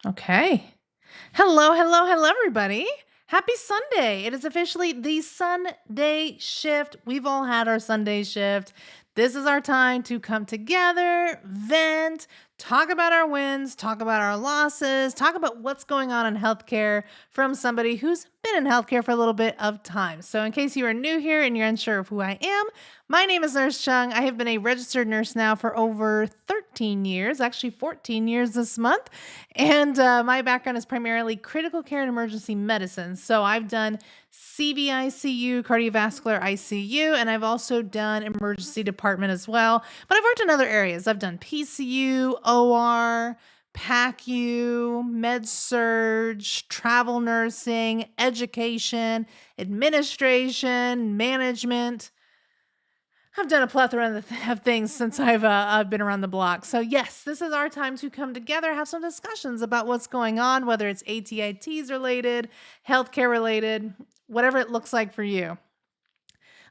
Okay. Hello, hello, hello, everybody. Happy Sunday. It is officially the Sunday shift. We've all had our Sunday shift. This is our time to come together, vent, talk about our wins, talk about our losses, talk about what's going on in healthcare from somebody who's been in healthcare for a little bit of time. So, in case you are new here and you're unsure of who I am, my name is Nurse Cheung. I have been a registered nurse now for over 13 years, actually 14 years this month. And my background is primarily critical care and emergency medicine. So I've done CVICU, cardiovascular ICU, and I've also done emergency department as well. But I've worked in other areas. I've done PCU, OR, PACU, med surge, travel nursing, education, administration, management. I've done a plethora of things since I've been around the block. So yes, this is our time to come together, have some discussions about what's going on, whether it's ATITs related, healthcare related, whatever it looks like for you.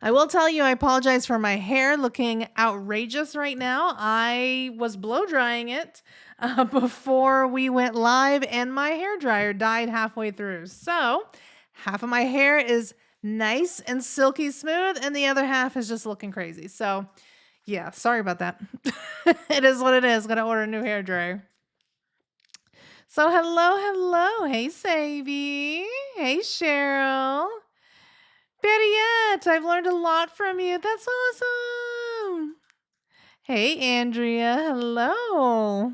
I will tell you, I apologize for my hair looking outrageous right now. I was blow drying it before we went live, and my hair dryer died halfway through. So half of my hair is nice and silky smooth, and the other half is just looking crazy. So yeah, sorry about that. It is what it is. Gotta order a new hair dryer. So hello, hello. Hey, Savy. Hey, Cheryl. Better yet, I've learned a lot from you. That's awesome. Hey, Andrea. Hello.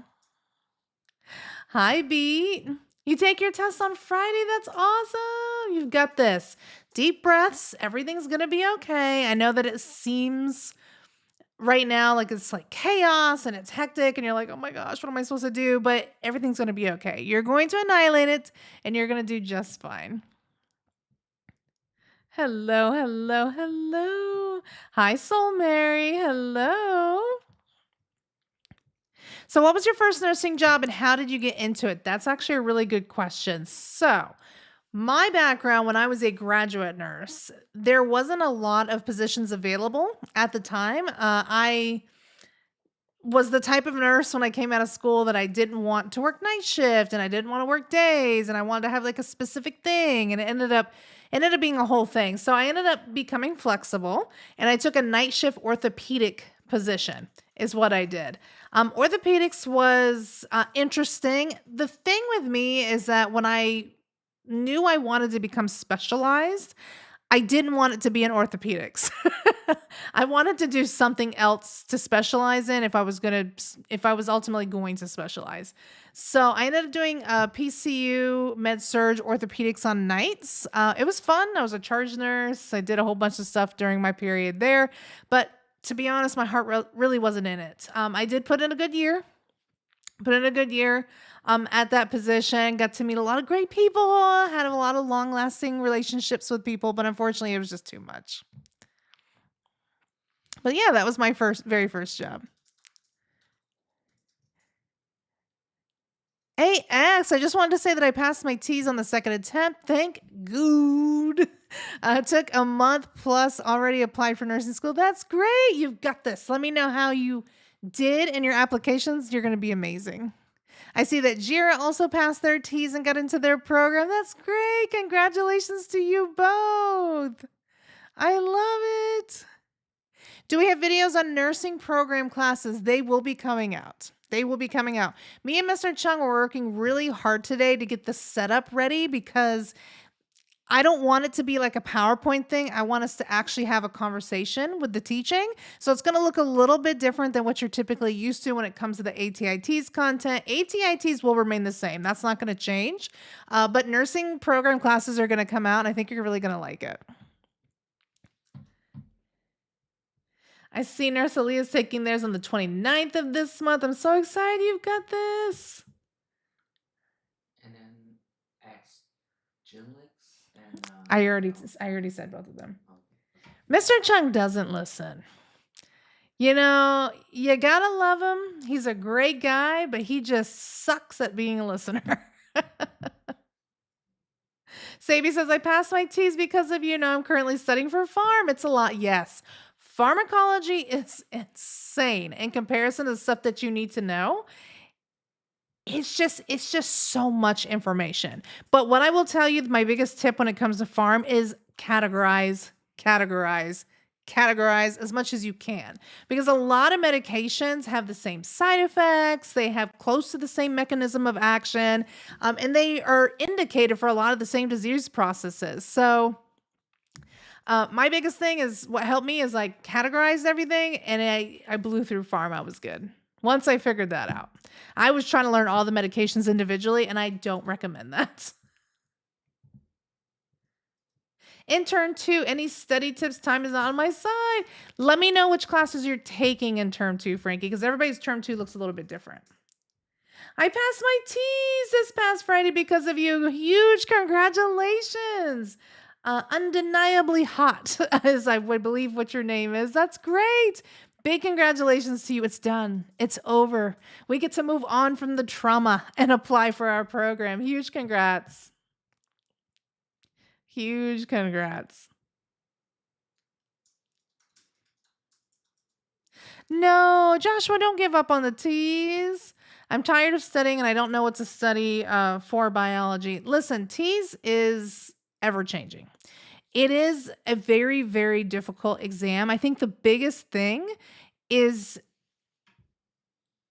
Hi, Beat. You take your test on Friday. That's awesome. You've got this. Deep breaths. Everything's going to be okay. I know that it seems right now like it's like chaos and it's hectic and you're like, oh my gosh, what am I supposed to do? But everything's going to be okay. You're going to annihilate it and you're going to do just fine. Hello, hello, hello. Hi, Soul Mary. Hello. So, what was your first nursing job and how did you get into it? That's actually a really good question. So, my background when I was a graduate nurse, there wasn't a lot of positions available at the time. I was the type of nurse when I came out of school that I didn't want to work night shift and I didn't want to work days and I wanted to have like a specific thing and it ended up being a whole thing. So I ended up becoming flexible and I took a night shift orthopedic position is what I did. Orthopedics was interesting. The thing with me is that when I knew I wanted to become specialized, I didn't want it to be in orthopedics. I wanted to do something else to specialize in if I was ultimately going to specialize. So I ended up doing PCU, med surge, orthopedics on nights. It was fun. I was a charge nurse. I did a whole bunch of stuff during my period there. But to be honest, my heart really wasn't in it. I did put in a good year. At that position, got to meet a lot of great people, had a lot of long lasting relationships with people, but unfortunately it was just too much. But yeah, that was my very first job. AX, I just wanted to say that I passed my T's on the second attempt. Thank good. It took a month plus, already applied for nursing school. That's great. You've got this. Let me know how you did in your applications. You're going to be amazing. I see that Jira also passed their T's and got into their program. That's great. Congratulations to you both. I love it. Do we have videos on nursing program classes? They will be coming out. Me and Mr. Cheung are working really hard today to get the setup ready because I don't want it to be like a PowerPoint thing. I want us to actually have a conversation with the teaching. So it's going to look a little bit different than what you're typically used to when it comes to the ATITs content. ATITs will remain the same. That's not going to change. But nursing program classes are going to come out, and I think you're really going to like it. I see Nurse Aaliyah's taking theirs on the 29th of this month. I'm so excited you've got this. And then X Jimlix and I already said both of them. Mr. Cheung doesn't listen. You know, you gotta love him. He's a great guy, but he just sucks at being a listener. Sabi says, I passed my T's because of you. Now I'm currently studying for pharm. It's a lot. Yes. Pharmacology is insane in comparison to the stuff that you need to know. It's just so much information. But what I will tell you, my biggest tip when it comes to farm is categorize, categorize, categorize as much as you can. Because a lot of medications have the same side effects, they have close to the same mechanism of action, and they are indicated for a lot of the same disease processes. So my biggest thing is what helped me is like categorized everything and I blew through farm. I was good. Once I figured that out. I was trying to learn all the medications individually and I don't recommend that. In term 2, any study tips? Time is not on my side. Let me know which classes you're taking in term 2, Frankie, because everybody's term 2 looks a little bit different. I passed my T's this past Friday because of you. Huge congratulations. Undeniably hot, as I would believe what your name is. That's great. Big congratulations to you. It's done. It's over. We get to move on from the trauma and apply for our program. Huge congrats. Huge congrats. No, Joshua, don't give up on the T's. I'm tired of studying and I don't know what to study for biology. Listen, T's is ever changing. It is a very, very difficult exam. I think the biggest thing is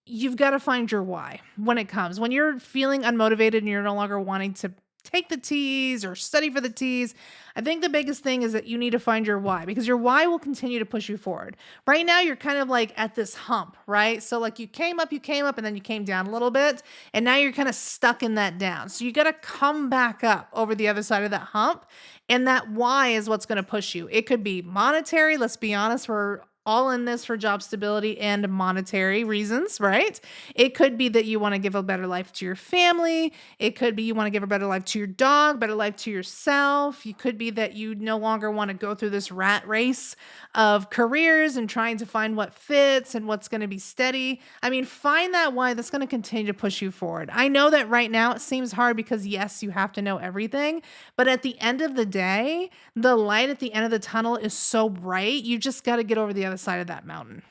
you've got to find your why when it comes. When you're feeling unmotivated and you're no longer wanting to take the T's or study for the T's, I think the biggest thing is that you need to find your why because your why will continue to push you forward. Right now, you're kind of like at this hump, right? So like you came up, and then you came down a little bit, and now you're kind of stuck in that down. So you got to come back up over the other side of that hump. And that why is what's going to push you. It could be monetary. Let's be honest. We're all in this for job stability and monetary reasons, right? It could be that you want to give a better life to your family. It could be you want to give a better life to your dog, better life to yourself. You could be that you no longer want to go through this rat race of careers and trying to find what fits and what's going to be steady. I mean, find that why that's going to continue to push you forward. I know that right now it seems hard because yes, you have to know everything, but at the end of the day, the light at the end of the tunnel is so bright. You just got to get over the other side of that mountain.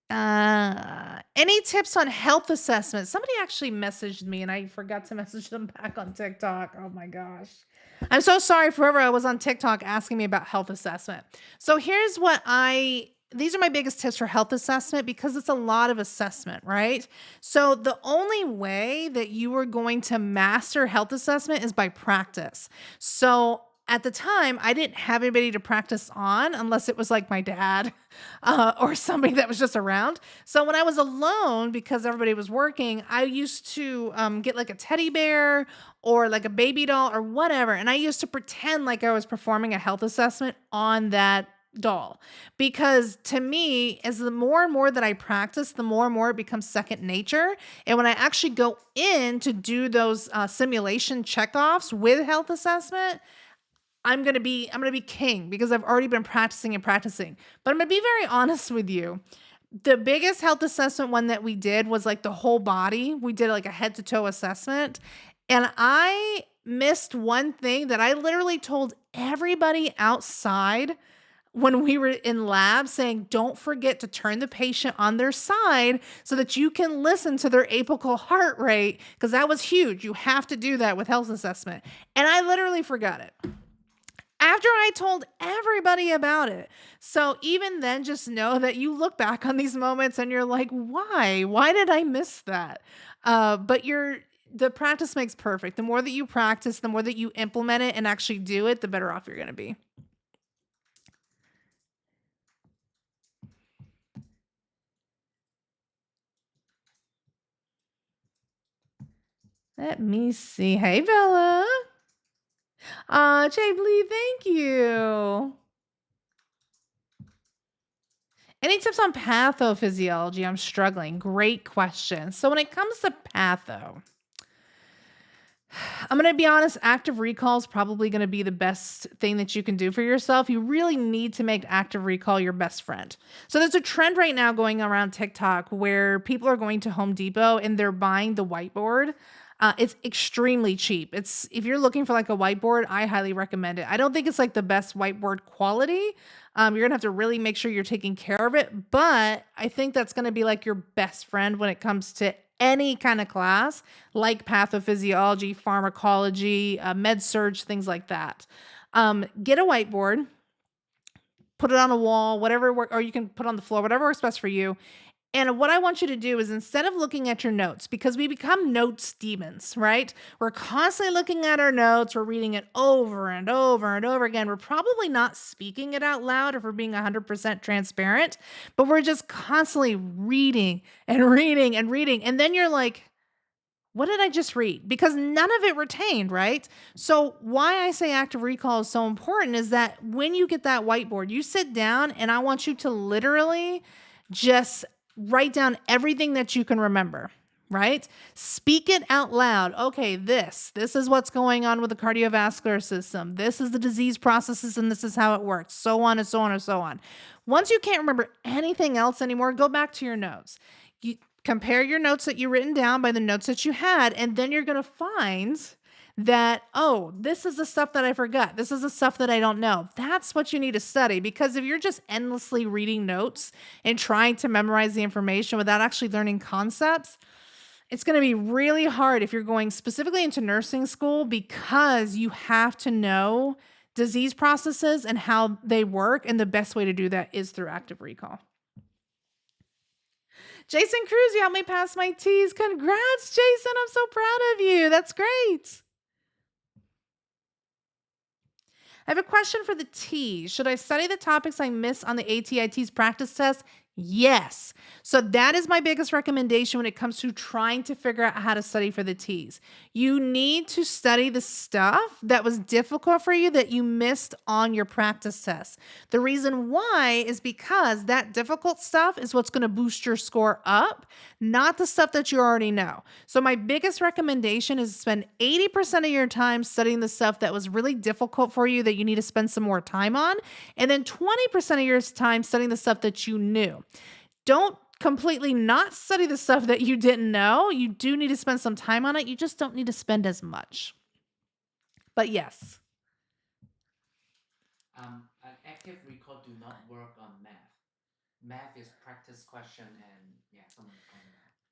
Any tips on health assessment? Somebody actually messaged me and I forgot to message them back on TikTok. Oh my gosh. I'm so sorry for whoever I was on TikTok asking me about health assessment. So here's what these are my biggest tips for health assessment because it's a lot of assessment, right? So the only way that you are going to master health assessment is by practice. So at the time, I didn't have anybody to practice on unless it was like my dad or somebody that was just around. So when I was alone, because everybody was working, I used to get like a teddy bear or like a baby doll or whatever. And I used to pretend like I was performing a health assessment on that doll because to me as the more and more that I practice the more and more it becomes second nature, and when I actually go in to do those simulation checkoffs with health assessment, I'm gonna be king because I've already been practicing and practicing. But I'm gonna be very honest with you. The biggest health assessment one that we did was like the whole body. We did like a head to toe assessment. And I missed one thing that I literally told everybody outside when we were in lab saying, don't forget to turn the patient on their side so that you can listen to their apical heart rate, because that was huge. You have to do that with health assessment. And I literally forgot it after I told everybody about it. So even then, just know that you look back on these moments and you're like, why? Why did I miss that? But the practice makes perfect. The more that you practice, the more that you implement it and actually do it, the better off you're going to be. Let me see. Hey, Bella. Jay Blee, thank you. Any tips on pathophysiology? I'm struggling. Great question. So when it comes to patho, I'm going to be honest, active recall is probably going to be the best thing that you can do for yourself. You really need to make active recall your best friend. So there's a trend right now going around TikTok where people are going to Home Depot and they're buying the whiteboard. It's extremely cheap. It's if you're looking for like a whiteboard, I highly recommend it. I don't think it's like the best whiteboard quality. You're gonna have to really make sure you're taking care of it, but I think that's gonna be like your best friend when it comes to any kind of class, like pathophysiology, pharmacology, med surge, things like that. Get a whiteboard, put it on a wall, whatever, or you can put on the floor, whatever works best for you. And what I want you to do is instead of looking at your notes, because we become notes demons, right? We're constantly looking at our notes, we're reading it over and over and over again. We're probably not speaking it out loud if we're being 100% transparent, but we're just constantly reading and reading and reading. And then you're like, what did I just read? Because none of it retained, right? So, why I say active recall is so important is that when you get that whiteboard, you sit down and I want you to literally just write down everything that you can remember, right? Speak it out loud. Okay, this is what's going on with the cardiovascular system. This is the disease processes and this is how it works. So on and so on and so on. Once you can't remember anything else anymore, go back to your notes. You compare your notes that you written down by the notes that you had, and then you're going to find that, oh, this is the stuff that I forgot. This is the stuff that I don't know. That's what you need to study, because if you're just endlessly reading notes and trying to memorize the information without actually learning concepts, it's going to be really hard if you're going specifically into nursing school, because you have to know disease processes and how they work. And the best way to do that is through active recall. Jason Cruz, you helped me pass my T's. Congrats, Jason. I'm so proud of you. That's great. I have a question for the T. Should I study the topics I missed on the ATIT's practice test? Yes. So that is my biggest recommendation when it comes to trying to figure out how to study for the T's. You need to study the stuff that was difficult for you that you missed on your practice test. The reason why is because that difficult stuff is what's going to boost your score up, not the stuff that you already know. So my biggest recommendation is spend 80% of your time studying the stuff that was really difficult for you that you need to spend some more time on, and then 20% of your time studying the stuff that you knew. Don't completely not study the stuff that you didn't know. You do need to spend some time on it. You just don't need to spend as much. But yes. Active recall do not work on math. Math is practice question and yeah, something like that.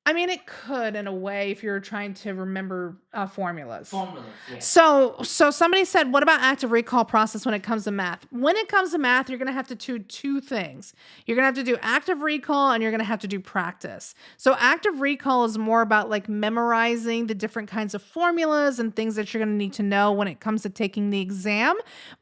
I mean, it could in a way if you're trying to remember formulas. Formulas, yeah. So somebody said, what about active recall process when it comes to math? When it comes to math, you're going to have to do two things. You're going to have to do active recall and you're going to have to do practice. So active recall is more about like memorizing the different kinds of formulas and things that you're going to need to know when it comes to taking the exam.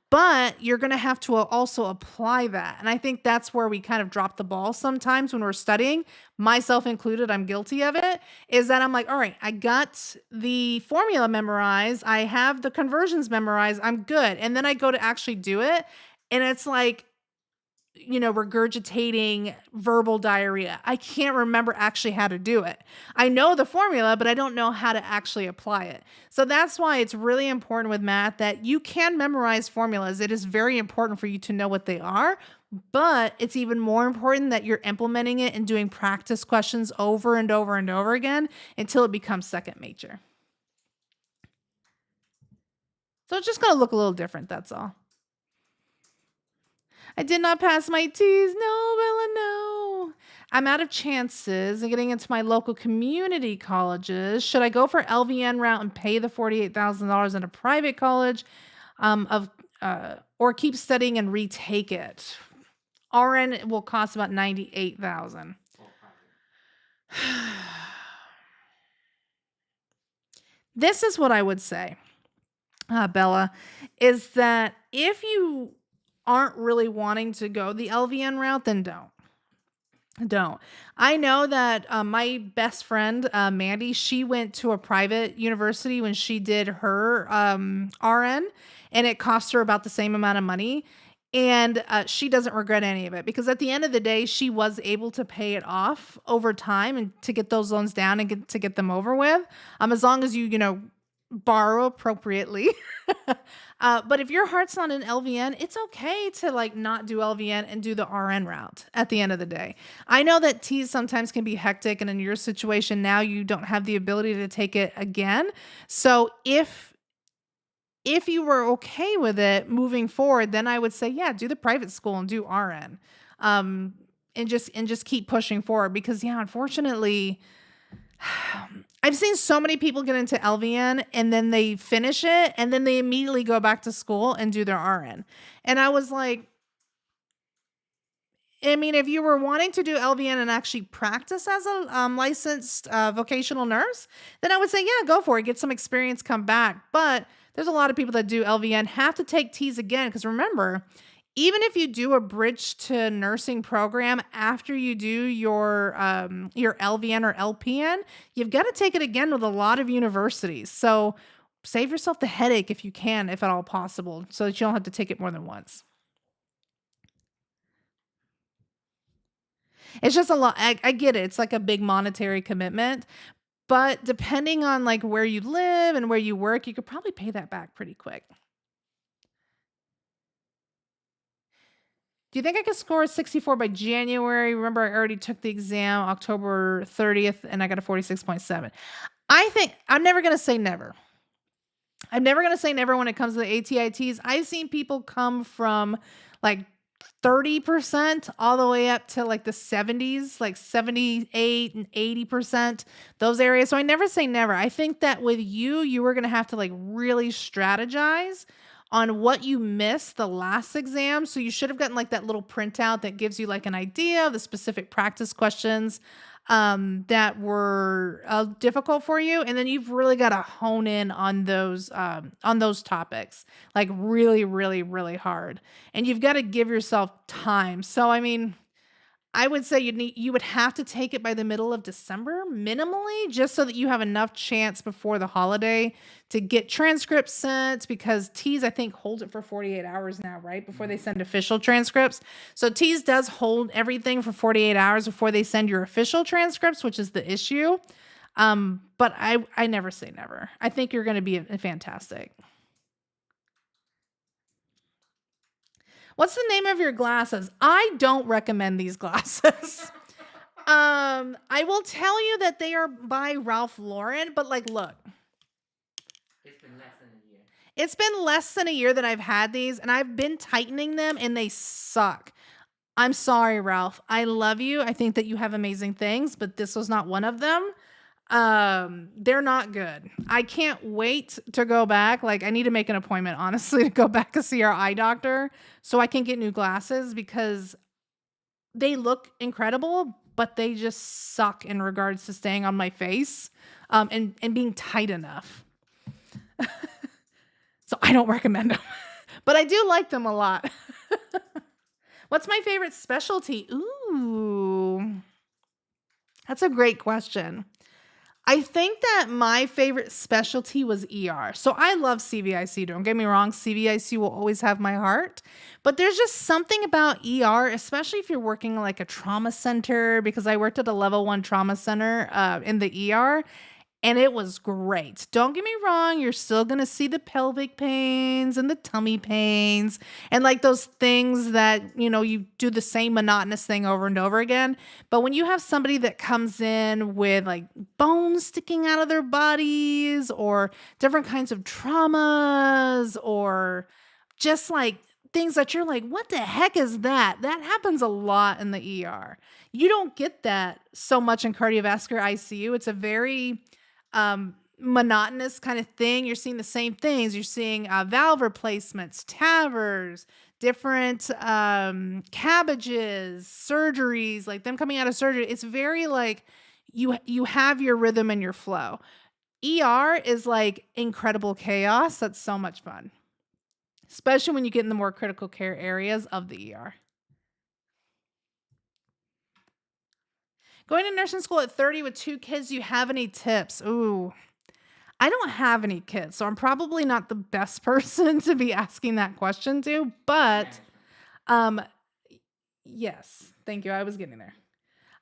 But you're going to have to also apply that. And I think that's where we kind of drop the ball sometimes when we're studying, myself included. I'm guilty of it, is that I'm like, all right, I got the formula memorized. I have the conversions memorized. I'm good. And then I go to actually do it. And it's like, regurgitating verbal diarrhea. I can't remember actually how to do it. I know the formula, but I don't know how to actually apply it. So that's why it's really important with math that you can memorize formulas. It is very important for you to know what they are, but it's even more important that you're implementing it and doing practice questions over and over and over again until it becomes second nature. So it's just going to look a little different, that's all. I did not pass my T's. No, Bella, no. I'm out of chances in getting into my local community colleges. Should I go for LVN route and pay the $48,000 in a private college, or keep studying and retake it? RN will cost about $98,000. This is what I would say, Bella, is that if you aren't really wanting to go the LVN route, then don't. I know that my best friend, Mandy, she went to a private university when she did her RN, and it cost her about the same amount of money. And she doesn't regret any of it, because at the end of the day, she was able to pay it off over time and to get those loans down and to get them over with. As long as you borrow appropriately. But if your heart's not in LVN, it's okay to like not do LVN and do the RN route at the end of the day. I know that T's sometimes can be hectic, and in your situation now you don't have the ability to take it again. So if you were okay with it moving forward, then I would say, yeah, do the private school and do RN. Um, and just keep pushing forward because yeah, unfortunately, I've seen so many people get into LVN and then they finish it and then they immediately go back to school and do their RN. And I was like, I mean, if you were wanting to do LVN and actually practice as a licensed vocational nurse, then I would say, yeah, go for it. Get some experience, come back. But there's a lot of people that do LVN have to take T's again. Because remember, even if you do a bridge to nursing program after you do your LVN or LPN, you've got to take it again with a lot of universities. So save yourself the headache if you can, if at all possible, so that you don't have to take it more than once. It's just a lot. I get it. It's like a big monetary commitment, but depending on like where you live and where you work, you could probably pay that back pretty quick. Do you think I could score a 64 by January? Remember, I already took the exam October 30th and I got a 46.7. I think I'm never going to say never. I'm never going to say never when it comes to the ATITs. I've seen people come from like 30% all the way up to like the 70s, like 78 and 80%, those areas. So I never say never. I think that with you, you were going to have to like really strategize on what you missed the last exam. So you should have gotten like that little printout that gives you like an idea of the specific practice questions that were difficult for you, and then you've really got to hone in on those topics, like really, really, really hard, and you've got to give yourself time. So, I mean, I would say you would have to take it by the middle of December minimally, just so that you have enough chance before the holiday to get transcripts sent, because Tees I think holds it for 48 hours now, right? Before they Mhm. send official transcripts. So Tees does hold everything for 48 hours before they send your official transcripts, which is the issue. But I never say never. I think you're going to be fantastic. What's the name of your glasses? I don't recommend these glasses. I will tell you that they are by Ralph Lauren, but like, look, It's been less than a year. it's been less than a year that I've had these, and I've been tightening them, and they suck. I'm sorry, Ralph. I love you. I think that you have amazing things, but this was not one of them. They're not good. I can't wait to go back. Like, I need to make an appointment, honestly, to go back and see our eye doctor so I can get new glasses because they look incredible, but they just suck in regards to staying on my face, and being tight enough. So I don't recommend them, but I do like them a lot. What's my favorite specialty? Ooh, that's a great question. I think that my favorite specialty was ER. So I love CVIC. Don't get me wrong, CVIC will always have my heart. But there's just something about ER, especially if you're working like a trauma center, because I worked at a level one trauma center in the ER. And it was great. Don't get me wrong, you're still gonna see the pelvic pains and the tummy pains and like those things that, you do the same monotonous thing over and over again. But when you have somebody that comes in with like bones sticking out of their bodies or different kinds of traumas or just like things that you're like, what the heck is that? That happens a lot in the ER. You don't get that so much in cardiovascular ICU. It's a very monotonous kind of thing. You're seeing the same things. You're seeing valve replacements, TAVRs, different cabbages, surgeries, like them coming out of surgery. It's very like you have your rhythm and your flow. ER is like incredible chaos. That's so much fun, especially when you get in the more critical care areas of the ER. Going to nursing school at 30 with two kids, do you have any tips? Ooh, I don't have any kids, so I'm probably not the best person to be asking that question to, Time but management. um yes, thank you. I was getting there.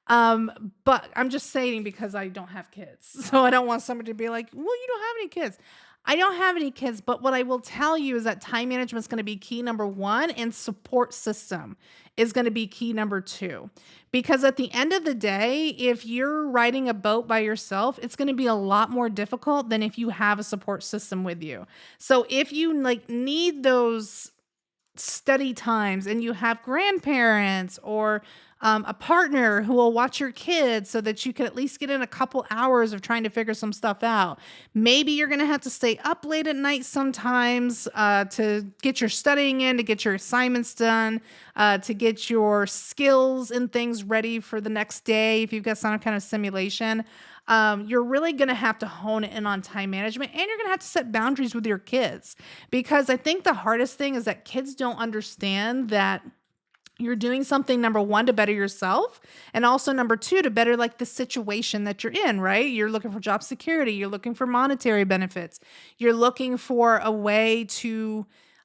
But I'm just saying because I don't have kids. So I don't want somebody to be like, "Well, you don't have any kids." I don't have any kids, but what I will tell you is that time management is going to be key number one, and support system is going to be key number two. Because at the end of the day, if you're riding a boat by yourself, it's going to be a lot more difficult than if you have a support system with you. So if you like need those study times and you have grandparents or a partner who will watch your kids so that you can at least get in a couple hours of trying to figure some stuff out. Maybe you're going to have to stay up late at night sometimes to get your studying in, to get your assignments done, to get your skills and things ready for the next day if you've got some kind of simulation. You're really going to have to hone in on time management, and you're going to have to set boundaries with your kids, because I think the hardest thing is that kids don't understand that you're doing something, number one, to better yourself, and also number two, to better like the situation that you're in, right? You're looking for job security, you're looking for monetary benefits, you're looking for a way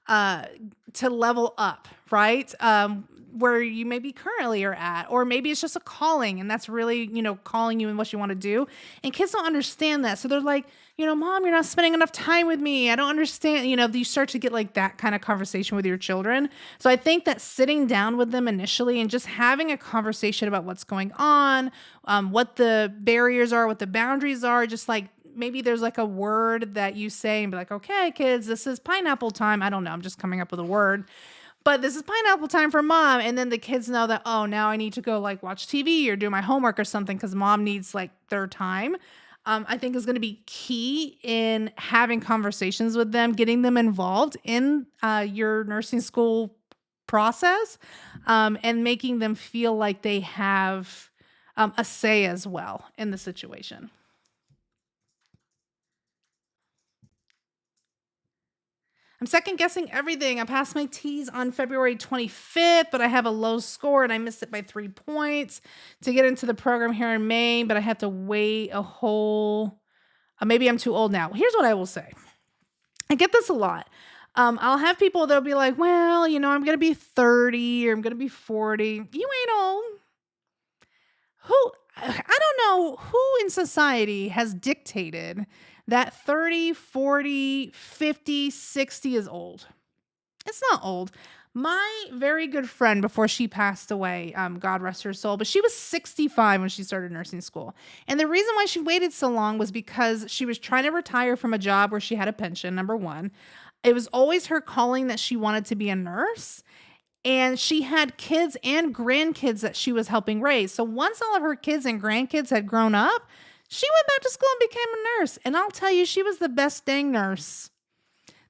uh to level up, right? Where you maybe currently are at, or maybe it's just a calling and that's really, calling you and what you want to do. And kids don't understand that. So they're like, mom, you're not spending enough time with me. I don't understand. You start to get like that kind of conversation with your children. So I think that sitting down with them initially and just having a conversation about what's going on, what the barriers are, what the boundaries are, just like maybe there's like a word that you say and be like, okay, kids, this is pineapple time. I don't know. I'm just coming up with a word, but this is pineapple time for mom. And then the kids know that, oh, now I need to go like watch TV or do my homework or something because mom needs like their time. I think is going to be key in having conversations with them, getting them involved in your nursing school process, and making them feel like they have a say as well in the situation. I'm second guessing everything. I passed my T's on February 25th, but I have a low score and I missed it by 3 points to get into the program here in Maine, but I have to wait a whole, maybe I'm too old now. Here's what I will say. I get this a lot. I'll have people that'll be like, well, I'm going to be 30 or I'm going to be 40. You ain't old. I don't know who in society has dictated that 30, 40, 50, 60 is old. It's not old. My very good friend before she passed away, God rest her soul, but she was 65 when she started nursing school. And the reason why she waited so long was because she was trying to retire from a job where she had a pension, number one. It was always her calling that she wanted to be a nurse. And she had kids and grandkids that she was helping raise. So once all of her kids and grandkids had grown up, she went back to school and became a nurse. And I'll tell you, she was the best dang nurse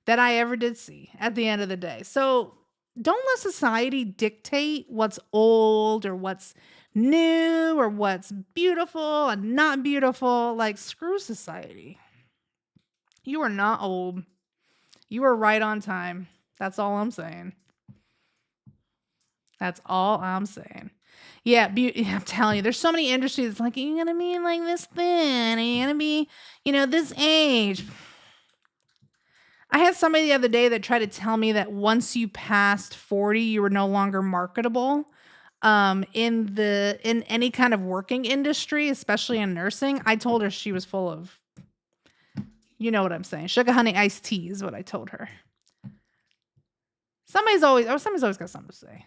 that I ever did see at the end of the day. So don't let society dictate what's old or what's new or what's beautiful and not beautiful. Like, screw society. You are not old. You are right on time. That's all I'm saying. That's all I'm saying. Yeah, I'm telling you, there's so many industries. It's like, are you gonna be like this thin? Are you gonna be, this age? I had somebody the other day that tried to tell me that once you passed 40, you were no longer marketable. In any kind of working industry, especially in nursing. I told her she was full of, you know what I'm saying, sugar honey iced tea is what I told her. Somebody's always got something to say.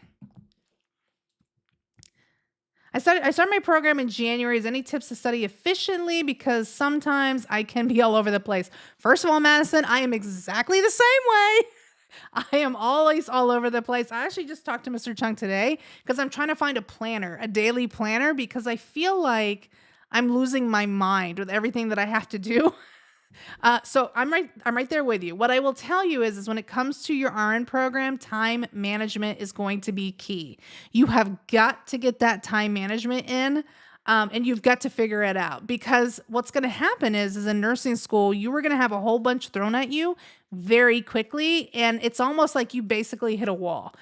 I started my program in January. Is any tips to study efficiently? Because sometimes I can be all over the place. First of all, Madison, I am exactly the same way. I am always all over the place. I actually just talked to Mr. Cheung today because I'm trying to find a planner, a daily planner, because I feel like I'm losing my mind with everything that I have to do. So I'm right there with you. What I will tell you is when it comes to your RN program, time management is going to be key. You have got to get that time management in, and you've got to figure it out, because what's going to happen is in nursing school, you are going to have a whole bunch thrown at you very quickly. And it's almost like you basically hit a wall.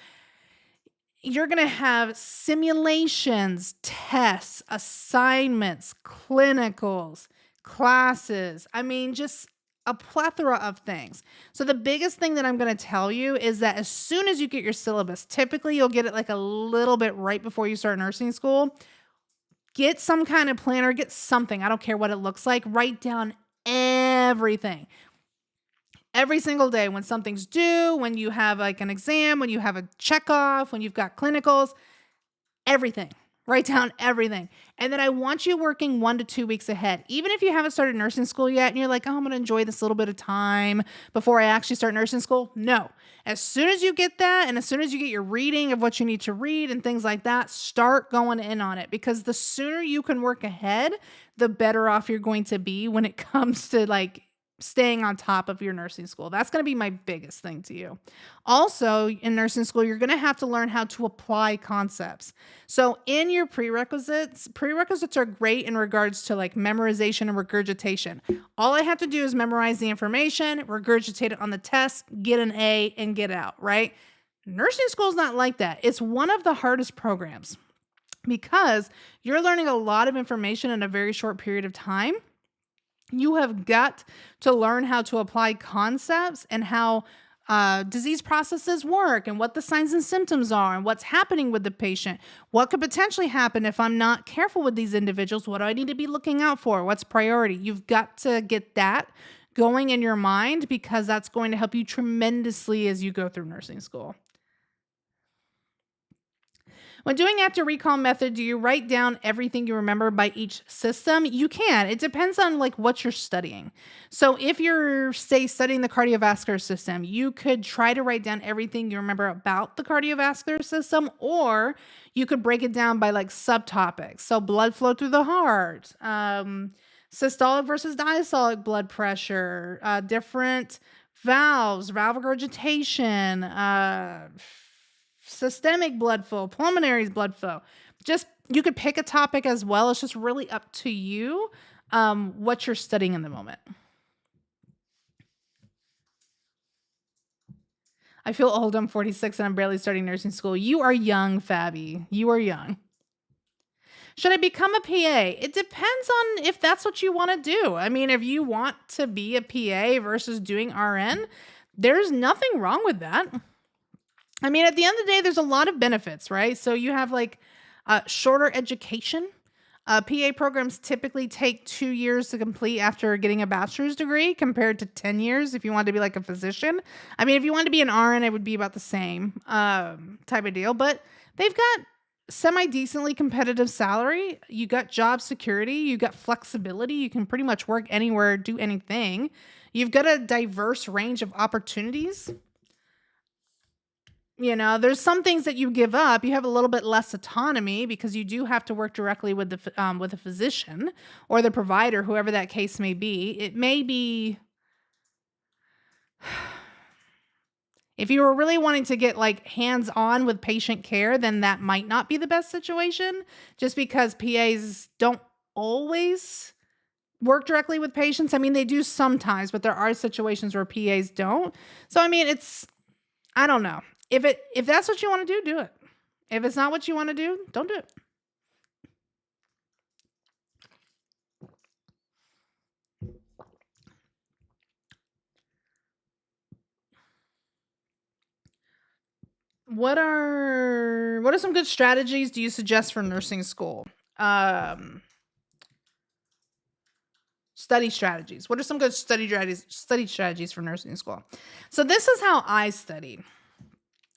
You're going to have simulations, tests, assignments, clinicals, classes. I mean, just a plethora of things. So the biggest thing that I'm going to tell you is that as soon as you get your syllabus, typically you'll get it like a little bit right before you start nursing school. Get some kind of planner, get something. I don't care what it looks like. Write down everything. Every single day when something's due, when you have like an exam, when you have a check off, when you've got clinicals, everything. Write down everything. And then I want you working 1 to 2 weeks ahead. Even if you haven't started nursing school yet and you're like, oh, I'm going to enjoy this little bit of time before I actually start nursing school. No. As soon as you get that and as soon as you get your reading of what you need to read and things like that, start going in on it, because the sooner you can work ahead, the better off you're going to be when it comes to like staying on top of your nursing school. That's going to be my biggest thing to you. Also, in nursing school, you're going to have to learn how to apply concepts. So, in your prerequisites are great in regards to like memorization and regurgitation. All I have to do is memorize the information, regurgitate it on the test, get an A, and get out, right? Nursing school is not like that. It's one of the hardest programs because you're learning a lot of information in a very short period of time. You have got to learn how to apply concepts and how disease processes work and what the signs and symptoms are and what's happening with the patient. What could potentially happen if I'm not careful with these individuals? What do I need to be looking out for? What's priority? You've got to get that going in your mind, because that's going to help you tremendously as you go through nursing school. When doing after recall method, do you write down everything you remember by each system? You can. It depends on like what you're studying. So if you're say studying the cardiovascular system, you could try to write down everything you remember about the cardiovascular system, or you could break it down by like subtopics. So blood flow through the heart, systolic versus diastolic blood pressure, different valves, valve regurgitation, systemic blood flow, pulmonary blood flow. Just you could pick a topic as well. It's just really up to you what you're studying in the moment. I feel old. I'm 46 and I'm barely starting nursing school. You are young, Fabi. You are young. Should I become a PA? It depends on if that's what you want to do. I mean, if you want to be a PA versus doing RN, there's nothing wrong with that. I mean, at the end of the day, there's a lot of benefits, right? So you have like shorter education. PA programs typically take 2 years to complete after getting a bachelor's degree, compared to 10 years if you want to be like a physician. I mean, if you want to be an RN, it would be about the same type of deal, but they've got semi decently competitive salary. You got job security, you got flexibility. You can pretty much work anywhere, do anything. You've got a diverse range of opportunities. There's some things that you give up. You have a little bit less autonomy because you do have to work directly with with a physician or the provider, whoever that case may be. It may be if you were really wanting to get like hands on with patient care, then that might not be the best situation, just because PAs don't always work directly with patients. I mean, they do sometimes, but there are situations where PAs don't. So I mean, I don't know. If that's what you want to do it. If it's not what you want to do, don't do it. What are some good strategies do you suggest for nursing school? Um, Study strategies. What are some good study strategies for nursing school? So this is how I studied.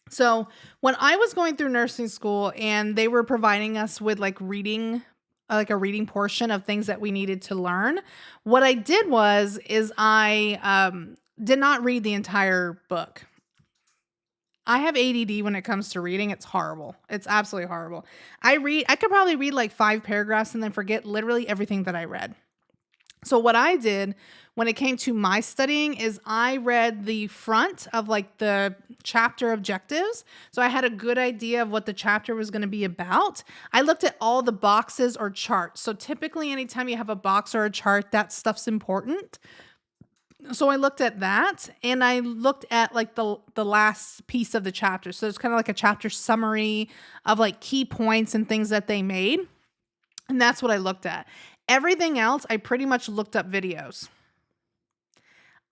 So when I was going through nursing school and they were providing us with like reading, like a reading portion of things that we needed to learn, what I did is I did not read the entire book. I have ADD when it comes to reading. It's horrible. It's absolutely horrible. I could probably read like 5 paragraphs and then forget literally everything that I read. So what I did when it came to my studying is I read the front of like the chapter objectives. So I had a good idea of what the chapter was going to be about. I looked at all the boxes or charts. So typically anytime you have a box or a chart, that stuff's important. So I looked at that and I looked at like the last piece of the chapter. So it's kind of like a chapter summary of like key points and things that they made. And that's what I looked at. Everything else, I pretty much looked up videos.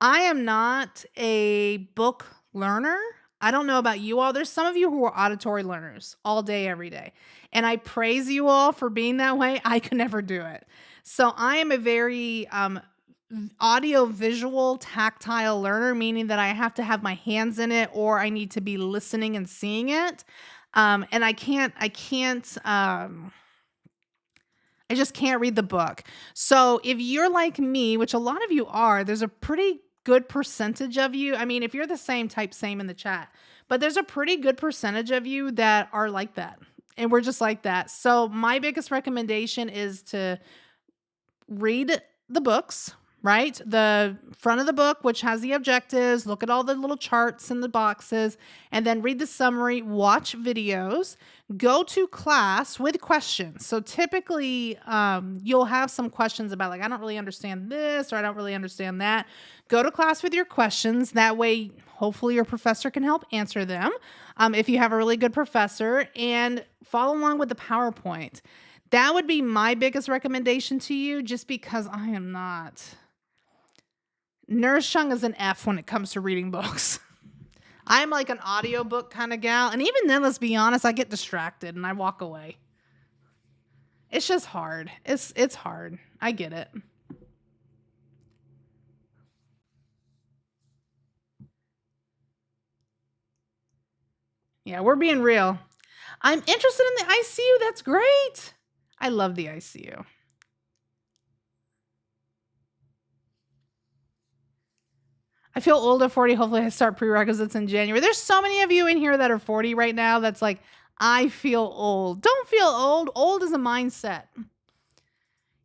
I am not a book learner. I don't know about you all. There's some of you who are auditory learners all day, every day. And I praise you all for being that way. I could never do it. So I am a very audio visual tactile learner, meaning that I have to have my hands in it or I need to be listening and seeing it. And I just can't read the book. So if you're like me, which a lot of you are, there's a pretty good percentage of you. I mean, if you're the same, type same in the chat, but there's a pretty good percentage of you that are like that. And we're just like that. So my biggest recommendation is to read the books, right? The front of the book, which has the objectives, look at all the little charts in the boxes, and then read the summary, watch videos, go to class with questions. So typically, you'll have some questions about, like, I don't really understand this, or I don't really understand that. Go to class with your questions. That way, hopefully, your professor can help answer them. If you have a really good professor, and follow along with the PowerPoint. That would be my biggest recommendation to you, just because I am not. Nurse Cheung is an F when it comes to reading books. I'm like an audiobook kind of gal. And even then, let's be honest, I get distracted and I walk away. It's just hard. It's hard. I get it. Yeah, we're being real. I'm interested in the ICU. That's great. I love the ICU. I feel old at 40. Hopefully I start prerequisites in January. There's so many of you in here that are 40 right now that's like, I feel old. Don't feel old. Old is a mindset.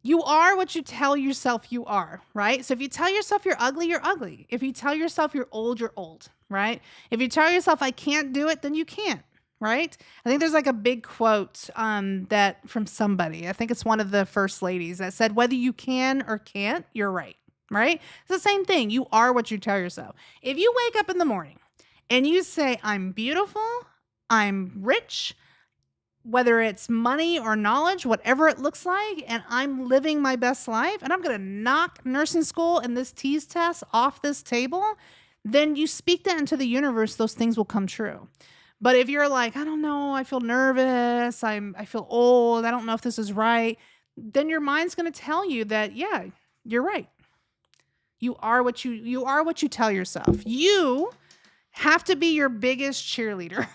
You are what you tell yourself you are, right? So if you tell yourself you're ugly, you're ugly. If you tell yourself you're old, right? If you tell yourself I can't do it, then you can't, right? I think there's like a big quote that from somebody. I think it's one of the first ladies that said, whether you can or can't, you're right. Right? It's the same thing. You are what you tell yourself. If you wake up in the morning and you say, I'm beautiful, I'm rich, whether it's money or knowledge, whatever it looks like, and I'm living my best life, and I'm going to knock nursing school and this TEAS test off this table, then you speak that into the universe, those things will come true. But if you're like, I don't know, I feel nervous, I feel old, I don't know if this is right, then your mind's going to tell you that, yeah, you're right. You are what you tell yourself. You have to be your biggest cheerleader.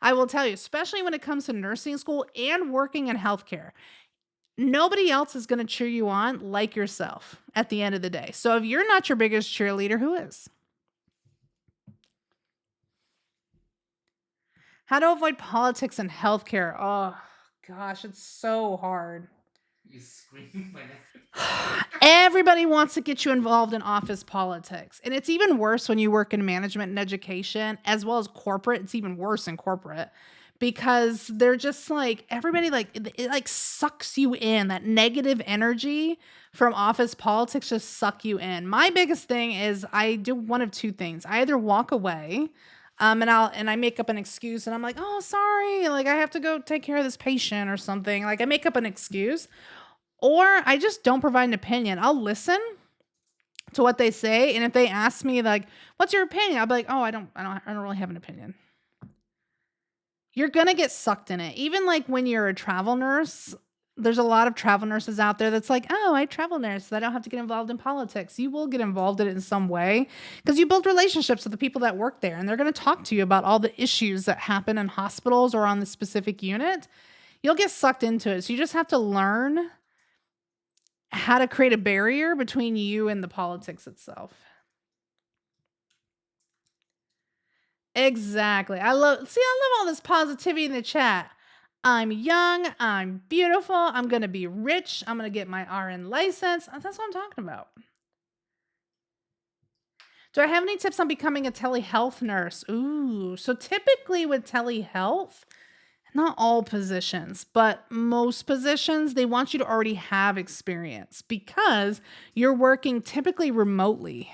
I will tell you, especially when it comes to nursing school and working in healthcare. Nobody else is going to cheer you on like yourself at the end of the day. So if you're not your biggest cheerleader, who is? How to avoid politics in healthcare? Oh, gosh, it's so hard. You scream when Everybody wants to get you involved in office politics. And it's even worse when you work in management and education, as well as corporate. It's even worse in corporate because they're just like, everybody like, it like sucks you in. That negative energy from office politics just suck you in. My biggest thing is I do one of two things. I either walk away, and I make up an excuse and I'm like, oh, sorry, like I have to go take care of this patient or something. Like I make up an excuse. Or I just don't provide an opinion. I'll listen to what they say, and if they ask me like, "What's your opinion?" I'll be like, "Oh, I don't really have an opinion." You're gonna get sucked in it. Even like when you're a travel nurse, there's a lot of travel nurses out there that's like, "Oh, I travel nurse, so I don't have to get involved in politics." You will get involved in it in some way because you build relationships with the people that work there, and they're gonna talk to you about all the issues that happen in hospitals or on the specific unit. You'll get sucked into it. So you just have to learn how to create a barrier between you and the politics itself. Exactly. I love all this positivity in the chat. I'm young, I'm beautiful, I'm going to be rich, I'm going to get my RN license. That's what I'm talking about. Do I have any tips on becoming a telehealth nurse? Ooh, so typically with telehealth, not all positions, but most positions, they want you to already have experience because you're working typically remotely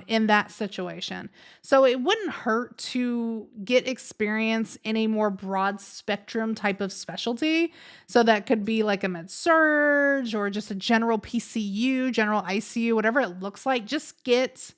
in that situation. So it wouldn't hurt to get experience in a more broad spectrum type of specialty. So that could be like a med surge or just a general PCU, general ICU, whatever it looks like. Just get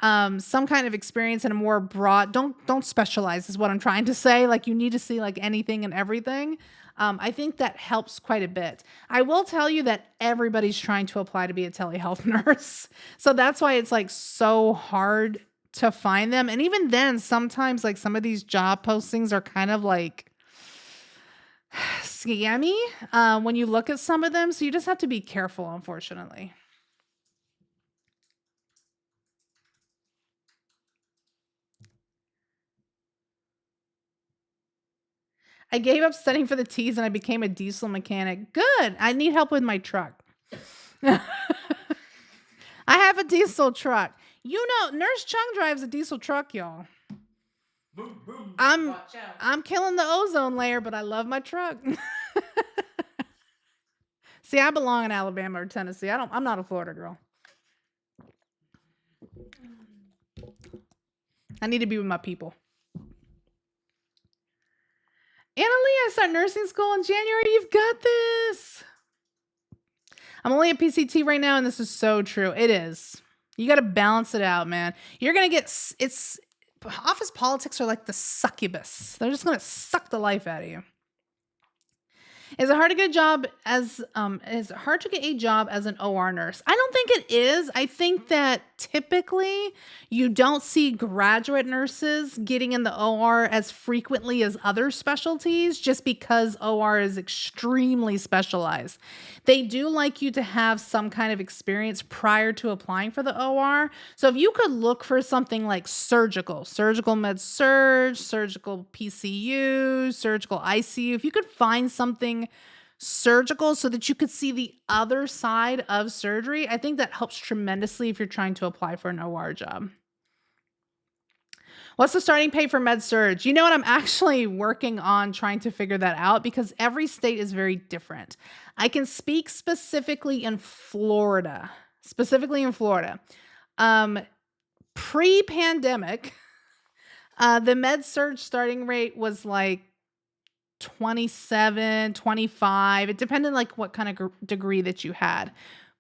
some kind of experience in a more broad, don't specialize is what I'm trying to say. Like you need to see like anything and everything. I think that helps quite a bit. I will tell you that everybody's trying to apply to be a telehealth nurse. So that's why it's like so hard to find them. And even then, sometimes like some of these job postings are kind of like scammy when you look at some of them. So you just have to be careful, unfortunately. I gave up studying for the T's and I became a diesel mechanic. Good. I need help with my truck. I have a diesel truck. You know, Nurse Chung drives a diesel truck, y'all. Boom, boom. I'm Watch out. I'm killing the ozone layer, but I love my truck. See, I belong in Alabama or Tennessee. I'm not a Florida girl. I need to be with my people. Annalie, I start nursing school in January. You've got this. I'm only at PCT right now, and this is so true. It is. You got to balance it out, man. You're going to get, it's, office politics are like the succubus. They're just going to suck the life out of you. Is it hard to get a job as is it hard to get a job as an OR nurse? I don't think it is. I think that typically you don't see graduate nurses getting in the OR as frequently as other specialties just because OR is extremely specialized. They do like you to have some kind of experience prior to applying for the OR. So if you could look for something like surgical med surg, surgical PCU, surgical ICU, if you could find something surgical so that you could see the other side of surgery, I think that helps tremendously if you're trying to apply for an OR job. What's the starting pay for med surg? You know what? I'm actually working on trying to figure that out because every state is very different. I can speak specifically in Florida. Pre-pandemic, the med surg starting rate was like 27, 25. It depended like what kind of degree that you had.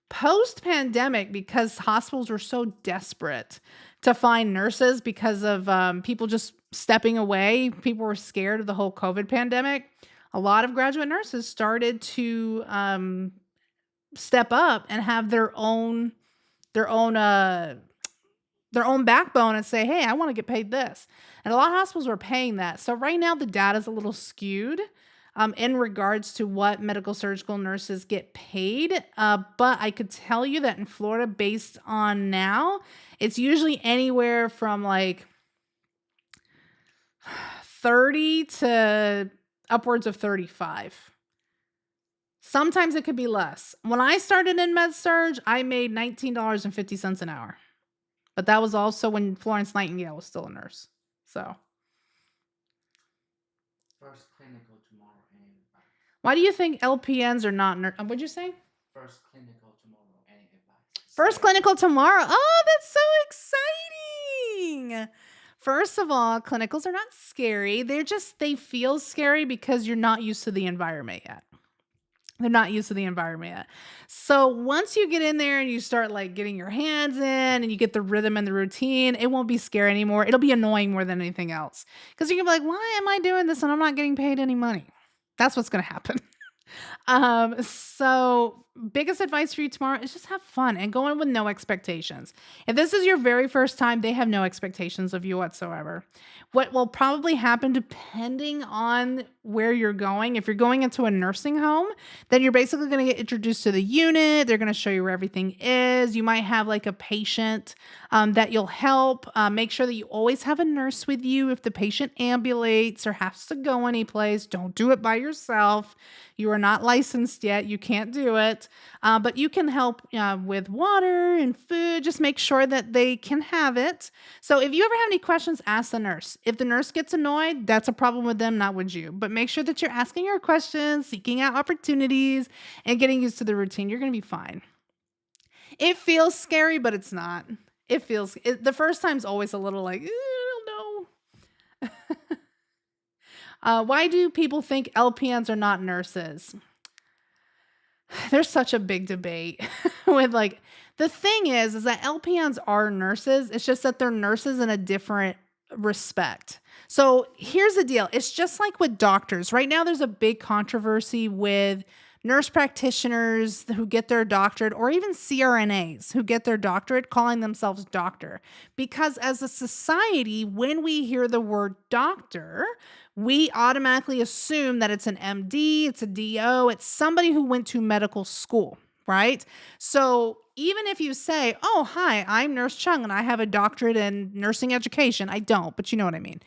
Post pandemic, because hospitals were so desperate to find nurses because of people just stepping away, people were scared of the whole COVID pandemic. A lot of graduate nurses started to step up and have their own backbone and say, hey, I want to get paid this. And a lot of hospitals were paying that. So right now the data is a little skewed in regards to what medical surgical nurses get paid. But I could tell you that in Florida, based on now, it's usually anywhere from like 30 to upwards of 35. Sometimes it could be less. When I started in med surg, I made $19.50 an hour. But that was also when Florence Nightingale was still a nurse. So. First clinical tomorrow. Any advice? Why do you think LPNs are not nurse? What'd you say? First clinical tomorrow. Any advice? First clinical tomorrow. Oh, that's so exciting. First of all, clinicals are not scary. They feel scary because you're not used to the environment yet. They're not used to the environment yet. So once you get in there and you start like getting your hands in and you get the rhythm and the routine, it won't be scary anymore. It'll be annoying more than anything else. Because you're gonna be like, why am I doing this and I'm not getting paid any money? That's what's gonna happen. So biggest advice for you tomorrow is just have fun and go in with no expectations. If this is your very first time, they have no expectations of you whatsoever. What will probably happen depending on where you're going, if you're going into a nursing home, then you're basically going to get introduced to the unit. They're going to show you where everything is. You might have like a patient that you'll help. Make sure that you always have a nurse with you. If the patient ambulates or has to go anyplace, don't do it by yourself. You are not licensed yet. You can't do it. But you can help with water and food. Just make sure that they can have it. So if you ever have any questions, ask the nurse. If the nurse gets annoyed, that's a problem with them, not with you. But make sure that you're asking your questions, seeking out opportunities, and getting used to the routine. You're going to be fine. It feels scary, but it's not. The first time's always a little like, I don't know. Why do people think LPNs are not nurses? There's such a big debate with like, the thing is that LPNs are nurses. It's just that they're nurses in a different respect. So here's the deal. It's just like with doctors. Right now, there's a big controversy with nurse practitioners who get their doctorate, or even CRNAs who get their doctorate calling themselves doctor. Because as a society, when we hear the word doctor, we automatically assume that it's an MD, it's a DO, it's somebody who went to medical school, right? So even if you say, "Oh, hi, I'm Nurse Chung and I have a doctorate in nursing education," I don't, but you know what I mean.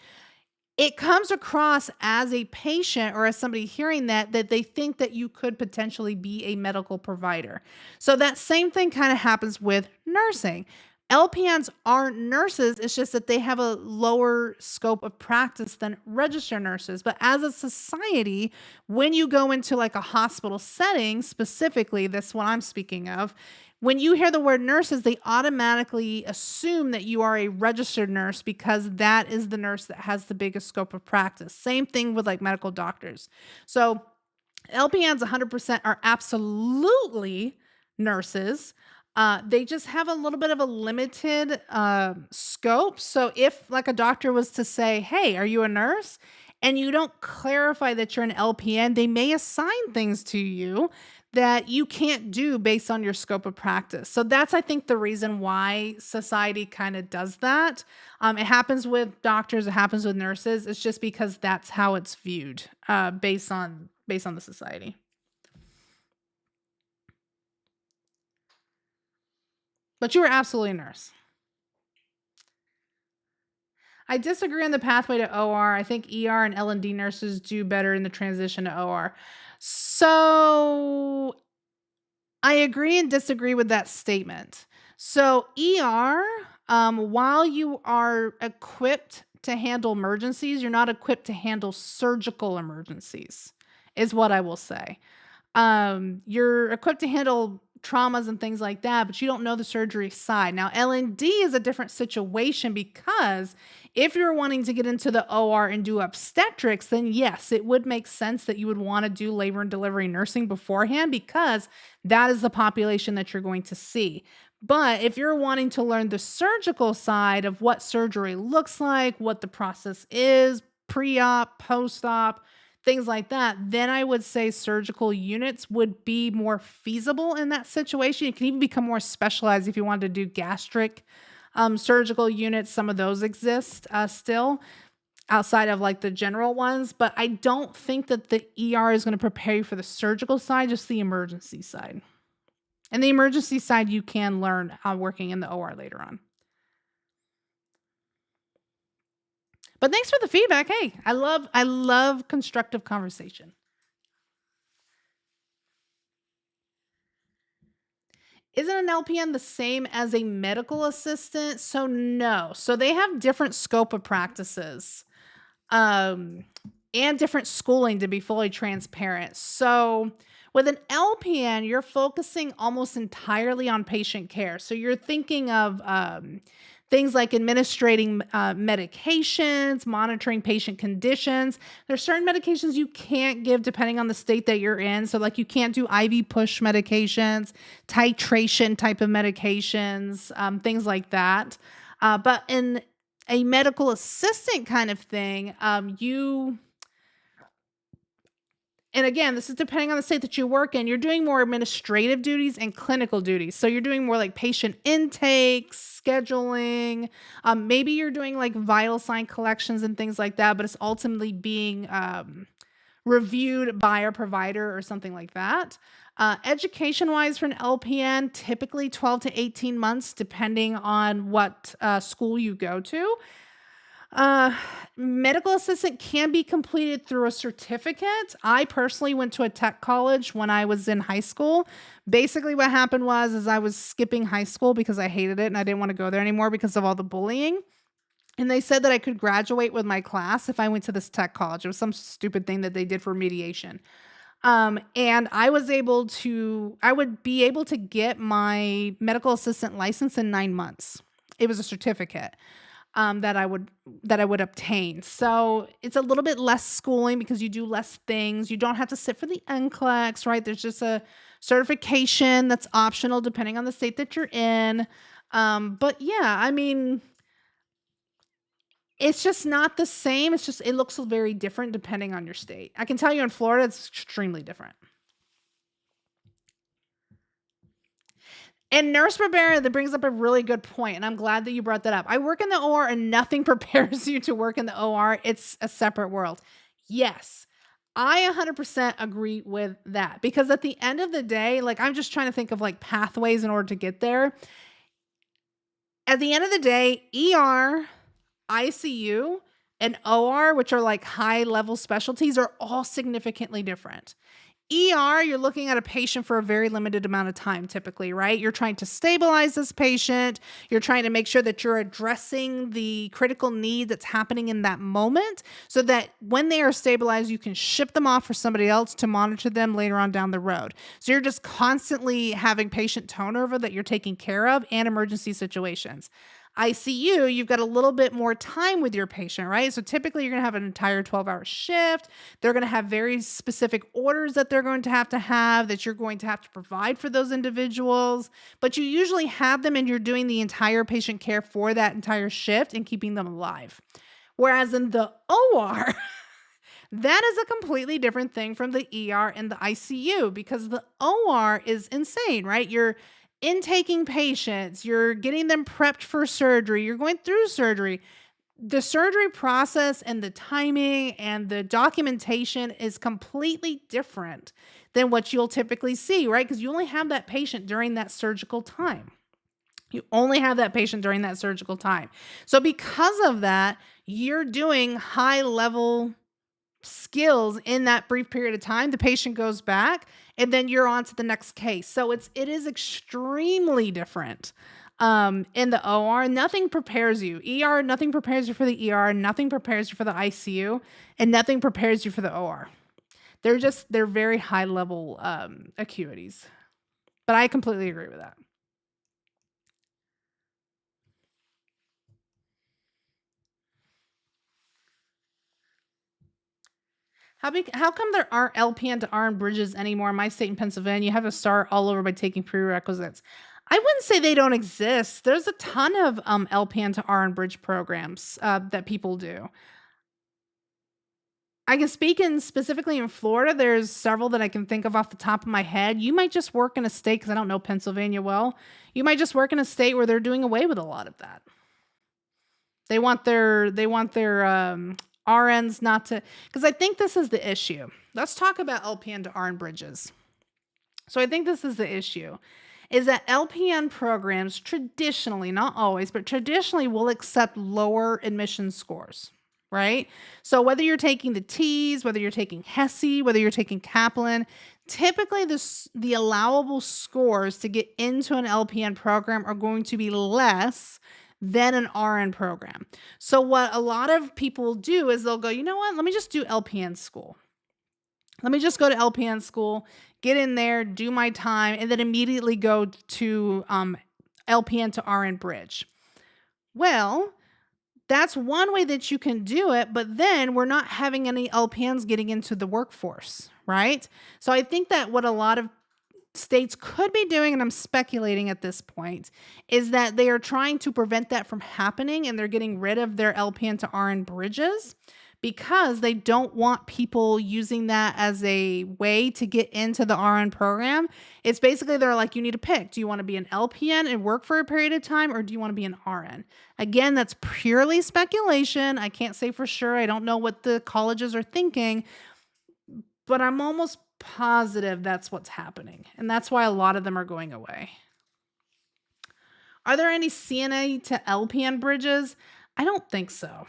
It comes across as a patient or as somebody hearing that they think that you could potentially be a medical provider. So that same thing kind of happens with nursing. LPNs aren't nurses, it's just that they have a lower scope of practice than registered nurses. But as a society, when you go into like a hospital setting, specifically, that's what I'm speaking of, when you hear the word nurses, they automatically assume that you are a registered nurse because that is the nurse that has the biggest scope of practice. Same thing with like medical doctors. So LPNs 100% are absolutely nurses. They just have a little bit of a limited scope. So if like a doctor was to say, "Hey, are you a nurse?" and you don't clarify that you're an LPN, they may assign things to you that you can't do based on your scope of practice. So that's, I think, the reason why society kind of does that. It happens with doctors, it happens with nurses. It's just because that's how it's viewed based on the society. But you were absolutely a nurse. I disagree on the pathway to OR. I think ER and L&D nurses do better in the transition to OR. So I agree and disagree with that statement. So, ER, while you are equipped to handle emergencies, you're not equipped to handle surgical emergencies, is what I will say. You're equipped to handle traumas and things like that, but you don't know the surgery side. Now, L&D is a different situation because if you're wanting to get into the OR and do obstetrics, then yes, it would make sense that you would want to do labor and delivery nursing beforehand because that is the population that you're going to see. But if you're wanting to learn the surgical side of what surgery looks like, what the process is, pre op, post op, things like that, then I would say surgical units would be more feasible in that situation. It can even become more specialized if you wanted to do gastric surgical units. Some of those exist still outside of like the general ones, but I don't think that the ER is going to prepare you for the surgical side, just the emergency side. And the emergency side you can learn working in the OR later on. But thanks for the feedback. Hey, I love constructive conversation. Isn't an LPN the same as a medical assistant? So no. So they have different scope of practices. Um and different schooling, to be fully transparent. So with an LPN, you're focusing almost entirely on patient care. So you're thinking of things like administrating medications, monitoring patient conditions. There's certain medications you can't give depending on the state that you're in. So, like, you can't do IV push medications, titration type of medications, things like that. But in a medical assistant kind of thing, and again, this is depending on the state that you work in. You're doing more administrative duties and clinical duties. So you're doing more like patient intake, scheduling. Maybe you're doing like vital sign collections and things like that, but it's ultimately being reviewed by a provider or something like that. Education wise, for an LPN, typically 12 to 18 months, depending on what school you go to. Uh, Medical assistant can be completed through a certificate. I personally went to a tech college when I was in high school. Basically, what happened was is I was skipping high school because I hated it and I didn't want to go there anymore because of all the bullying. And they said that I could graduate with my class if I went to this tech college. It was some stupid thing that they did for mediation. And I would be able to get my medical assistant license in 9 months. It was a certificate that I would obtain. So it's a little bit less schooling because you do less things. You don't have to sit for the NCLEX, right? There's just a certification that's optional depending on the state that you're in. But yeah, I mean, It's just not the same. It's just, it looks very different depending on your state. I can tell you in Florida, it's extremely different. And nurse prepare, that brings up a really good point, and I'm glad that you brought that up. I work in the OR and nothing prepares you to work in the OR. It's a separate world. Yes, I 100% agree with that because at the end of the day, like I'm just trying to think of like pathways in order to get there. At the end of the day, ER, ICU, and OR, which are like high level specialties, are all significantly different. ER, you're looking at a patient for a very limited amount of time, typically, right? You're trying to stabilize this patient. You're trying to make sure that you're addressing the critical need that's happening in that moment so that when they are stabilized, you can ship them off for somebody else to monitor them later on down the road. So you're just constantly having patient turnover that you're taking care of and emergency situations. ICU, you've got a little bit more time with your patient, right? So typically you're going to have an entire 12-hour shift. They're going to have very specific orders that they're going to have that you're going to have to provide for those individuals. But you usually have them and you're doing the entire patient care for that entire shift and keeping them alive. Whereas in the OR, that is a completely different thing from the ER and the ICU because the OR is insane, right? You're intaking patients, you're getting them prepped for surgery, you're going through surgery. The surgery process and the timing and the documentation is completely different than what you'll typically see, right? Because you only have that patient during that surgical time. You only have that patient during that surgical time. So, because of that, you're doing high level skills in that brief period of time. The patient goes back and then you're on to the next case. So it is extremely different. In the OR, nothing prepares you. ER, nothing prepares you for the ER, nothing prepares you for the ICU, and nothing prepares you for the OR. They're very high level acuities. But I completely agree with that. How come there aren't LPN to RN bridges anymore in my state in Pennsylvania? You have to start all over by taking prerequisites. I wouldn't say they don't exist. There's a ton of LPN to RN bridge programs that people do. I can speak in specifically in Florida. There's several that I can think of off the top of my head. You might just work in a state because I don't know Pennsylvania well. You might just work in a state where they're doing away with a lot of that. They want their RNs not to, because I think this is the issue. Let's talk about LPN to RN bridges. So I think this is the issue is that LPN programs traditionally, not always, but traditionally will accept lower admission scores, right? So whether you're taking the T's, whether you're taking HESI, whether you're taking Kaplan, typically the allowable scores to get into an LPN program are going to be less than an RN program. So what a lot of people do is they'll go, you know what? Let me just do LPN school. Let me just go to LPN school, get in there, do my time, and then immediately go to LPN to RN bridge. Well, that's one way that you can do it, but then we're not having any LPNs getting into the workforce, right? So I think that what a lot of states could be doing, and I'm speculating at this point, is that they are trying to prevent that from happening and they're getting rid of their LPN to RN bridges because they don't want people using that as a way to get into the RN program. It's basically they're like, you need to pick. Do you want to be an LPN and work for a period of time, or do you want to be an RN? Again, that's purely speculation. I can't say for sure. I don't know what the colleges are thinking, but I'm almost positive that's what's happening. And that's why a lot of them are going away. Are there any CNA to LPN bridges? I don't think so.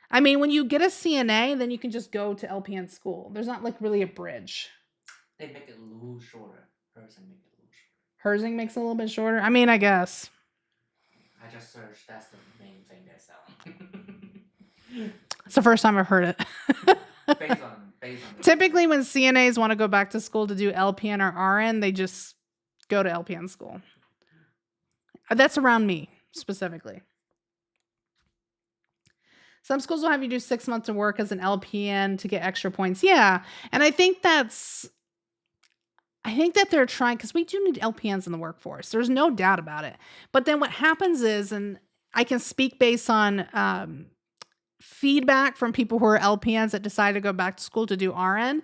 I mean, when you get a CNA, then you can just go to LPN school. There's not like really a bridge. They make it a little shorter. Hers and make it a little shorter. Herzing makes it a little bit shorter. I mean, I guess. I just searched. That's the main thing they're selling. It's the first time I've heard it. based on Typically, when CNAs want to go back to school to do LPN or RN, they just go to LPN school. That's around me specifically. Some schools will have you do 6 months of work as an LPN to get extra points. Yeah. And I think that they're trying, because we do need LPNs in the workforce. There's no doubt about it. But then what happens is, and I can speak based on feedback from people who are LPNs that decide to go back to school to do RN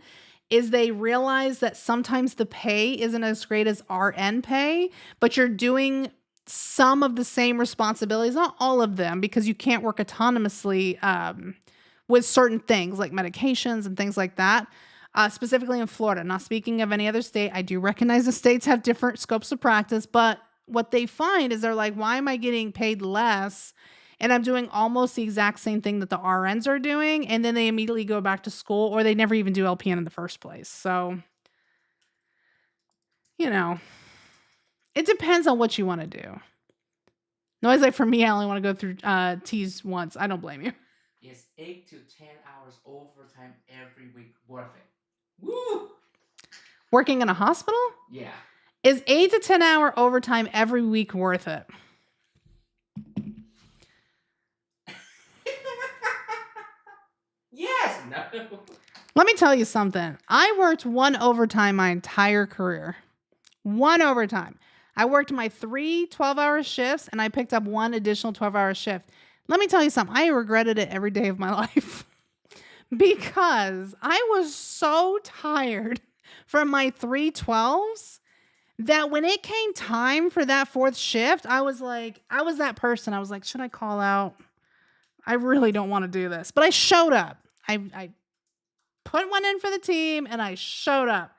is they realize that sometimes the pay isn't as great as RN pay, but you're doing some of the same responsibilities, not all of them, because you can't work autonomously with certain things like medications and things like that. Specifically in Florida, not speaking of any other state, I do recognize the states have different scopes of practice, but what they find is they're like, why am I getting paid less? And I'm doing almost the exact same thing that the RNs are doing. And then they immediately go back to school or they never even do LPN in the first place. So, you know, it depends on what you want to do. No, it's like for me, I only want to go through T's once. I don't blame you. Is 8 to 10 hours overtime every week worth it? Woo! Working in a hospital? Yeah. Is 8 to 10 hour overtime every week worth it? Yes. No. Let me tell you something. I worked one overtime my entire career. One overtime. I worked my 3 12-hour shifts and I picked up one additional 12-hour shift. Let me tell you something. I regretted it every day of my life because I was so tired from my 3 12s that when it came time for that fourth shift, I was that person. I was like, should I call out? I really don't want to do this. But I showed up. I put one in for the team and I showed up.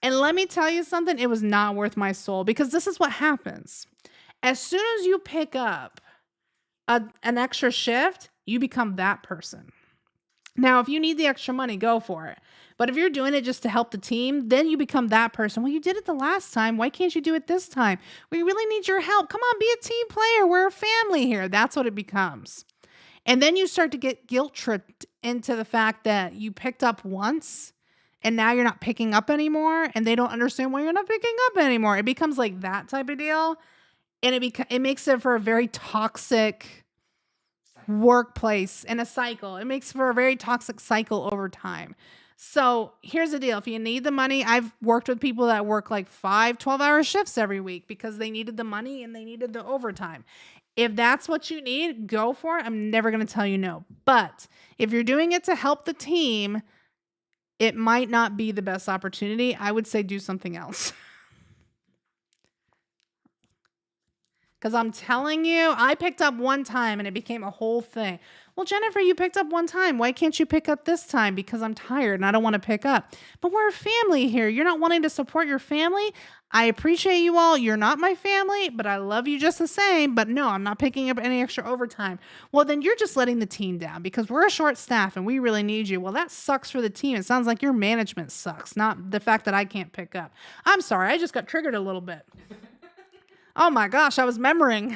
And let me tell you something, it was not worth my soul because this is what happens. As soon as you pick up an extra shift, you become that person. Now, if you need the extra money, go for it. But if you're doing it just to help the team, then you become that person. Well, you did it the last time. Why can't you do it this time? We really need your help. Come on, be a team player. We're a family here. That's what it becomes. And then you start to get guilt tripped into the fact that you picked up once and now you're not picking up anymore and they don't understand why you're not picking up anymore. It becomes like that type of deal. And it makes it for a very toxic workplace and a cycle. It makes for a very toxic cycle over time. So here's the deal. If you need the money, I've worked with people that work like 5 12-hour shifts every week because they needed the money and they needed the overtime. If that's what you need, go for it. I'm never going to tell you no. But if you're doing it to help the team, it might not be the best opportunity. I would say do something else. Because I'm telling you, I picked up one time and it became a whole thing. Well, Jennifer, you picked up one time. Why can't you pick up this time? Because I'm tired and I don't want to pick up. But we're a family here. You're not wanting to support your family. I appreciate you all. You're not my family, but I love you just the same. But no, I'm not picking up any extra overtime. Well, then you're just letting the team down because we're a short staff and we really need you. Well, that sucks for the team. It sounds like your management sucks, not the fact that I can't pick up. I'm sorry. I just got triggered a little bit. Oh my gosh, I was remembering.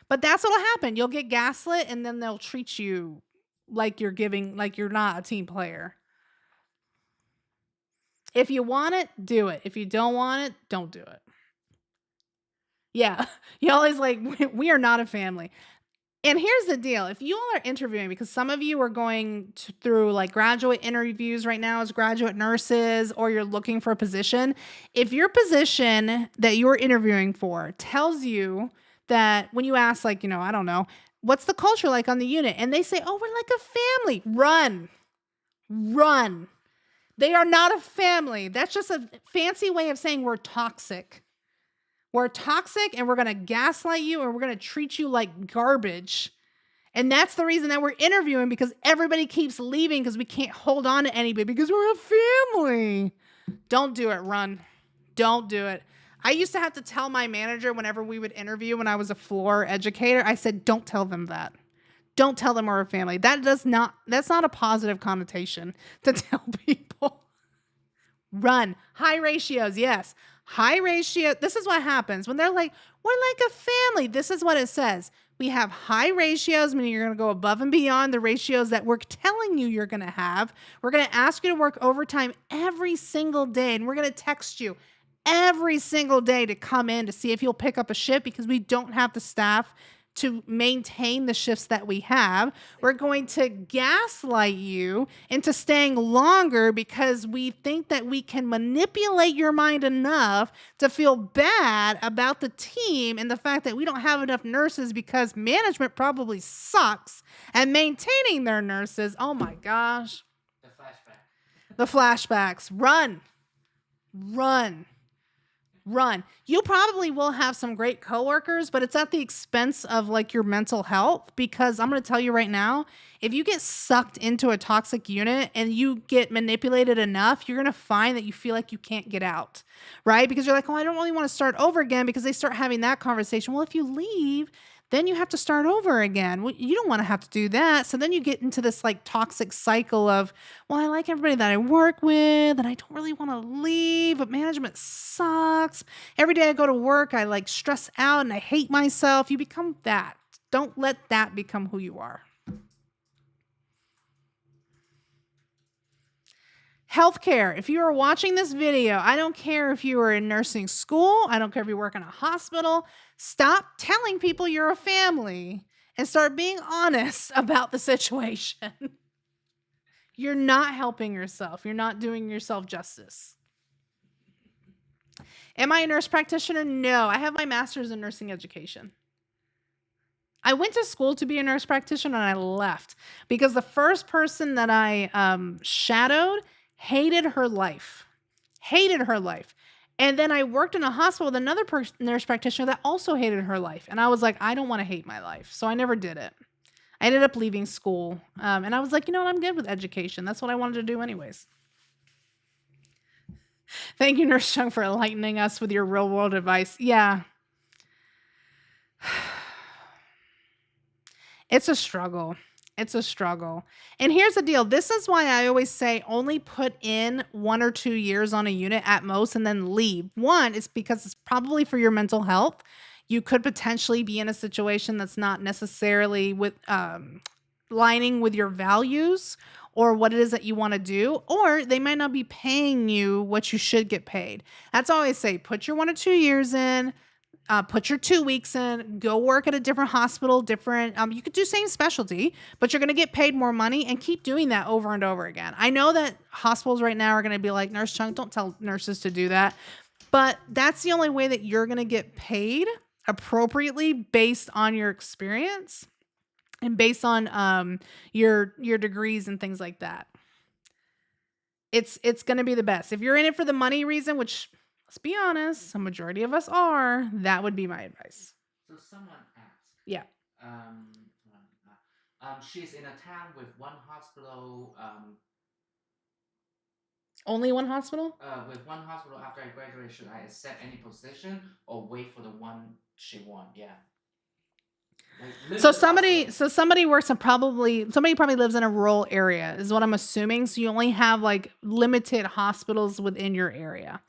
But that's what'll happen. You'll get gaslit and then they'll treat you like you're not a team player. If you want it, do it. If you don't want it, don't do it. Yeah. You always like, we are not a family. And here's the deal. If you all are interviewing, because some of you are going through like graduate interviews right now as graduate nurses, or you're looking for a position, if your position that you're interviewing for tells you that when you ask, like, I don't know, what's the culture like on the unit? And they say, oh, we're like a family. Run. They are not a family. That's just a fancy way of saying we're toxic. We're toxic and we're going to gaslight you and we're going to treat you like garbage. And that's the reason that we're interviewing, because everybody keeps leaving because we can't hold on to anybody because we're a family. Don't do it. Run. Don't do it. I used to have to tell my manager whenever we would interview when I was a floor educator, I said, don't tell them that. Don't tell them we're a family. That's not a positive connotation to tell people. Run. High ratios. Yes. High ratio. This is what happens when they're like, we're like a family. This is what it says. We have high ratios, meaning you're going to go above and beyond the ratios that we're telling you you're going to have. We're going to ask you to work overtime every single day. And we're going to text you every single day to come in to see if you'll pick up a shift because we don't have the staff to maintain the shifts that we have. Stay We're going longer. to gaslight you into staying longer because we think that we can manipulate your mind enough to feel bad about the team and the fact that we don't have enough nurses because management probably sucks at maintaining their nurses. Oh my gosh. The flashback. The flashbacks. Run, run. Run. You probably will have some great coworkers, but it's at the expense of like your mental health because I'm going to tell you right now, if you get sucked into a toxic unit and you get manipulated enough, you're going to find that you feel like you can't get out, right? Because you're like, "Oh, I don't really want to start over again," because they start having that conversation. Well, if you leave, then you have to start over again. Well, you don't want to have to do that. So then you get into this like toxic cycle of, well, I like everybody that I work with and I don't really want to leave, but management sucks. Every day I go to work, I like stress out and I hate myself. You become that. Don't let that become who you are. Healthcare. If you are watching this video, I don't care if you are in nursing school, I don't care if you work in a hospital, stop telling people you're a family and start being honest about the situation. You're not helping yourself. You're not doing yourself justice. Am I a nurse practitioner? No, I have my master's in nursing education. I went to school to be a nurse practitioner and I left because the first person that I shadowed hated her life. Hated her life. And then I worked in a hospital with another nurse practitioner that also hated her life. And I was like, I don't want to hate my life. So I never did it. I ended up leaving school. And I was like, you know what? I'm good with education. That's what I wanted to do anyways. Thank you, Nurse Cheung, for enlightening us with your real world advice. Yeah. It's a struggle. It's a struggle. And here's the deal. This is why I always say only put in 1 or 2 years on a unit at most and then leave. One, it's because it's probably for your mental health. You could potentially be in a situation that's not necessarily with lining with your values or what it is that you want to do, or they might not be paying you what you should get paid. That's all I say. Put your 1 or 2 years in. Put your 2 weeks in, go work at a different hospital, different, you could do same specialty, but you're going to get paid more money and keep doing that over and over again. I know that hospitals right now are going to be like, Nurse Chung, don't tell nurses to do that. But that's the only way that you're going to get paid appropriately based on your experience and based on your degrees and things like that. It's going to be the best. If you're in it for the money reason, which let's be honest, a majority of us are, that would be my advice. So someone asked. Yeah. She's in a town with one hospital. Only one hospital? With one hospital after I graduate, should I accept any position or wait for the one she wants? Yeah. Like So limited somebody works in somebody probably lives in a rural area is what I'm assuming. So you only have like limited hospitals within your area.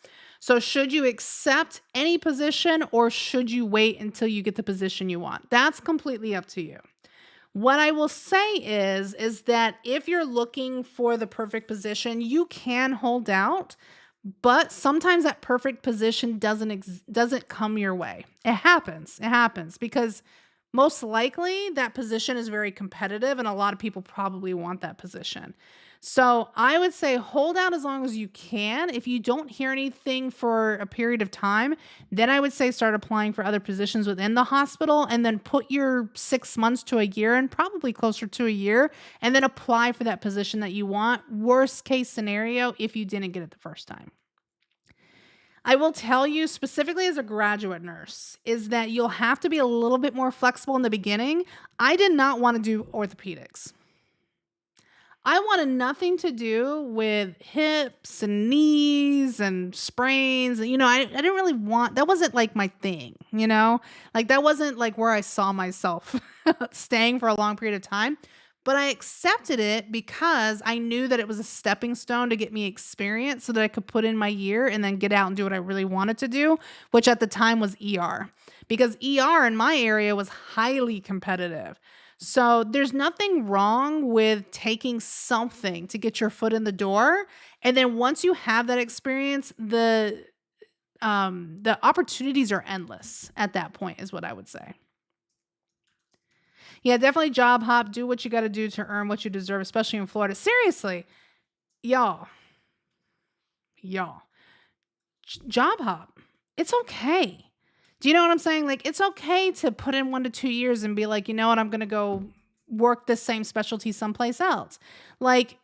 So should you accept any position or should you wait until you get the position you want? That's completely up to you. What I will say is that if you're looking for the perfect position, you can hold out, but sometimes that perfect position doesn't come your way. It happens. It happens because most likely that position is very competitive and a lot of people probably want that position. So I would say hold out as long as you can. If you don't hear anything for a period of time, then I would say start applying for other positions within the hospital and then put your 6 months to a year and probably closer to a year and then apply for that position that you want. Worst case scenario, if you didn't get it the first time. I will tell you specifically as a graduate nurse is that you'll have to be a little bit more flexible in the beginning. I did not want to do orthopedics. I wanted nothing to do with hips and knees and sprains. I didn't really that wasn't like my thing, like that wasn't like where I saw myself staying for a long period of time. But I accepted it because I knew that it was a stepping stone to get me experience so that I could put in my year and then get out and do what I really wanted to do, which at the time was ER. Because ER in my area was highly competitive. So there's nothing wrong with taking something to get your foot in the door. And then once you have that experience, the opportunities are endless at that point is what I would say. Yeah, definitely job hop. Do what you got to do to earn what you deserve, especially in Florida. Seriously, y'all, y'all, job hop. It's okay. Do you know what I'm saying? Like, it's okay to put in 1 to 2 years and be like, you know what, I'm going to go work this same specialty someplace else. Like,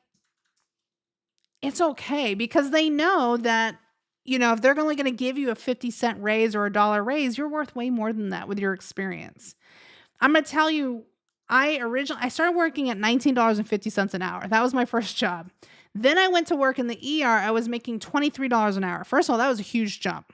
it's okay because they know that, if they're only going to give you a 50-cent raise or a dollar raise, you're worth way more than that with your experience. I'm gonna tell you, I started working at $19.50 an hour. That was my first job. Then I went to work in the ER. I was making $23 an hour. First of all, that was a huge jump,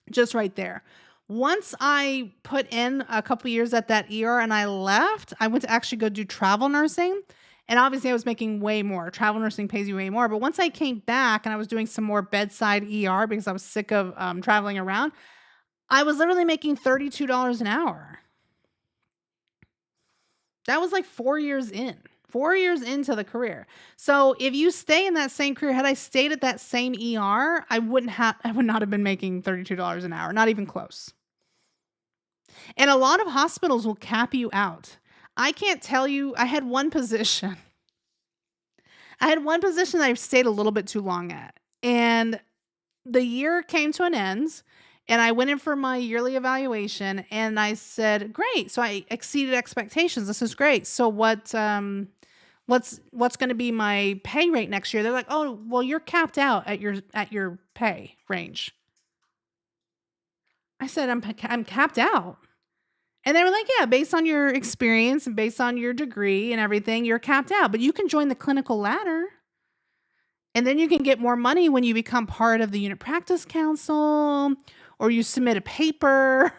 just right there. Once I put in a couple years at that ER and I left, I went to actually go do travel nursing. And obviously, I was making way more. Travel nursing pays you way more. But once I came back and I was doing some more bedside ER because I was sick of traveling around, I was literally making $32 an hour. That was like 4 years in. 4 years into the career. So if you stay in that same career, had I stayed at that same ER, I would not have been making $32 an hour, not even close. And a lot of hospitals will cap you out. I can't tell you, I had one position. I had one position that I stayed a little bit too long at. And the year came to an end and I went in for my yearly evaluation and I said, "Great." So I exceeded expectations. This is great. So what's going to be my pay rate next year? They're like, "Oh, well, you're capped out at your pay range." I said, I'm capped out." And they were like, "Yeah, based on your experience and based on your degree and everything, you're capped out, but you can join the clinical ladder. And then you can get more money when you become part of the unit practice council or you submit a paper."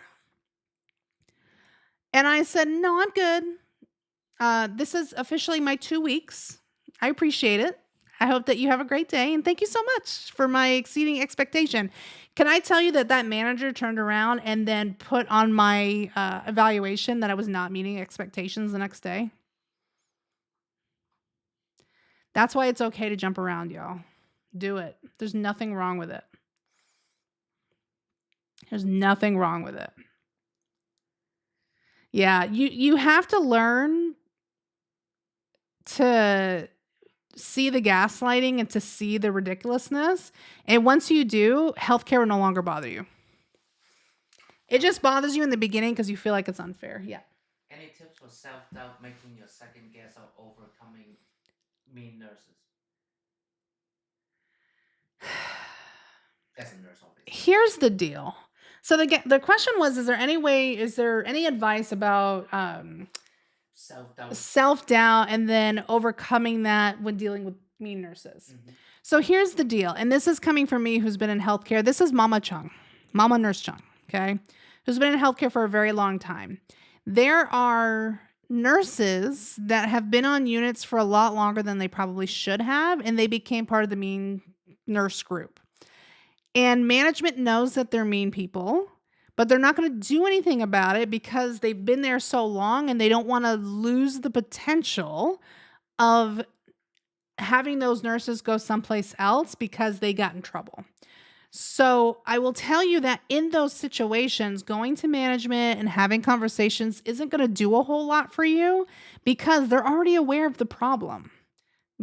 And I said, "No, I'm good. This is officially my 2 weeks. I appreciate it. I hope that you have a great day. And thank you so much for my exceeding expectation." Can I tell you that that manager turned around and then put on my evaluation that I was not meeting expectations the next day? That's why it's okay to jump around, y'all. Do it. There's nothing wrong with it. There's nothing wrong with it. Yeah, you have to learn to see the gaslighting and to see the ridiculousness. And once you do, healthcare will no longer bother you. It just bothers you in the beginning because you feel like it's unfair. Yeah. Any tips for self doubt making your second guess or overcoming mean nurses? As a nurse, obviously. Here's the deal. So the question was, is there any advice about Self doubt. self-doubt and then overcoming that when dealing with mean nurses? Mm-hmm. So here's the deal. And this is coming from me who's been in healthcare. This is Mama Cheung, Mama Nurse Cheung, okay? Who's been in healthcare for a very long time. There are nurses that have been on units for a lot longer than they probably should have, and they became part of the mean nurse group. And management knows that they're mean people, but they're not going to do anything about it because they've been there so long and they don't want to lose the potential of having those nurses go someplace else because they got in trouble. So I will tell you that in those situations, going to management and having conversations isn't going to do a whole lot for you because they're already aware of the problem.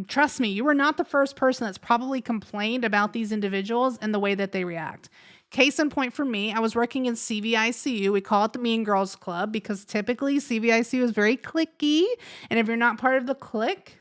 Trust me, you are not the first person that's probably complained about these individuals and the way that they react. Case in point for me, I was working in CVICU. We call it the Mean Girls Club because typically CVICU is very cliquey. And if you're not part of the clique,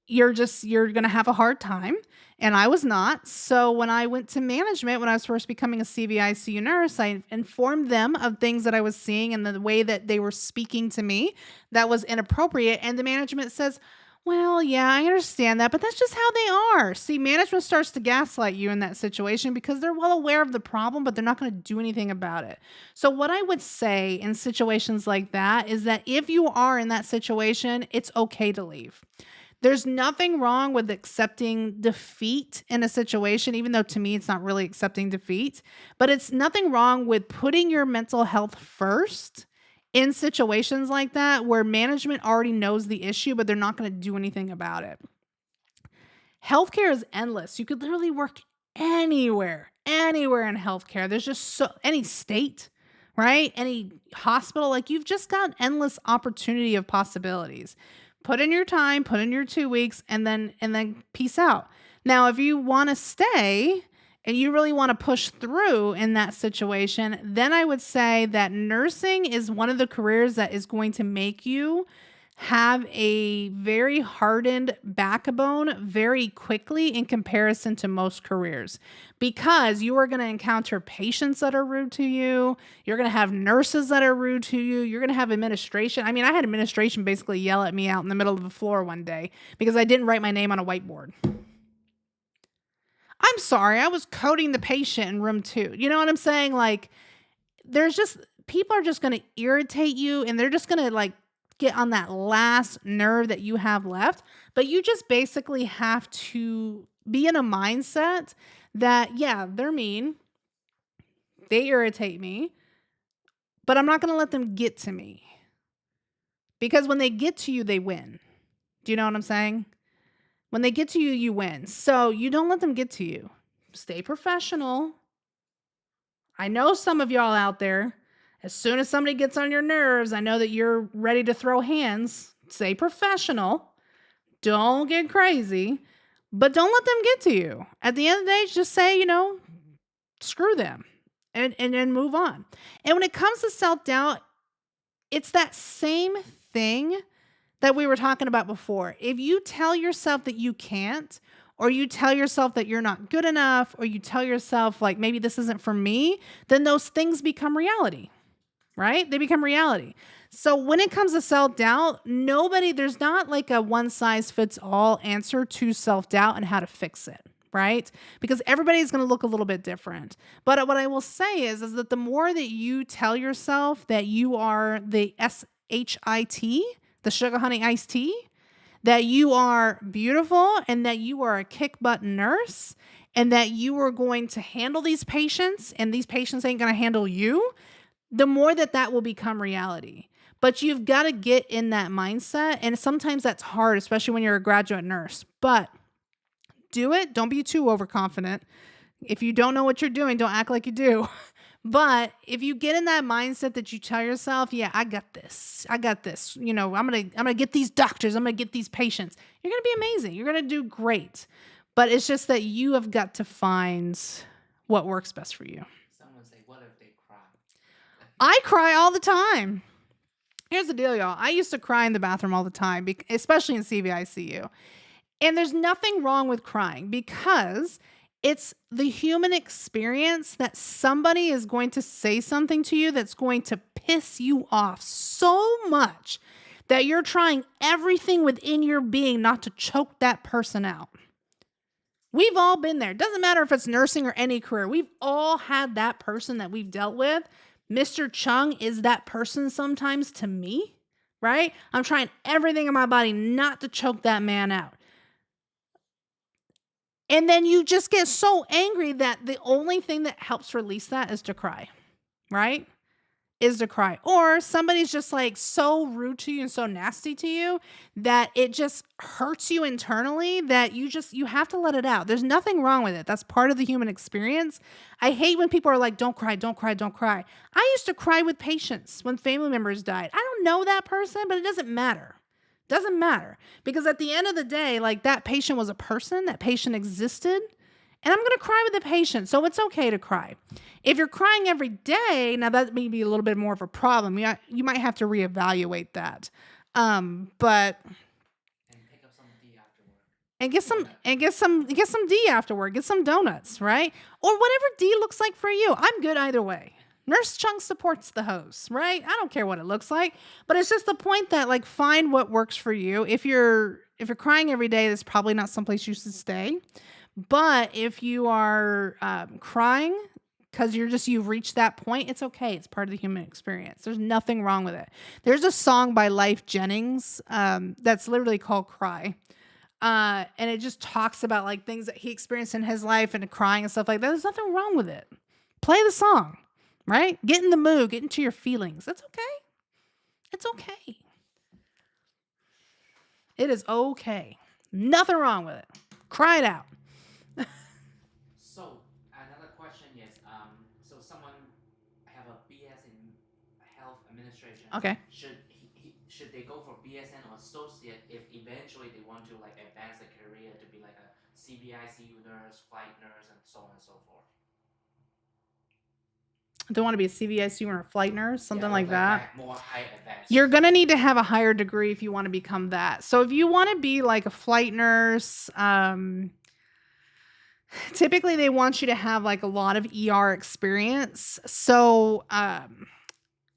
you're going to have a hard time. And I was not. So when I went to management, when I was first becoming a CVICU nurse, I informed them of things that I was seeing and the way that they were speaking to me that was inappropriate. And the management says, "Well, yeah, I understand that, but that's just how they are." See, management starts to gaslight you in that situation because they're well aware of the problem, but they're not going to do anything about it. So what I would say in situations like that is that if you are in that situation, it's okay to leave. There's nothing wrong with accepting defeat in a situation, even though to me it's not really accepting defeat, but it's nothing wrong with putting your mental health first in situations like that where management already knows the issue, but they're not going to do anything about it. Healthcare is endless. You could literally work anywhere in healthcare. There's just any state, right? Any hospital, like you've just got endless opportunity of possibilities. Put in your time, put in your 2 weeks and then peace out. Now, if you want to stay and you really want to push through in that situation, then I would say that nursing is one of the careers that is going to make you have a very hardened backbone very quickly in comparison to most careers because you are going to encounter patients that are rude to you. You're going to have nurses that are rude to you. You're going to have administration. I mean, I had administration basically yell at me out in the middle of the floor one day because I didn't write my name on a whiteboard. I'm sorry, I was coding the patient in room 2. You know what I'm saying? Like, there's just people are just going to irritate you and they're just going to like get on that last nerve that you have left. But you just basically have to be in a mindset that, yeah, they're mean, they irritate me, but I'm not going to let them get to me because when they get to you, they win. Do you know what I'm saying? When they get to you, you win. So you don't let them get to you. Stay professional. I know some of y'all out there, as soon as somebody gets on your nerves, I know that you're ready to throw hands. Stay professional. Don't get crazy, but don't let them get to you. At the end of the day, just say, screw them and then move on. And when it comes to self doubt, it's that same thing that we were talking about before. If you tell yourself that you can't, or you tell yourself that you're not good enough, or you tell yourself, like, maybe this isn't for me, then those things become reality, right? They become reality. So when it comes to self doubt, there's not like a one size fits all answer to self doubt and how to fix it. Right? Because everybody's going to look a little bit different. But what I will say is that the more that you tell yourself that you are the SHIT, the sugar honey iced tea, that you are beautiful and that you are a kick butt nurse and that you are going to handle these patients and these patients ain't going to handle you, the more that that will become reality. But you've got to get in that mindset. And sometimes that's hard, especially when you're a graduate nurse. But do it. Don't be too overconfident. If you don't know what you're doing, don't act like you do. But if you get in that mindset that you tell yourself, yeah, I got this. I got this. I'm going to get these doctors. I'm going to get these patients. You're going to be amazing. You're going to do great. But it's just that you have got to find what works best for you. Someone say, what if they cry? I cry all the time. Here's the deal, y'all. I used to cry in the bathroom all the time, especially in CVICU. And there's nothing wrong with crying because it's the human experience that somebody is going to say something to you that's going to piss you off so much that you're trying everything within your being not to choke that person out. We've all been there. Doesn't matter if it's nursing or any career. We've all had that person that we've dealt with. Mr. Cheung is that person sometimes to me, right? I'm trying everything in my body not to choke that man out. And then you just get so angry that the only thing that helps release that is to cry, right? Is to cry. Or somebody's just like so rude to you and so nasty to you that it just hurts you internally that you have to let it out. There's nothing wrong with it. That's part of the human experience. I hate when people are like, don't cry, don't cry, don't cry. I used to cry with patients when family members died. I don't know that person, but it doesn't matter. Doesn't matter because at the end of the day, like that patient was a person, that patient existed, and I'm going to cry with the patient. So it's okay to cry. If you're crying every day, now that may be a little bit more of a problem. You might have to reevaluate that. But And pick up some D afterward. and get some D afterward. Get some donuts, right? Or whatever D looks like for you. I'm good either way. Nurse Cheung supports the host, right? I don't care what it looks like, but it's just the point that like find what works for you. If you're crying every day, that's probably not someplace you should stay. But if you are crying because you've reached that point, it's okay. It's part of the human experience. There's nothing wrong with it. There's a song by Life Jennings that's literally called "Cry." And it just talks about like things that he experienced in his life and crying and stuff like that. There's nothing wrong with it. Play the song. Right? Get in the mood, get into your feelings. That's okay. It's okay. It is okay. Nothing wrong with it. Cry it out. So another question is, so someone have a BS in health administration, Okay. should they go for BSN or associate if eventually they want to like advance their career to be like a CBICU nurse, flight nurse, and so on and so forth? Don't want to be a CVSU or a flight nurse, Yeah, something like that. more high You're advanced. going to need to have a higher degree if you want to become that. So if you want to be like a flight nurse, typically they want you to have like a lot of ER experience. So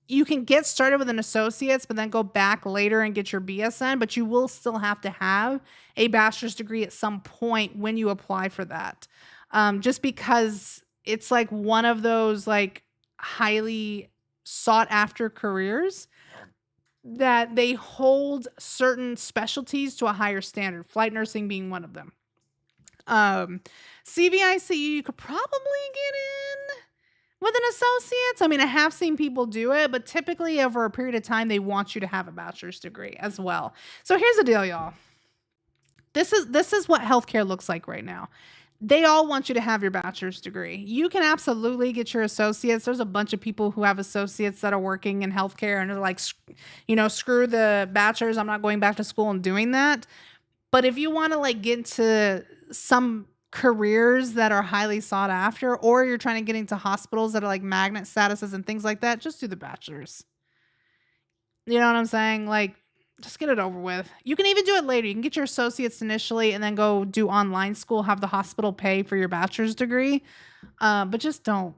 you can get started with an associate's, but then go back later and get your BSN, but you will still have to have a bachelor's degree at some point when you apply for that. Just because it's like one of those like highly sought after careers that they hold certain specialties to a higher standard, flight nursing being one of them. Um, CVICU, you could probably get in with an associate's. I mean, I have seen people do it, but typically over a period of time, they want you to have a bachelor's degree as well. So here's the deal, y'all. This is what healthcare looks like right now. They all want you to have your bachelor's degree. You can absolutely get your associates. There's a bunch of people who have associates that are working in healthcare and they're like, screw the bachelor's. I'm not going back to school and doing that. But if you want to like get into some careers that are highly sought after, or you're trying to get into hospitals that are like magnet statuses and things like that, just do the bachelor's. You know what I'm saying? Like, just get it over with. You can even do it later. You can get your associates initially and then go do online school, have the hospital pay for your bachelor's degree. But just don't.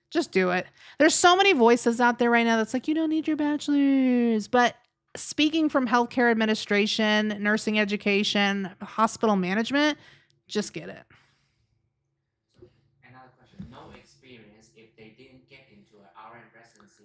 Just do it. There's so many voices out there right now that's like, you don't need your bachelor's. But speaking from healthcare administration, nursing education, hospital management, just get it. So another question: no experience. If they didn't get into an RN residency,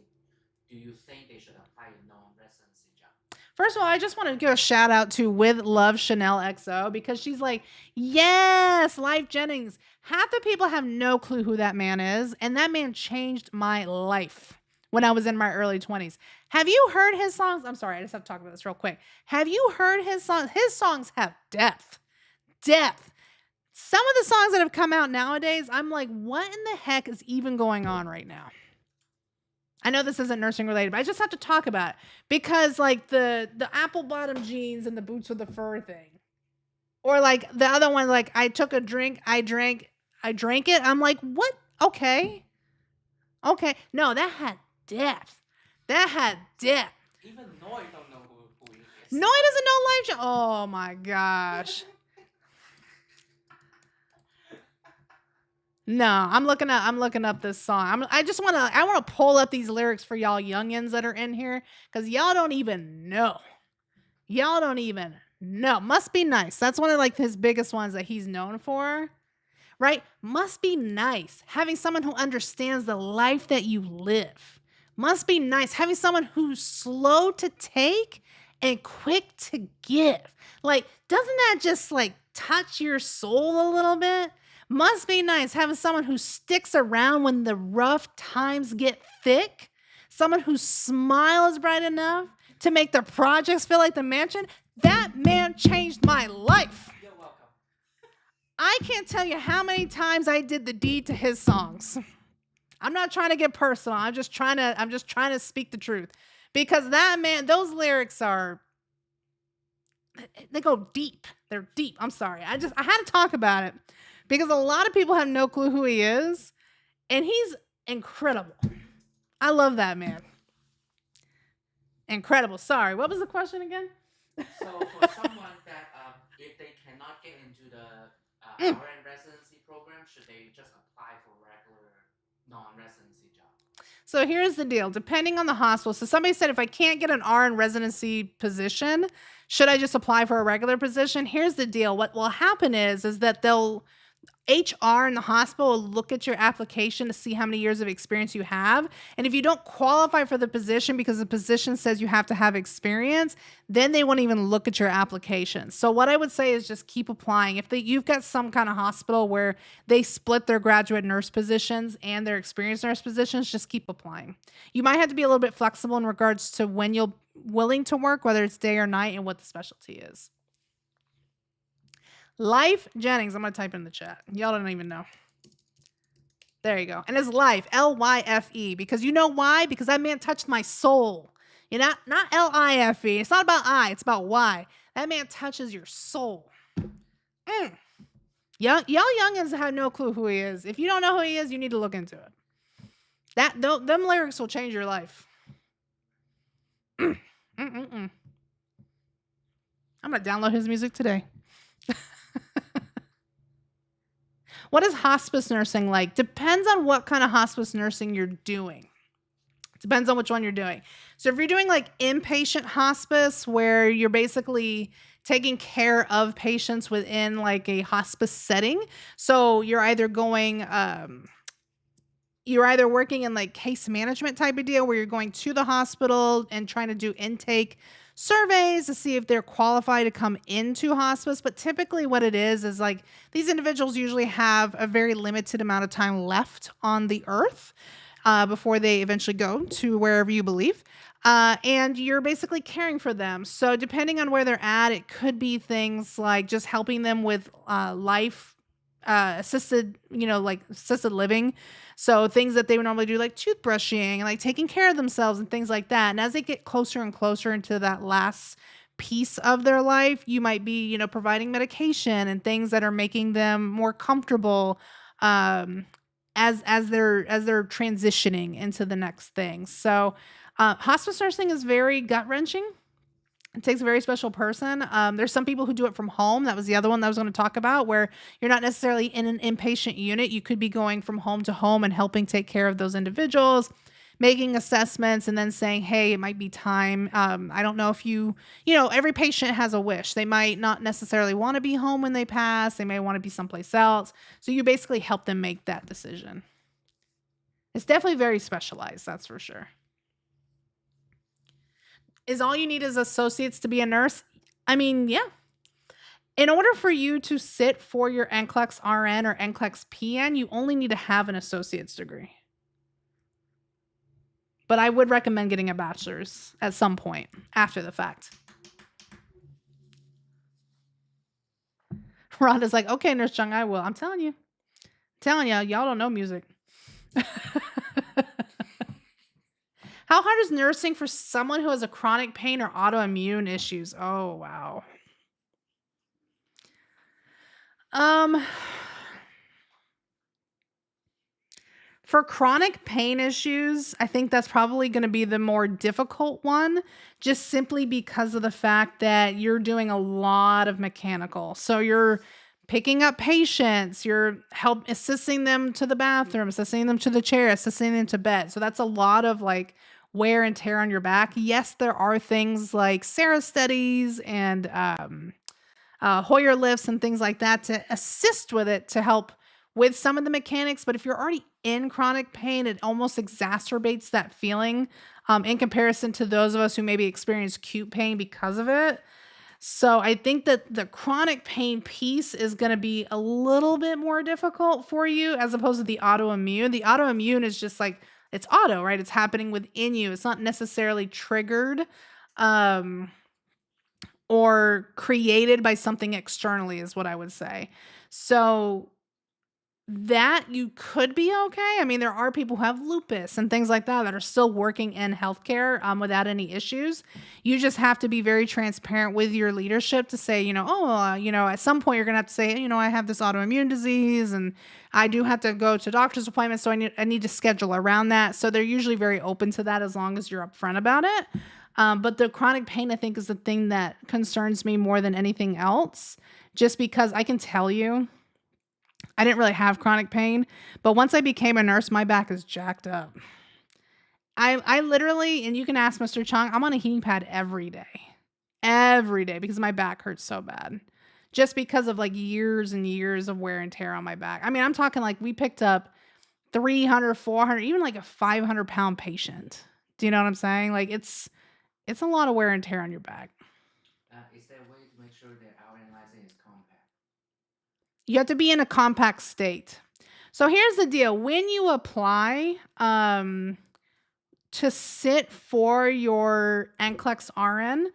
do you think they should apply a non-residency job? First of all, I just want to give a shout out to With Love Chanel XO because she's like, yes, Life Jennings. Half the people have no clue who that man is. And that man changed my life when I was in my early 20s. Have you heard his songs? I'm sorry, I just have to talk about this real quick. Have you heard his songs? His songs have depth. Depth. Some of the songs that have come out nowadays, I'm like, what in the heck is even going on right now? I know this isn't nursing related, but I just have to talk about it because like the apple bottom jeans and the boots with the fur thing, or like the other one, like I took a drink, I drank it. I'm like, what? Okay, no, that had depth. That had depth. Even Noy don't know who he is. No, he doesn't know Life. Oh my gosh. No, I'm looking up this song. I want to pull up these lyrics for y'all youngins that are in here because y'all don't even know. Y'all don't even know. Must be nice. That's one of like his biggest ones that he's known for. Right? Must be nice having someone who understands the life that you live. Must be nice having someone who's slow to take and quick to give. Like, doesn't that just like touch your soul a little bit? Must be nice having someone who sticks around when the rough times get thick. Someone whose smile is bright enough to make the projects feel like the mansion. That man changed my life. You're welcome. I can't tell you how many times I did the deed to his songs. I'm not trying to get personal. I'm just trying to speak the truth. Because that man, those lyrics they go deep. They're deep. I'm sorry. I had to talk about it because a lot of people have no clue who he is, and he's incredible. I love that man. Incredible. Sorry. What was the question again? So for someone that if they cannot get into the RN residency program, should they just apply for regular non-residency job? So here's the deal. Depending on the hospital. So somebody said, if I can't get an RN residency position, should I just apply for a regular position? Here's the deal. What will happen is that HR in the hospital will look at your application to see how many years of experience you have. And if you don't qualify for the position because the position says you have to have experience, then they won't even look at your application. So what I would say is just keep applying. If you've got some kind of hospital where they split their graduate nurse positions and their experienced nurse positions, just keep applying. You might have to be a little bit flexible in regards to when you're willing to work, whether it's day or night, and what the specialty is. Life Jennings. I'm going to type in the chat. Y'all don't even know. There you go. And it's life, Lyfe, because you know why? Because that man touched my soul. You know, not Life. It's not about I, it's about why. That man touches your soul. Mm. Y'all youngins have no clue who he is. If you don't know who he is, you need to look into it. Them lyrics will change your life. Mm-mm-mm. I'm gonna download his music today. What is hospice nursing like? Depends on what kind of hospice nursing you're doing. Depends on which one you're doing. So if you're doing like inpatient hospice, where you're basically taking care of patients within like a hospice setting, so you're either working in like case management type of deal where you're going to the hospital and trying to do intake surveys to see if they're qualified to come into hospice. But typically, what it is like these individuals usually have a very limited amount of time left on the earth before they eventually go to wherever you believe. And you're basically caring for them. So, depending on where they're at, it could be things like just helping them with life assisted, like assisted living. So, things that they would normally do, like toothbrushing and like taking care of themselves and things like that. And as they get closer and closer into that last piece of their life, you might be, providing medication and things that are making them more comfortable. Um, as they're transitioning into the next thing. So, hospice nursing is very gut wrenching. It takes a very special person. There's some people who do it from home. That was the other one that I was going to talk about, where you're not necessarily in an inpatient unit. You could be going from home to home and helping take care of those individuals, making assessments, and then saying, hey, it might be time. I don't know if every patient has a wish. They might not necessarily want to be home when they pass. They may want to be someplace else. So you basically help them make that decision. It's definitely very specialized, that's for sure. Is all you need is associates to be a nurse? I mean, yeah. In order for you to sit for your NCLEX RN or NCLEX PN, you only need to have an associate's degree. But I would recommend getting a bachelor's at some point after the fact. Rhonda's like, okay, Nurse Cheung, I will. I'm telling you. Y'all don't know music. How hard is nursing for someone who has a chronic pain or autoimmune issues? Oh, wow. Um, For chronic pain issues, I think that's probably going to be the more difficult one, just simply because of the fact that you're doing a lot of mechanical. So you're picking up patients, you're help assisting them to the bathroom, assisting them to the chair, assisting them to bed. So that's a lot of like wear and tear on your back. Yes, there are things like Sarah studies and Hoyer lifts and things like that to assist with it to help with some of the mechanics. But if you're already in chronic pain, it almost exacerbates that feeling in comparison to those of us who maybe experience acute pain because of it. So I think that the chronic pain piece is going to be a little bit more difficult for you as opposed to the autoimmune. The autoimmune is just like it's auto, right? It's happening within you. It's not necessarily triggered. Um, or created by something externally is what I would say. So that you could be okay. I mean, there are people who have lupus and things like that that are still working in healthcare without any issues. You just have to be very transparent with your leadership to say, at some point you're going to have to say, I have this autoimmune disease and I do have to go to doctor's appointments. So I need to schedule around that. So they're usually very open to that as long as you're upfront about it. But the chronic pain, I think, is the thing that concerns me more than anything else, just because I can tell you, I didn't really have chronic pain, but once I became a nurse, my back is jacked up. I literally, and you can ask Mr. Chung, I'm on a heating pad every day because my back hurts so bad. Just because of like years and years of wear and tear on my back. I mean, I'm talking like we picked up 300, 400, even like a 500-pound patient. Do you know what I'm saying? Like it's a lot of wear and tear on your back. Is there a way to make sure that our license is compact? You have to be in a compact state. So here's the deal. When you apply to sit for your NCLEX RN,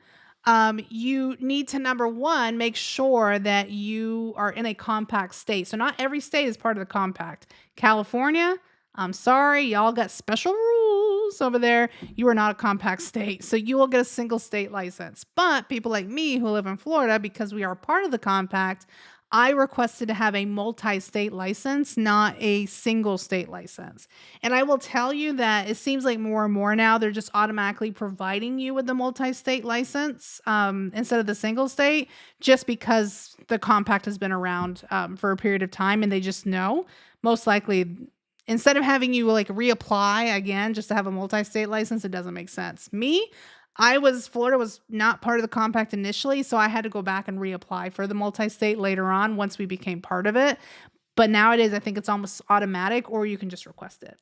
You need to, number one, make sure that you are in a compact state. So not every state is part of the compact. California, I'm sorry, y'all got special rules over there. You are not a compact state. So you will get a single state license. But people like me who live in Florida, because we are part of the compact, I requested to have a multi-state license, not a single state license. And I will tell you that it seems like more and more now they're just automatically providing you with the multi-state license instead of the single state, just because the compact has been around for a period of time, and they just know most likely instead of having you like reapply again just to have a multi-state license, it doesn't make sense. Me, Florida was not part of the compact initially, so I had to go back and reapply for the multi-state later on once we became part of it. But nowadays, I think it's almost automatic, or you can just request it.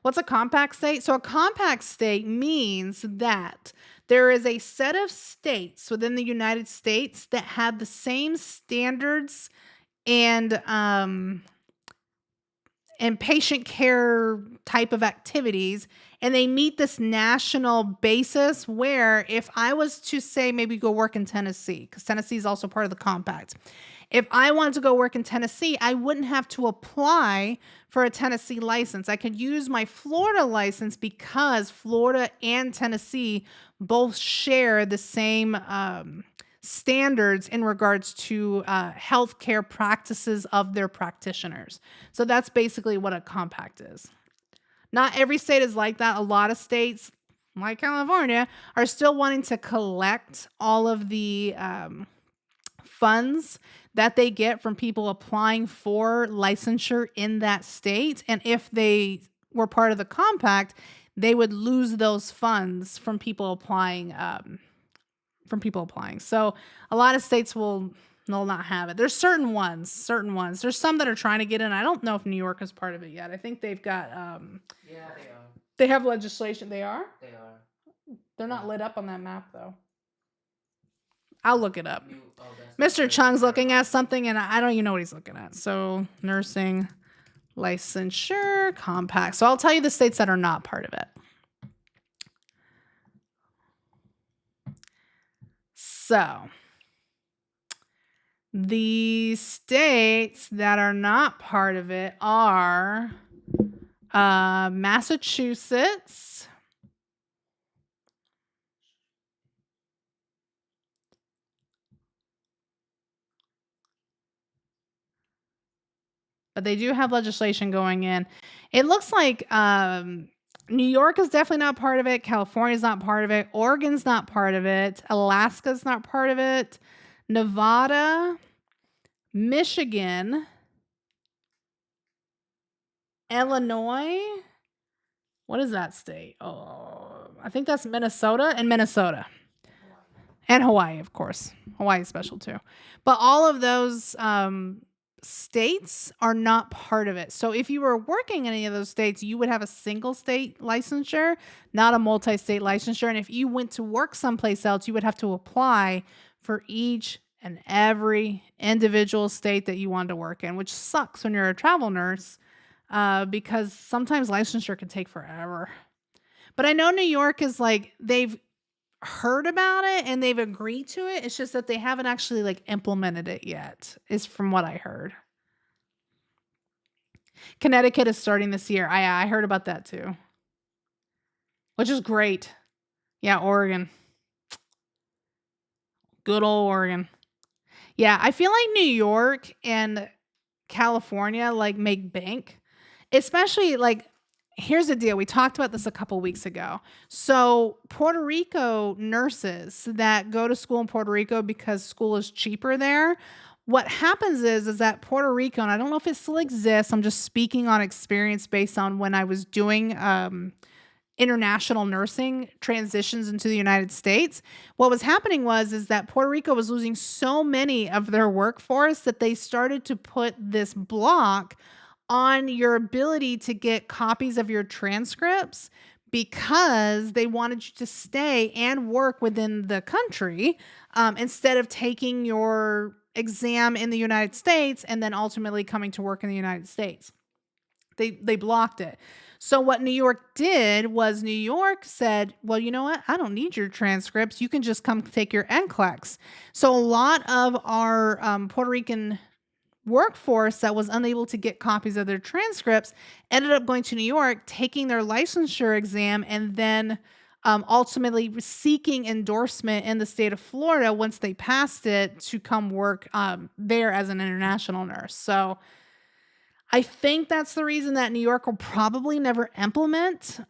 What's a compact state? So, a compact state means that there is a set of states within the United States that have the same standards and patient care type of activities, and they meet this national basis where if I was to say maybe go work in Tennessee, because Tennessee is also part of the compact. If I wanted to go work in Tennessee, I wouldn't have to apply for a Tennessee license. I could use my Florida license because Florida and Tennessee both share the same standards in regards to healthcare practices of their practitioners. So that's basically what a compact is. Not every state is like that. A lot of states, like California, are still wanting to collect all of the funds that they get from people applying for licensure in that state. And if they were part of the compact, they would lose those funds from people applying. So a lot of states will not have it. There's certain ones. There's some that are trying to get in. I don't know if New York is part of it yet. I think they've got Yeah, they are. they have legislation. They are? They are. They're not Yeah. lit up on that map though. I'll look it up. That's Mr. Cheung's looking at something and I don't even know what he's looking at. So, nursing licensure compact. So, I'll tell you the states that are not part of it. So, the states that are not part of it are Massachusetts, but they do have legislation going in. It looks like New York is definitely not part of it. California's not part of it. Oregon's not part of it. Alaska's not part of it. Nevada, Michigan, Illinois. What is that state? Oh, I think that's Minnesota and Minnesota. And Hawaii, of course. Hawaii is special too. But all of those states are not part of it. So if you were working in any of those states, you would have a single state licensure, not a multi-state licensure. And if you went to work someplace else, you would have to apply for each and every individual state that you wanted to work in, which sucks when you're a travel nurse because sometimes licensure can take forever. But I know New York is like, they've heard about it and they've agreed to it. It's just that they haven't actually like implemented it yet, is from what I heard. Connecticut is starting this year. I heard about that too, which is great. Yeah, Oregon. Good old Oregon. Yeah, I feel like New York and California like make bank, especially like here's the deal. We talked about this a couple weeks ago. So, Puerto Rico nurses that go to school in Puerto Rico because school is cheaper there. What happens is that Puerto Rico, and I don't know if it still exists. I'm just speaking on experience based on when I was doing international nursing transitions into the United States. What was happening is that Puerto Rico was losing so many of their workforce that they started to put this block on your ability to get copies of your transcripts because they wanted you to stay and work within the country instead of taking your exam in the United States and then ultimately coming to work in the United States. They blocked it. So what New York did was New York said, "Well, you know what? I don't need your transcripts. You can just come take your NCLEX." So a lot of our Puerto Rican workforce that was unable to get copies of their transcripts ended up going to New York, taking their licensure exam, and then ultimately seeking endorsement in the state of Florida once they passed it to come work there as an international nurse. So I think that's the reason that New York will probably never implement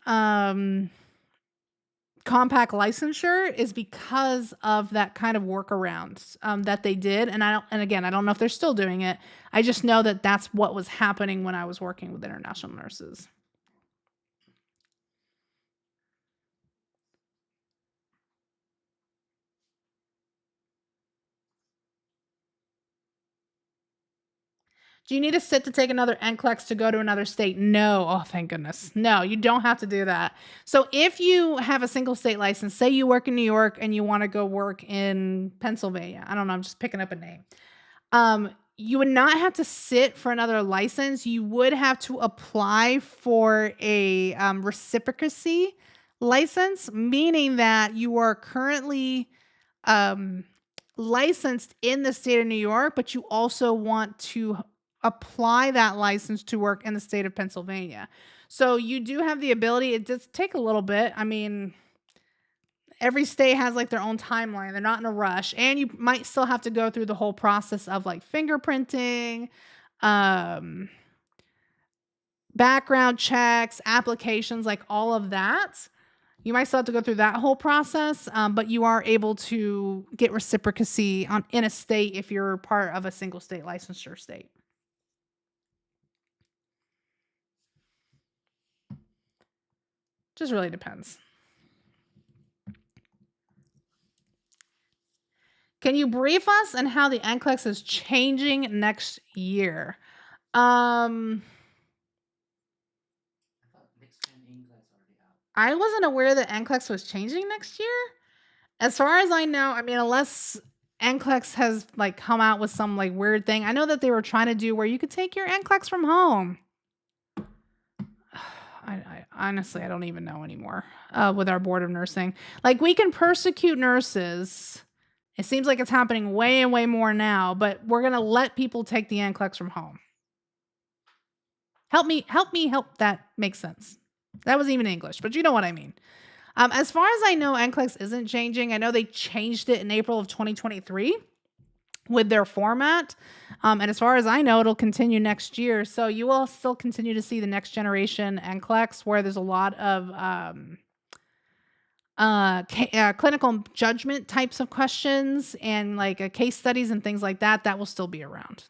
compact licensure is because of that kind of workaround that they did. And I don't, and again, I don't know if they're still doing it. I just know that that's what was happening when I was working with international nurses. Do you need to sit to take another NCLEX to go to another state? No. Oh, thank goodness. No, you don't have to do that. So if you have a single state license, say you work in New York and you want to go work in Pennsylvania. I don't know, I'm just picking up a name. You would not have to sit for another license. You would have to apply for a reciprocacy license, meaning that you are currently um, licensed in the state of New York, but you also want to apply that license to work in the state of Pennsylvania. So you do have the ability. It does take a little bit. I mean, every state has like their own timeline. They're not in a rush. And you might still have to go through the whole process of like fingerprinting, um, background checks, applications, like all of that. You might still have to go through that whole process, but you are able to get reciprocacy in a state if you're part of a single state licensure state. Just really depends. Can you brief us on how the NCLEX is changing next year? Um, I thought next gen English already out. I wasn't aware that NCLEX was changing next year. As far as I know, I mean, unless NCLEX has like come out with some like weird thing, I know that they were trying to do where you could take your NCLEX from home. I honestly, I don't even know anymore with our board of nursing. Like, we can persecute nurses. It seems like it's happening way and way more now, but we're going to let people take the NCLEX from home. Help that make sense. That was even English, but you know what I mean. As far as I know, NCLEX isn't changing. I know they changed it in April of 2023 with their format. And as far as I know, it'll continue next year. So you will still continue to see the next generation NCLEX where there's a lot of clinical judgment types of questions and like case studies and things like that. That will still be around.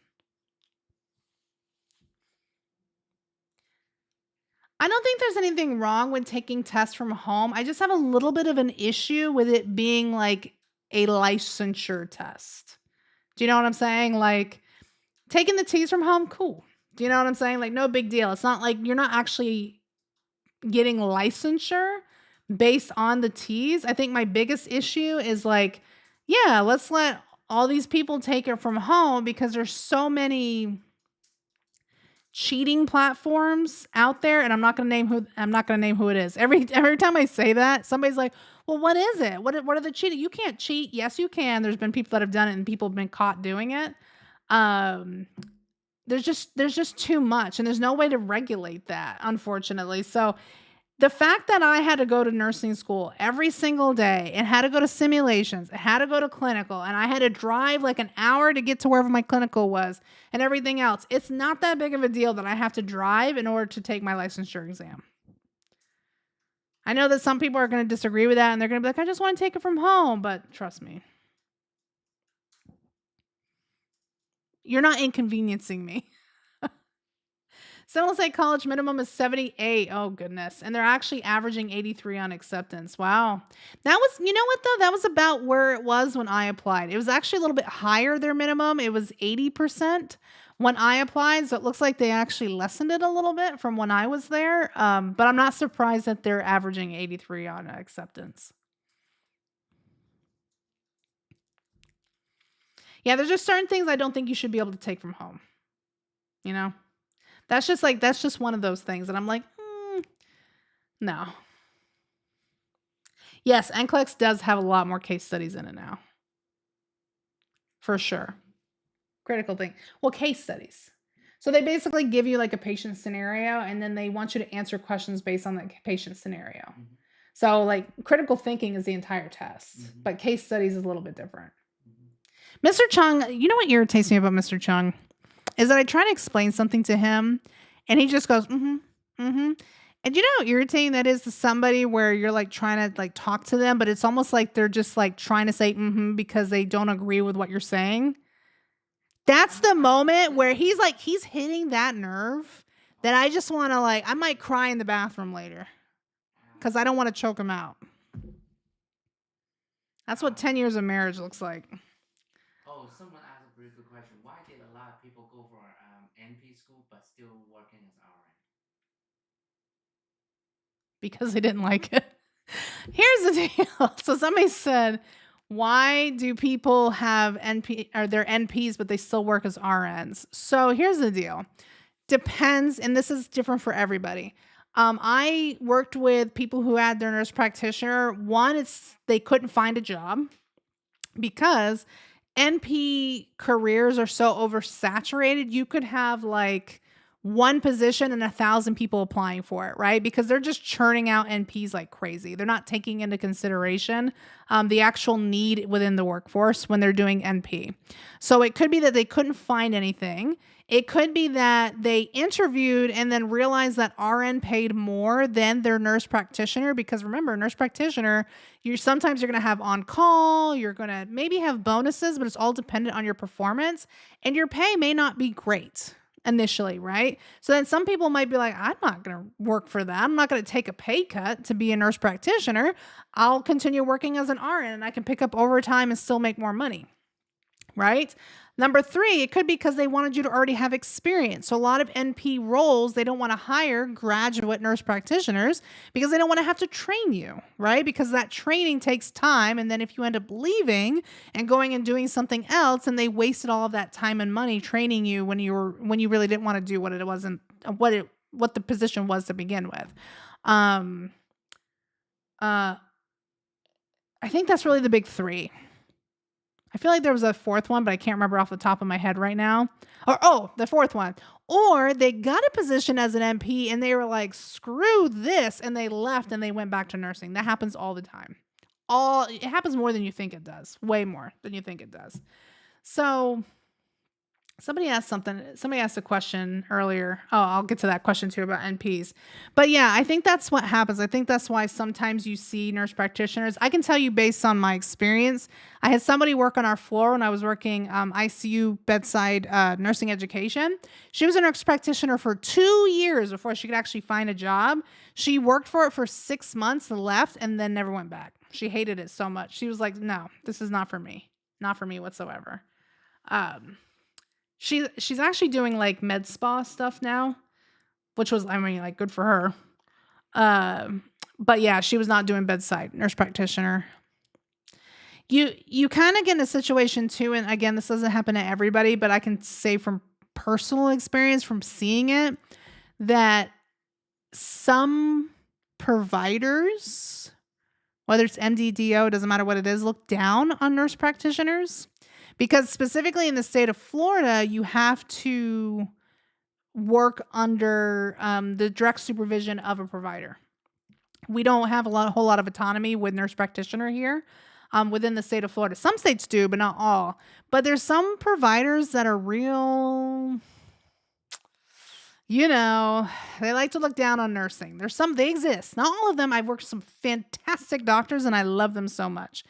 I don't think there's anything wrong with taking tests from home. I just have a little bit of an issue with it being like a licensure test. Do you know what I'm saying? Like, taking the T's from home, cool. Do you know what I'm saying? Like, no big deal. It's not like you're not actually getting licensure based on the T's. I think my biggest issue is like, yeah, let's let all these people take it from home because there's so many cheating platforms out there, and I'm not gonna name who it is. Every time I say that, somebody's like, "Well, what is it? What are the cheating? You can't cheat." Yes, you can. There's been people that have done it, and people have been caught doing it. Um, there's just too much, and there's no way to regulate that, unfortunately. So the fact that I had to go to nursing school every single day and had to go to simulations, had to go to clinical, and I had to drive like an hour to get to wherever my clinical was and everything else, it's not that big of a deal that I have to drive in order to take my licensure exam. I know that some people are going to disagree with that and they're going to be like, I just want to take it from home. But trust me, you're not inconveniencing me. Some will say college minimum is 78. Oh goodness. And they're actually averaging 83 on acceptance. Wow. That was, you know what though? That was about where it was when I applied. It was actually a little bit higher, their minimum. It was 80% when I applied. So it looks like they actually lessened it a little bit from when I was there. But I'm not surprised that they're averaging 83 on acceptance. Yeah, there's just certain things I don't think you should be able to take from home, you know? That's just one of those things that I'm like, no. Yes, NCLEX does have a lot more case studies in it now, for sure. Critical thing. Well, case studies. So they basically give you like a patient scenario and then they want you to answer questions based on that patient scenario. Mm-hmm. So like critical thinking is the entire test, Mm-hmm. but case studies is a little bit different. Mm-hmm. Mr. Chung, you know what irritates me about Mr. Chung is that I try to explain something to him and he just goes, mm-hmm, mm-hmm. And you know how irritating that is to somebody where you're like trying to like talk to them, but it's almost like they're just like trying to say mm-hmm because they don't agree with what you're saying. That's the moment where he's hitting that nerve that I just want to like, I might cry in the bathroom later because I don't want to choke him out. That's what 10 years of marriage looks like. Oh, someone asked a pretty good question. Why did a lot of people go for NP school but still working as RN? Because they didn't like it. Here's the deal. So somebody said, why do people have NP or they're NPs, but they still work as RNs? So here's the deal. Depends, and this is different for everybody. I worked with people who had their nurse practitioner. One, it's they couldn't find a job because NP careers are so oversaturated. You could have like one position and 1,000 people applying for it, right? Because they're just churning out NPs like crazy. They're not taking into consideration the actual need within the workforce when they're doing NP. So it could be that they couldn't find anything. It could be that they interviewed and then realized that RN paid more than their nurse practitioner. Because remember, nurse practitioner, sometimes you're going to have on call, you're going to maybe have bonuses, but it's all dependent on your performance, and your pay may not be great initially, right? So then some people might be like, I'm not going to work for that. I'm not going to take a pay cut to be a nurse practitioner. I'll continue working as an RN and I can pick up overtime and still make more money. Right? Number 3, it could be because they wanted you to already have experience. So a lot of NP roles, they don't want to hire graduate nurse practitioners because they don't want to have to train you, right? Because that training takes time. And then if you end up leaving and going and doing something else, and they wasted all of that time and money training you when you really didn't want to do what it wasn't, what the position was to begin with. Uh, I think that's really the big 3. I feel like there was a 4th one, but I can't remember off the top of my head right now. The 4th one. Or they got a position as an NP and they were like, screw this. And they left and they went back to nursing. That happens all the time. It happens more than you think it does. Way more than you think it does. So somebody asked a question earlier. Oh, I'll get to that question too about NPs. But yeah, I think that's what happens. I think that's why sometimes you see nurse practitioners. I can tell you based on my experience. I had somebody work on our floor when I was working ICU bedside nursing education. She was a nurse practitioner for 2 years before she could actually find a job. She worked for it for 6 months, left, and then never went back. She hated it so much. She was like, no, this is not for me. Not for me whatsoever. She's actually doing like med spa stuff now, which was, I mean, like good for her. But yeah, she was not doing bedside nurse practitioner. You kind of get in a situation too, and again, this doesn't happen to everybody, but I can say from personal experience from seeing it that some providers, whether it's MDDO, doesn't matter what it is, look down on nurse practitioners. Because specifically in the state of Florida, you have to work under the direct supervision of a provider. We don't have a whole lot of autonomy with nurse practitioner here within the state of Florida. Some states do, but not all. But there's some providers that are real, they like to look down on nursing. They exist. Not all of them. I've worked with some fantastic doctors and I love them so much.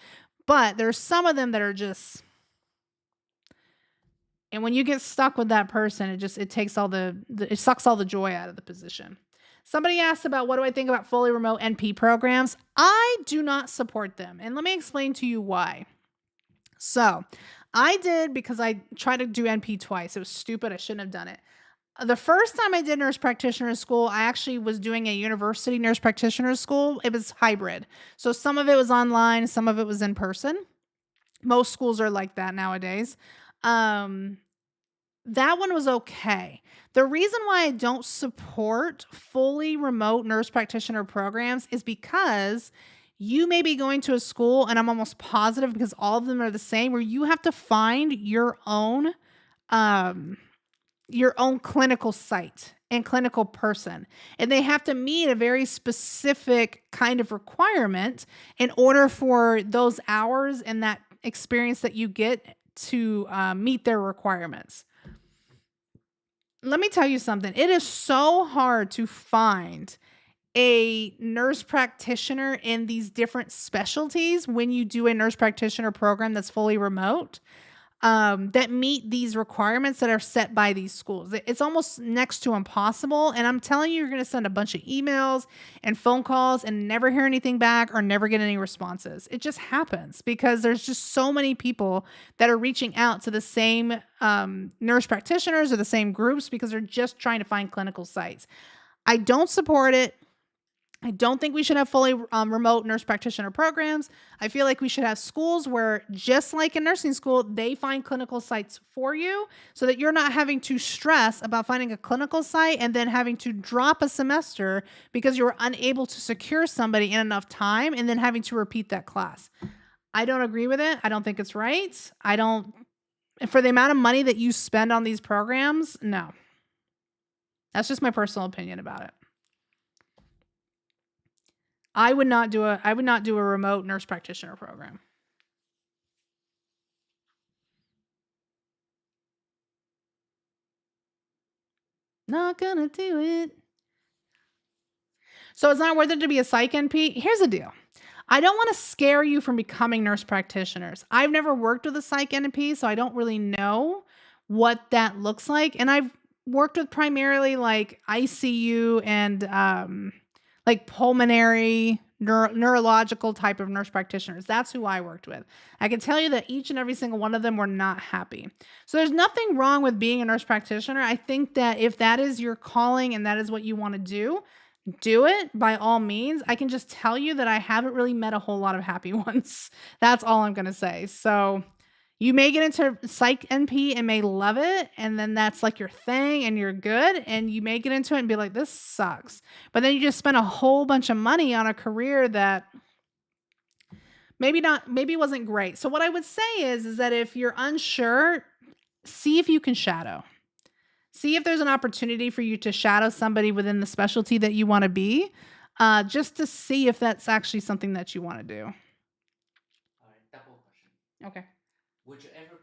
But there's some of them that are just... And when you get stuck with that person, it takes it sucks all the joy out of the position. Somebody asked about what do I think about fully remote NP programs? I do not support them. And let me explain to you why. So I did because I tried to do NP twice. It was stupid. I shouldn't have done it. The first time I did nurse practitioner school, I actually was doing a university nurse practitioner school. It was hybrid. So some of it was online, some of it was in person. Most schools are like that nowadays. That one was okay. The reason why I don't support fully remote nurse practitioner programs is because you may be going to a school, and I'm almost positive because all of them are the same, where you have to find um, your own clinical site and clinical person. And they have to meet a very specific kind of requirement in order for those hours and that experience that you get to meet their requirements. Let me tell you something. It is so hard to find a nurse practitioner in these different specialties when you do a nurse practitioner program that's fully remote, that meet these requirements that are set by these schools. It's almost next to impossible. And I'm telling you, you're going to send a bunch of emails and phone calls and never hear anything back or never get any responses. It just happens because there's just so many people that are reaching out to the same nurse practitioners or the same groups because they're just trying to find clinical sites. I don't support it. I don't think we should have fully remote nurse practitioner programs. I feel like we should have schools where, just like in nursing school, they find clinical sites for you so that you're not having to stress about finding a clinical site and then having to drop a semester because you were unable to secure somebody in enough time and then having to repeat that class. I don't agree with it. I don't think it's right. I don't, for the amount of money that you spend on these programs, no. That's just my personal opinion about it. I would not do a remote nurse practitioner program. Not gonna do it. So it's not worth it to be a psych NP. Here's the deal. I don't want to scare you from becoming nurse practitioners. I've never worked with a psych NP, so I don't really know what that looks like. And I've worked with primarily like ICU and like pulmonary, neurological type of nurse practitioners. That's who I worked with. I can tell you that each and every single one of them were not happy. So there's nothing wrong with being a nurse practitioner. I think that if that is your calling and that is what you want to do it by all means. I can just tell you that I haven't really met a whole lot of happy ones. That's all I'm going to say. So you may get into psych NP and may love it. And then that's like your thing and you're good. And you may get into it and be like, this sucks. But then you just spend a whole bunch of money on a career that maybe wasn't great. So what I would say is that if you're unsure, see if you can shadow. See if there's an opportunity for you to shadow somebody within the specialty that you want to be, just to see if that's actually something that you want to do. All right, double question. Okay. Would you ever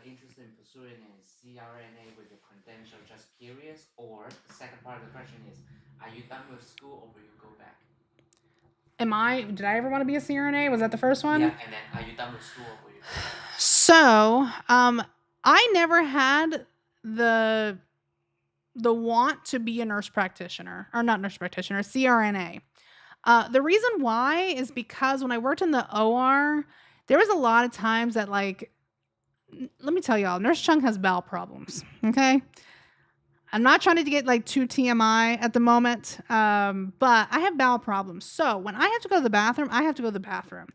interested in pursuing a CRNA with your credential? Just curious. Or the second part of the question is, are you done with school or will you go back? Did I ever want to be a CRNA? Was that the first one? Yeah, and then are you done with school or will you go back? So, I never had the want to be a nurse practitioner, or not nurse practitioner, CRNA. The reason why is because when I worked in the OR, there was a lot of times that like, let me tell y'all, Nurse Cheung has bowel problems. Okay. I'm not trying to get like too TMI at the moment, but I have bowel problems. So when I have to go to the bathroom, I have to go to the bathroom.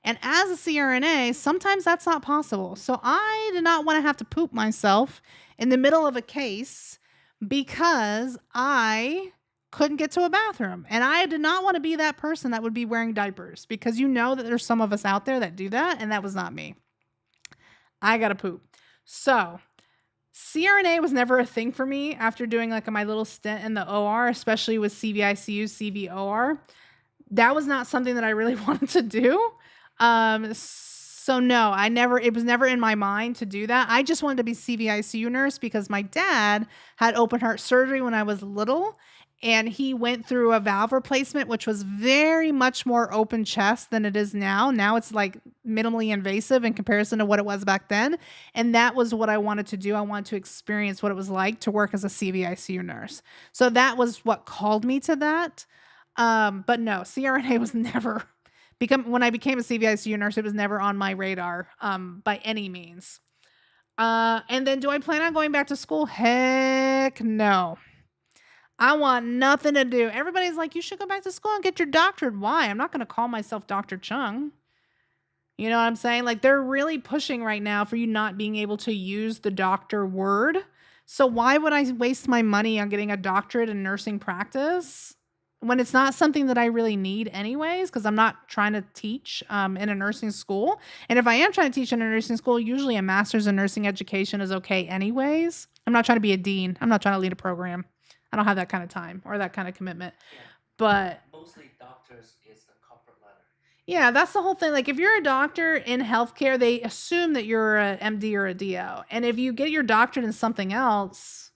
And as a CRNA, sometimes that's not possible. So I did not want to have to poop myself in the middle of a case because I couldn't get to a bathroom. And I did not want to be that person that would be wearing diapers because you know that there's some of us out there that do that. And that was not me. I got to poop. So CRNA was never a thing for me after doing like my little stint in the OR, especially with CVICU, CVOR. That was not something that I really wanted to do. So no, it was never in my mind to do that. I just wanted to be CVICU nurse because my dad had open heart surgery when I was little and he went through a valve replacement, which was very much more open chest than it is now. Now it's like minimally invasive in comparison to what it was back then. And that was what I wanted to do. I wanted to experience what it was like to work as a CVICU nurse. So that was what called me to that. But no, CRNA was never when I became a CVICU nurse, it was never on my radar, by any means. And then do I plan on going back to school? Heck no. I want nothing to do. Everybody's like, you should go back to school and get your doctorate. Why? I'm not going to call myself Dr. Cheung. You know what I'm saying? Like they're really pushing right now for you not being able to use the doctor word So why would I waste my money on getting a doctorate in nursing practice when it's not something that I really need anyways? Because I'm not trying to teach in a nursing school. And if I am trying to teach in a nursing school, usually a master's in nursing education is okay anyways. I'm not trying to be a dean. I'm not trying to lead a program. I don't have that kind of time or that kind of commitment. Yeah, But mostly doctors is the corporate letter. yeah, that's the whole thing. Like, if you're a doctor in healthcare, they assume that you're a MD or a DO. And if you get your doctorate in something else,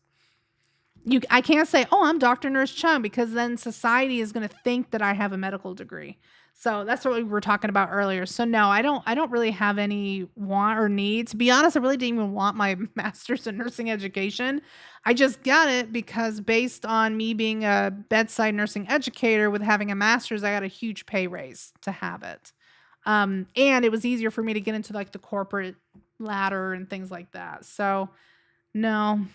I can't say, "Oh, I'm Dr. Nurse Chung," because then society is going to think that I have a medical degree. So that's what we were talking about earlier. So no, I don't really have any want or need. To be honest, I really didn't even want my master's in nursing education. I just got it because based on me being a bedside nursing educator with having a master's, I got a huge pay raise to have it. And it was easier for me to get into like the corporate ladder and things like that. So no,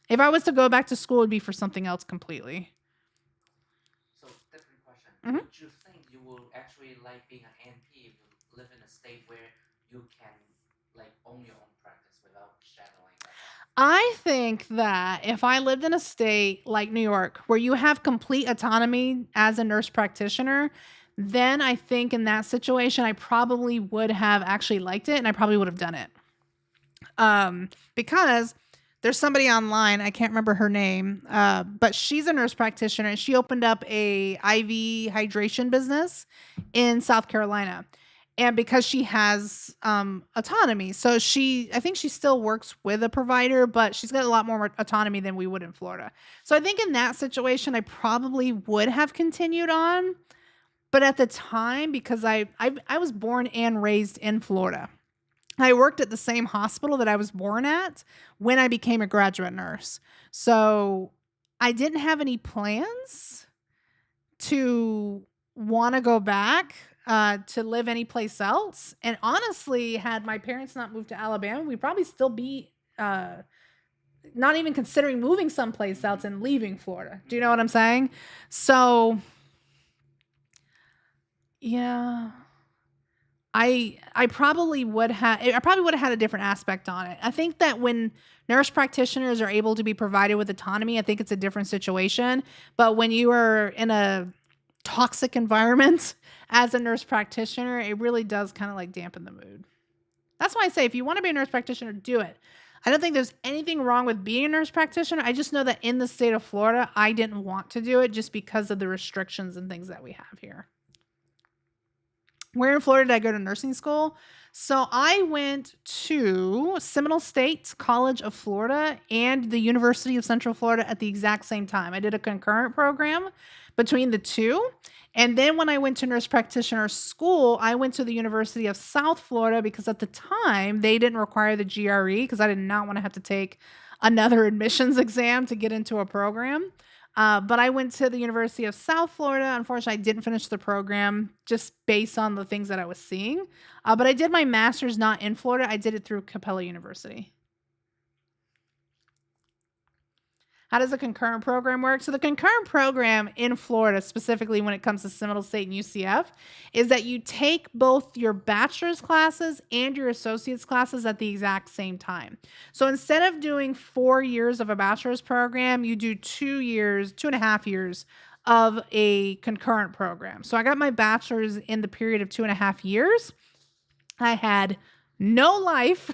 if I was to go back to school, it'd be for something else completely. So different question. Mhm. Would you think you will actually like being an NP if you live in a state where you can like own your own practice without shadowing that one? I think that if I lived in a state like New York, where you have complete autonomy as a nurse practitioner, then I think in that situation, I probably would have actually liked it and I probably would have done it. Because there's somebody online, I can't remember her name, but she's a nurse practitioner and she opened up a IV hydration business in South Carolina. And because she has autonomy, so I think she still works with a provider, but she's got a lot more autonomy than we would in Florida. So I think in that situation, I probably would have continued on. But at the time, because I was born and raised in Florida, I worked at the same hospital that I was born at when I became a graduate nurse. So I didn't have any plans to want to go back to live anyplace else. And honestly, had my parents not moved to Alabama, we'd probably still be not even considering moving someplace else and leaving Florida. Do you know what I'm saying? So, yeah. I probably would have had a different aspect on it. I think that when nurse practitioners are able to be provided with autonomy, I think it's a different situation. But when you are in a toxic environment as a nurse practitioner, it really does kind of like dampen the mood. That's why I say if you want to be a nurse practitioner, do it. I don't think there's anything wrong with being a nurse practitioner. I just know that in the state of Florida, I didn't want to do it just because of the restrictions and things that we have here. Where in Florida did I go to nursing school? So I went to Seminole State College of Florida and the University of Central Florida at the exact same time. I did a concurrent program between the two. And then when I went to nurse practitioner school, I went to the University of South Florida because at the time they didn't require the GRE because I did not want to have to take another admissions exam to get into a program. But I went to the University of South Florida. Unfortunately, I didn't finish the program just based on the things that I was seeing. But I did my master's not in Florida. I did it through Capella University. How does a concurrent program work? So the concurrent program in Florida, specifically when it comes to Seminole State and UCF, is that you take both your bachelor's classes and your associate's classes at the exact same time. So instead of doing 4 years of a bachelor's program, you do 2 years, 2.5 years of a concurrent program. So I got my bachelor's in the period of 2.5 years. I had no life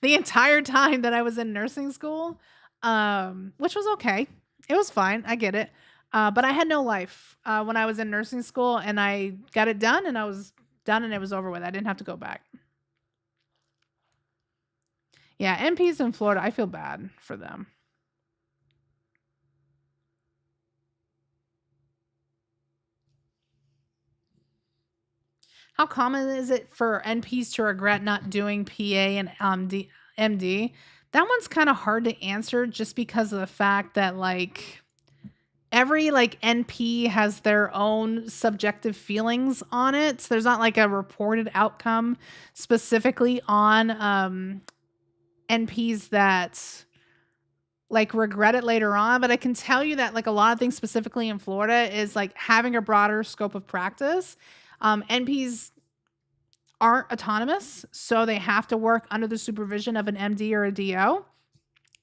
the entire time that I was in nursing school, which was okay. It was fine. I get it. But I had no life when I was in nursing school, and I got it done, and I was done, and it was over with. I didn't have to go back. Yeah, NPs in Florida, I feel bad for them. How common is it for NPs to regret not doing PA and MD? That one's kind of hard to answer just because of the fact that like every like NP has their own subjective feelings on it. So there's not like a reported outcome specifically on NPs that like regret it later on, but I can tell you that like a lot of things specifically in Florida is like having a broader scope of practice. NPs aren't autonomous, so they have to work under the supervision of an MD or a DO.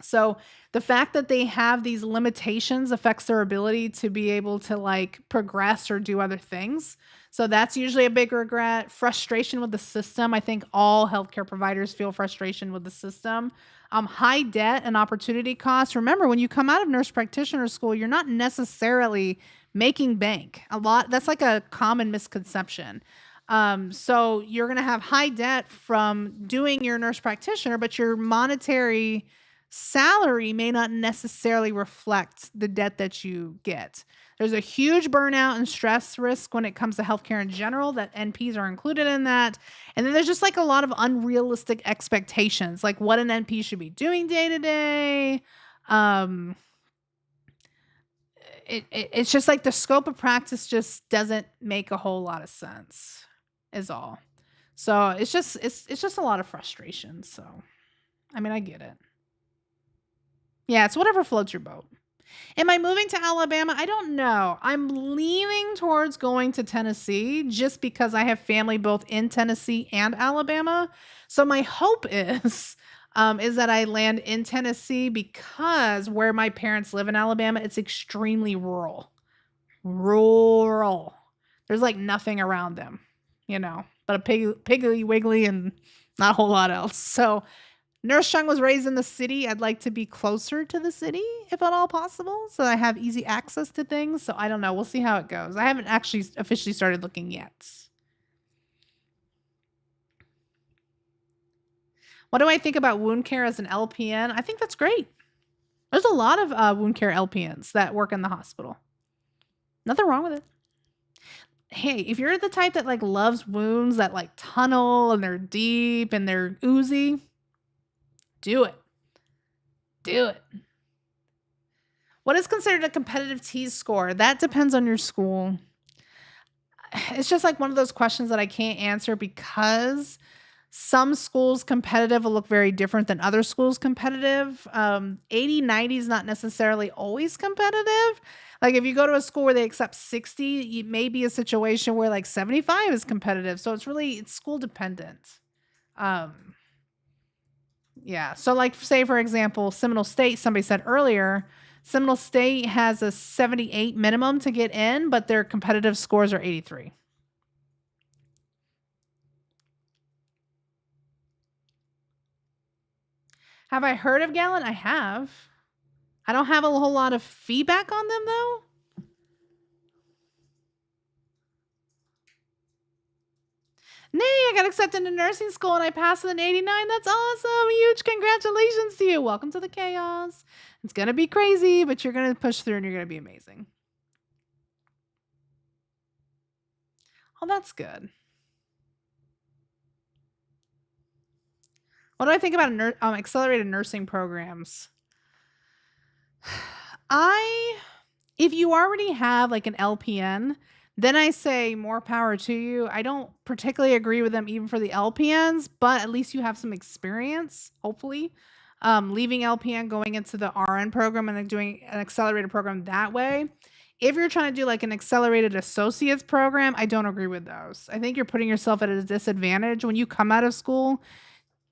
So the fact that they have these limitations affects their ability to be able to like progress or do other things. So that's usually a big regret. Frustration with the system. I think all healthcare providers feel frustration with the system. High debt and opportunity costs. Remember, when you come out of nurse practitioner school, you're not necessarily making bank. A lot that's like a common misconception. So you're going to have high debt from doing your nurse practitioner, but your monetary salary may not necessarily reflect the debt that you get. There's a huge burnout and stress risk when it comes to healthcare in general, that NPs are included in that. And then there's just like a lot of unrealistic expectations, like what an NP should be doing day to day. Um, it's just like the scope of practice just doesn't make a whole lot of sense, is all. So it's just a lot of frustration. So I mean, I get it. Yeah, it's whatever floats your boat. Am I moving to Alabama? I don't know. I'm leaning towards going to Tennessee just because I have family both in Tennessee and Alabama. So my hope is that I land in Tennessee because where my parents live in Alabama, it's extremely rural. Rural. There's like nothing around them, but a piggly wiggly and not a whole lot else. So Nurse Cheung was raised in the city. I'd like to be closer to the city if at all possible, so I have easy access to things. So I don't know. We'll see how it goes. I haven't actually officially started looking yet. What do I think about wound care as an LPN? I think that's great. There's a lot of wound care LPNs that work in the hospital. Nothing wrong with it. Hey, if you're the type that like loves wounds that like tunnel and they're deep and they're oozy, do it. Do it. What is considered a competitive T's score? That depends on your school. It's just like one of those questions that I can't answer because some schools competitive will look very different than other schools competitive. 80, 90 is not necessarily always competitive. Like if you go to a school where they accept 60, it may be a situation where like 75 is competitive. So it's school dependent. Um, yeah. So like say for example, Seminole State, somebody said earlier, Seminole State has a 78 minimum to get in, but their competitive scores are 83. Have I heard of Gallon? I have. I don't have a whole lot of feedback on them though. Nay, I got accepted into nursing school and I passed with an 89. That's awesome. Huge congratulations to you. Welcome to the chaos. It's going to be crazy, but you're going to push through and you're going to be amazing. Oh, that's good. What do I think about accelerated nursing programs? If you already have like an LPN, then I say more power to you. I don't particularly agree with them even for the LPNs, but at least you have some experience, hopefully. Leaving LPN, going into the RN program and then doing an accelerated program that way. If you're trying to do like an accelerated associates program, I don't agree with those. I think you're putting yourself at a disadvantage when you come out of school.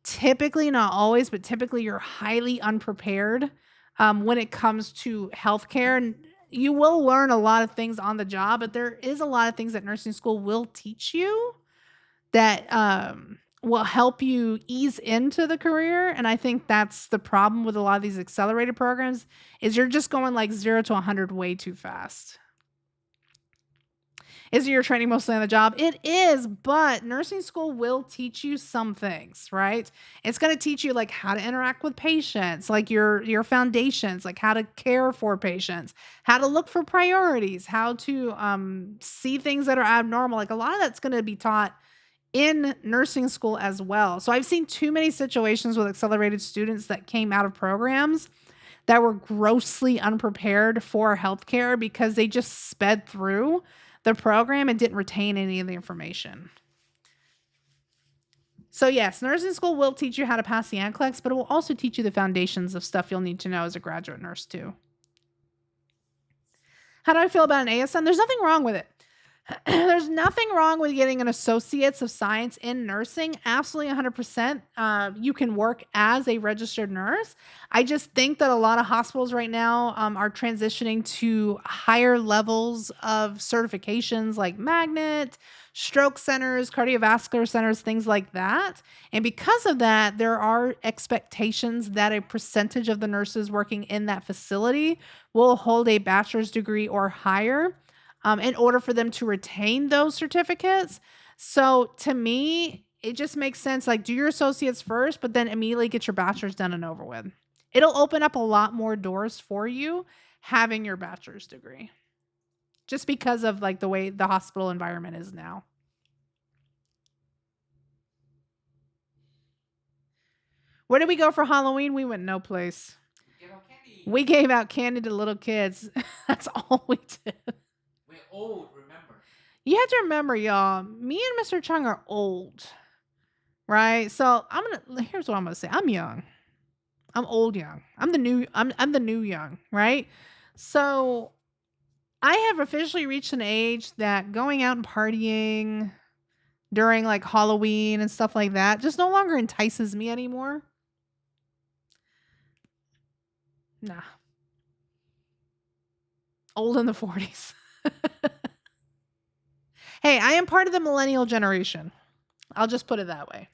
Typically, not always, but typically you're highly unprepared when it comes to healthcare. And you will learn a lot of things on the job, but there is a lot of things that nursing school will teach you that will help you ease into the career. And I think that's the problem with a lot of these accelerated programs is you're just going like 0 to 100 way too fast. Is your training mostly on the job? It is, but nursing school will teach you some things, right? It's going to teach you like how to interact with patients, like your foundations, like how to care for patients, how to look for priorities, how to see things that are abnormal. Like a lot of that's going to be taught in nursing school as well. So I've seen too many situations with accelerated students that came out of programs that were grossly unprepared for healthcare because they just sped through the program and didn't retain any of the information. So yes, nursing school will teach you how to pass the NCLEX, but it will also teach you the foundations of stuff you'll need to know as a graduate nurse too. How do I feel about an ASN? There's nothing wrong with it. There's nothing wrong with getting an associate's of science in nursing. Absolutely 100%. You can work as a registered nurse. I just think that a lot of hospitals right now are transitioning to higher levels of certifications like magnet, stroke centers, cardiovascular centers, things like that. And because of that, there are expectations that a percentage of the nurses working in that facility will hold a bachelor's degree or higher in order for them to retain those certificates. So to me, it just makes sense. Like, do your associates first, but then immediately get your bachelor's done and over with. It'll open up a lot more doors for you having your bachelor's degree just because of like the way the hospital environment is now. Where did we go for Halloween? We went no place. Give out candy. We gave out candy to little kids. That's all we did. We're old, remember? You have to remember, y'all, me and Mr. Chung are old, right? So here's what I'm gonna say. I'm young. I'm old young. I'm the new young, right? So I have officially reached an age that going out and partying during like Halloween and stuff like that just no longer entices me anymore. Nah. Old in the 40s. Hey, I am part of the millennial generation. I'll just put it that way.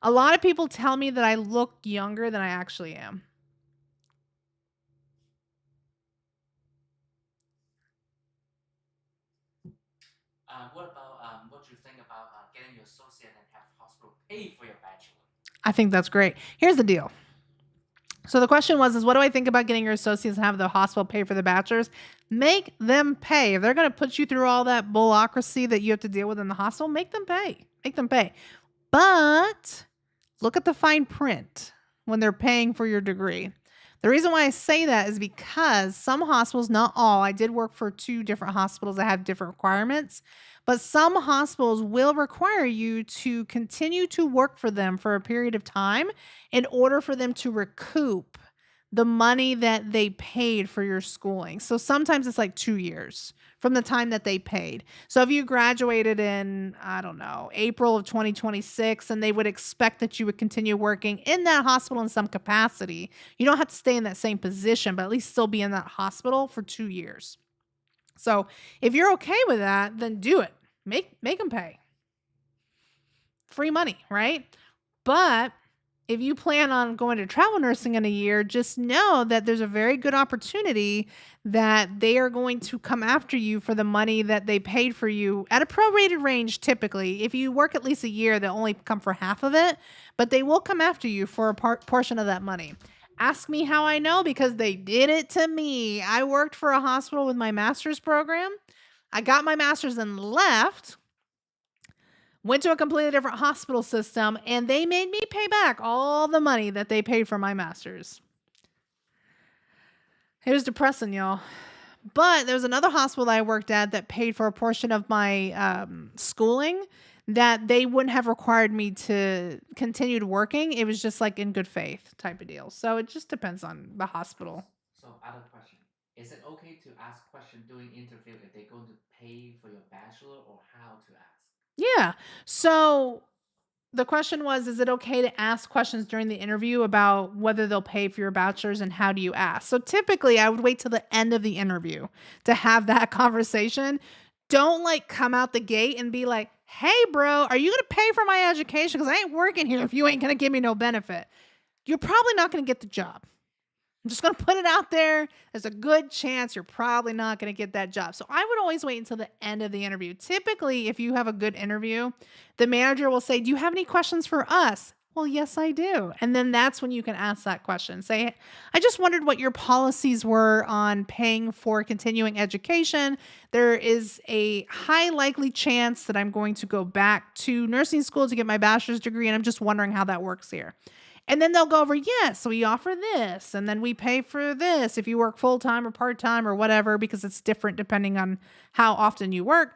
A lot of people tell me that I look younger than I actually am. What about what you think about getting your associate and have hospital pay for your bachelor? I think that's great. Here's the deal. So the question was is what do I think about getting your associates and have the hospital pay for the bachelors? Make them pay. If they're going to put you through all that bureaucracy that you have to deal with in the hospital, make them pay. Make them pay. But look at the fine print when they're paying for your degree. The reason why I say that is because some hospitals, not all, I did work for two different hospitals that have different requirements, but some hospitals will require you to continue to work for them for a period of time in order for them to recoup the money that they paid for your schooling. So sometimes it's like 2 years from the time that they paid. So if you graduated in, I don't know, April of 2026, and they would expect that you would continue working in that hospital in some capacity, you don't have to stay in that same position, but at least still be in that hospital for 2 years. So if you're okay with that, then do it. Make them pay. Free money, right? But if you plan on going to travel nursing in a year, just know that there's a very good opportunity that they are going to come after you for the money that they paid for you at a prorated range. Typically, if you work at least a year, they'll only come for half of it, but they will come after you for a portion of that money. Ask me how I know because they did it to me. I worked for a hospital with my master's program. I got my master's and left, went to a completely different hospital system, and they made me pay back all the money that they paid for my master's. It was depressing, y'all. But there was another hospital that I worked at that paid for a portion of my schooling that they wouldn't have required me to continue working. It was just like in good faith type of deal. So it just depends on the hospital. So, other question: is it okay to ask question during interview if they're going to pay for your bachelor, or how to ask? Yeah. So the question was, is it okay to ask questions during the interview about whether they'll pay for your bachelor's and how do you ask? So typically I would wait till the end of the interview to have that conversation. Don't like come out the gate and be like, hey, bro, are you going to pay for my education? Because I ain't working here if you ain't going to give me no benefit. You're probably not going to get the job. I'm just going to put it out there. There's a good chance you're probably not going to get that job. So I would always wait until the end of the interview. Typically, if you have a good interview, the manager will say, do you have any questions for us? Well, yes, I do. And then that's when you can ask that question. Say, I just wondered what your policies were on paying for continuing education. There is a high likely chance that I'm going to go back to nursing school to get my bachelor's degree. And I'm just wondering how that works here. And then they'll go over, yes, so we offer this, and then we pay for this if you work full time or part time or whatever, because it's different depending on how often you work.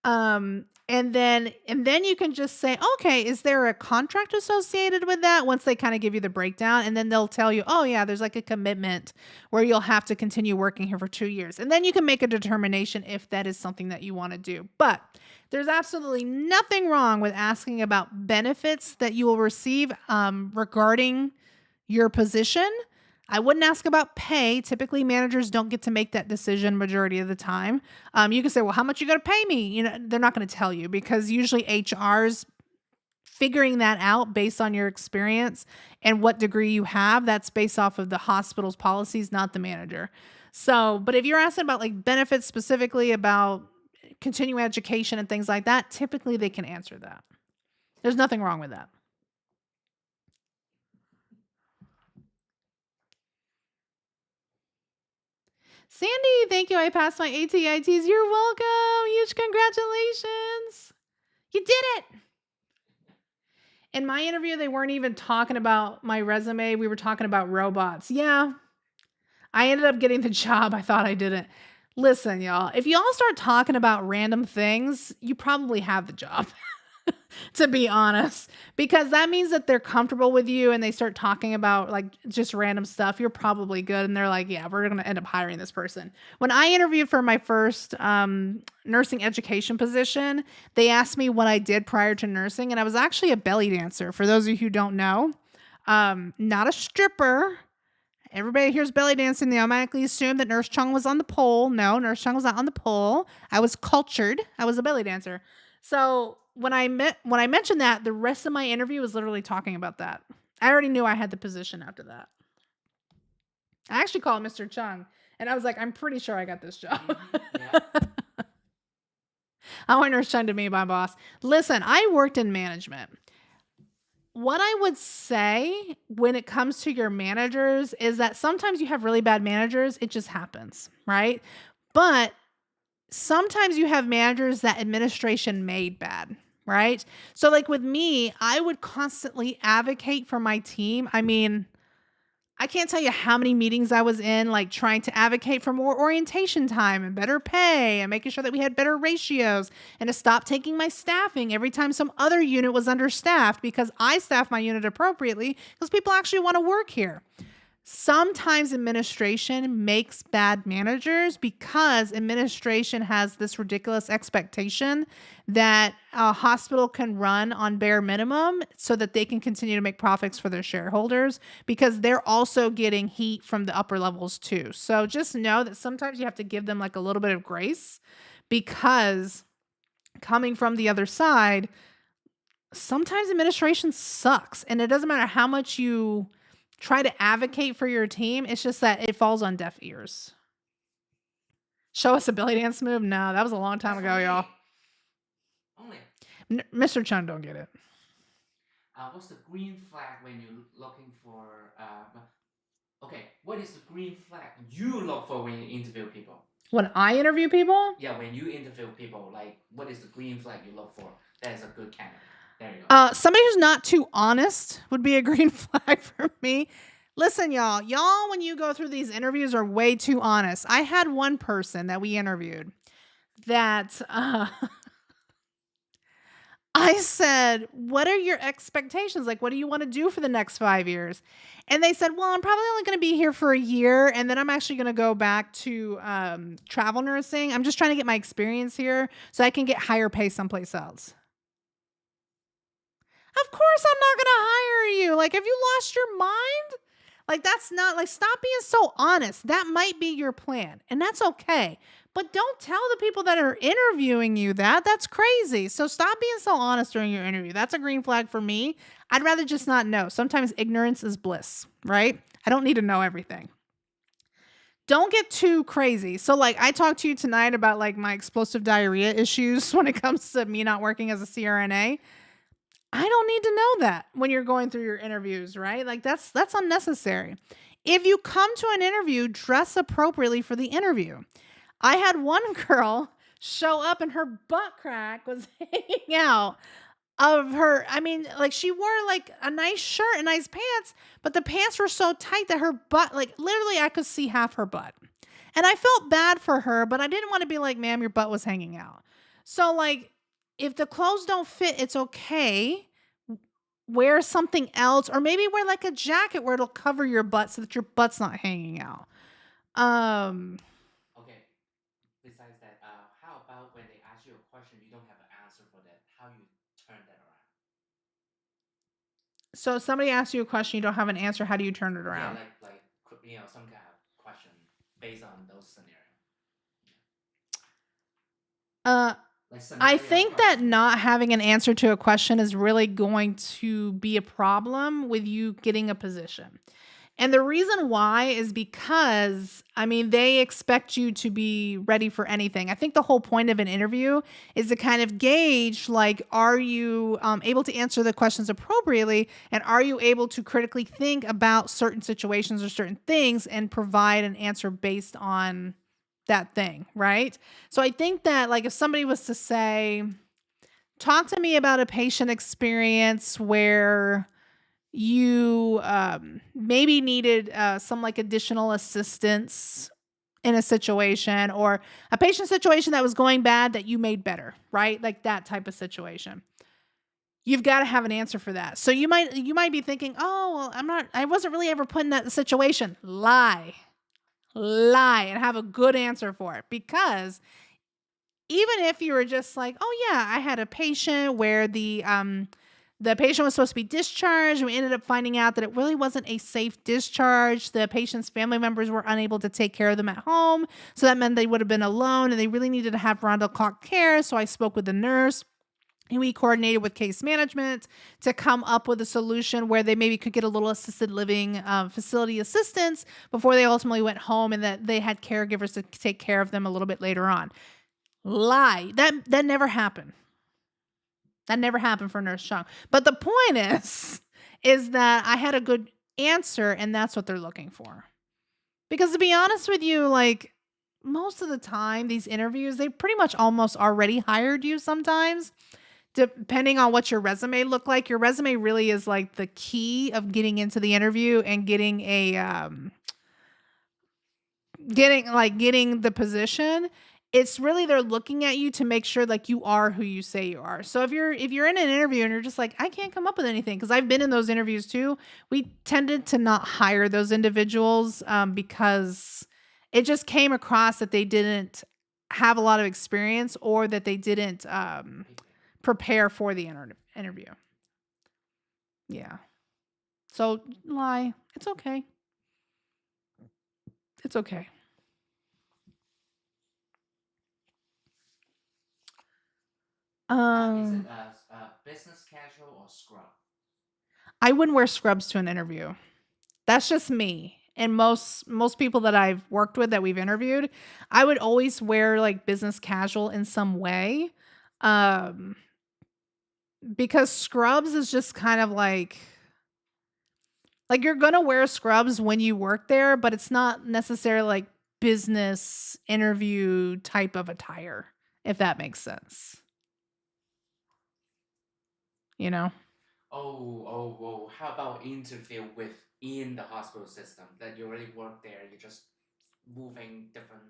And then you can just say, okay, is there a contract associated with that? Once they kind of give you the breakdown, and then they'll tell you, oh yeah, there's like a commitment where you'll have to continue working here for 2 years. And then you can make a determination if that is something that you want to do. But there's absolutely nothing wrong with asking about benefits that you will receive regarding your position. I wouldn't ask about pay. Typically, managers don't get to make that decision majority of the time. You can say, well, how much you going to pay me? They're not going to tell you because usually HR's figuring that out based on your experience and what degree you have. That's based off of the hospital's policies, not the manager. So, but if you're asking about like benefits specifically about continuing education and things like that, typically they can answer that. There's nothing wrong with that. Sandy, thank you. I passed my ATITs. You're welcome. Huge congratulations. You did it. In my interview, they weren't even talking about my resume. We were talking about robots. Yeah, I ended up getting the job. I thought I didn't. Listen, y'all, if y'all start talking about random things, you probably have the job. To be honest, because that means that they're comfortable with you and they start talking about like just random stuff. You're probably good. And they're like, yeah, we're going to end up hiring this person. When I interviewed for my first nursing education position, they asked me what I did prior to nursing. And I was actually a belly dancer. For those of you who don't know, not a stripper. Everybody hears belly dancing. They automatically assume that Nurse Cheung was on the pole. No, Nurse Cheung was not on the pole. I was cultured. I was a belly dancer. So when I mentioned that, the rest of my interview was literally talking about that. I already knew I had the position after that. I actually called Mr. Cheung and I was like, I'm pretty sure I got this job. Yeah. I want Nurse Cheung to be my boss. Listen, I worked in management. What I would say when it comes to your managers is that sometimes you have really bad managers. It just happens, right? But sometimes you have managers that administration made bad, right? So like with me, I would constantly advocate for my team. I mean, I can't tell you how many meetings I was in, like trying to advocate for more orientation time and better pay and making sure that we had better ratios and to stop taking my staffing every time some other unit was understaffed because I staff my unit appropriately because people actually want to work here. Sometimes administration makes bad managers because administration has this ridiculous expectation that a hospital can run on bare minimum so that they can continue to make profits for their shareholders because they're also getting heat from the upper levels too. So just know that sometimes you have to give them like a little bit of grace because coming from the other side, sometimes administration sucks and it doesn't matter how much you try to advocate for your team. It's just that it falls on deaf ears. Show us a belly dance move? No, that was a long time That's ago, only. y'all. Only. Mr. Chun don't get it. What's the green flag when you're looking for? Okay, what is the green flag you look for when you interview people? When I interview people, Yeah, when you interview people, like what is the green flag you look for? That is a good candidate. There you go. somebody who's not too honest would be a green flag for me. Listen, y'all, when you go through these interviews are way too honest. I had one person that we interviewed that I said, what are your expectations? Like, what do you want to do for the next 5 years? And they said, well, I'm probably only going to be here for a year. And then I'm actually going to go back to travel nursing. I'm just trying to get my experience here so I can get higher pay someplace else. Of course, I'm not going to hire you. Like, have you lost your mind? Like, that's not like, stop being so honest. That might be your plan, and that's okay. But don't tell the people that are interviewing you that. That's crazy. So stop being so honest during your interview. That's a green flag for me. I'd rather just not know. Sometimes ignorance is bliss, right? I don't need to know everything. Don't get too crazy. So like I talked to you tonight about like my explosive diarrhea issues when it comes to me not working as a CRNA. I don't need to know that when you're going through your interviews, right? Like that's unnecessary. If you come to an interview, dress appropriately for the interview. I had one girl show up and her butt crack was hanging out of her. I mean, like she wore like a nice shirt and nice pants, but the pants were so tight that her butt, like literally I could see half her butt. And I felt bad for her, but I didn't want to be like, ma'am, your butt was hanging out. So, like, if the clothes don't fit, it's okay. Wear something else, or maybe wear like a jacket where it'll cover your butt so that your butt's not hanging out. Um, Okay. Besides that, how about when they ask you a question, you don't have an answer for that? How you turn that around? so if somebody asks you a question, you don't have an answer, how do you turn it Yeah, around? some kind of question based on those scenario. Yeah. Uh, Like I scenario think that question. not having an answer to a question is really going to be a problem with you getting a position. And the reason why is because, I mean, they expect you to be ready for anything. I think the whole point of an interview is to kind of gauge, like, are you able to answer the questions appropriately? And are you able to critically think about certain situations or certain things and provide an answer based on that thing, right? So I think that, like, if somebody was to say, talk to me about a patient experience where you maybe needed some like additional assistance in a situation, or a patient situation that was going bad that you made better, right? Like that type of situation. You've got to have an answer for that. So you might be thinking, "Oh, well, I wasn't really ever put in that situation." Lie. Lie and have a good answer for it, because even if you were just like, "Oh yeah, I had a patient where the patient was supposed to be discharged, and we ended up finding out that it really wasn't a safe discharge. The patient's family members were unable to take care of them at home, so that meant they would have been alone, and they really needed to have round the clock care. So I spoke with the nurse, and we coordinated with case management to come up with a solution where they maybe could get a little assisted living facility assistance before they ultimately went home, and that they had caregivers to take care of them a little bit later on." Lie. That never happened. That never happened for Nurse Chung. But the point is that I had a good answer, and that's what they're looking for. Because to be honest with you, like, most of the time, these interviews, they pretty much almost already hired you sometimes, depending on what your resume looked like. Your resume really is like the key of getting into the interview and getting the position. It's really they're looking at you to make sure like you are who you say you are. So if you're in an interview and you're just like, I can't come up with anything, because I've been in those interviews too. We tended to not hire those individuals because it just came across that they didn't have a lot of experience, or that they didn't Okay. prepare for the interview. Yeah. So lie. It's okay. It's okay. Is it Um, a business casual or scrub? I wouldn't wear scrubs to an interview. That's just me. And most people that I've worked with that we've interviewed, I would always wear like business casual in some way. Um, because scrubs is just kind of like you're gonna wear scrubs when you work there, but it's not necessarily like business interview type of attire, if that makes sense. You know? How about interview within the hospital system that you already work there? You're just moving different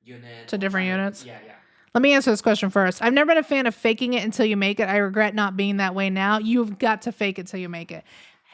unit To or different trying to, units. yeah, yeah. Let me answer this question first. I've never been a fan of faking it until you make it. I regret not being that way now. You've got to fake it till you make it.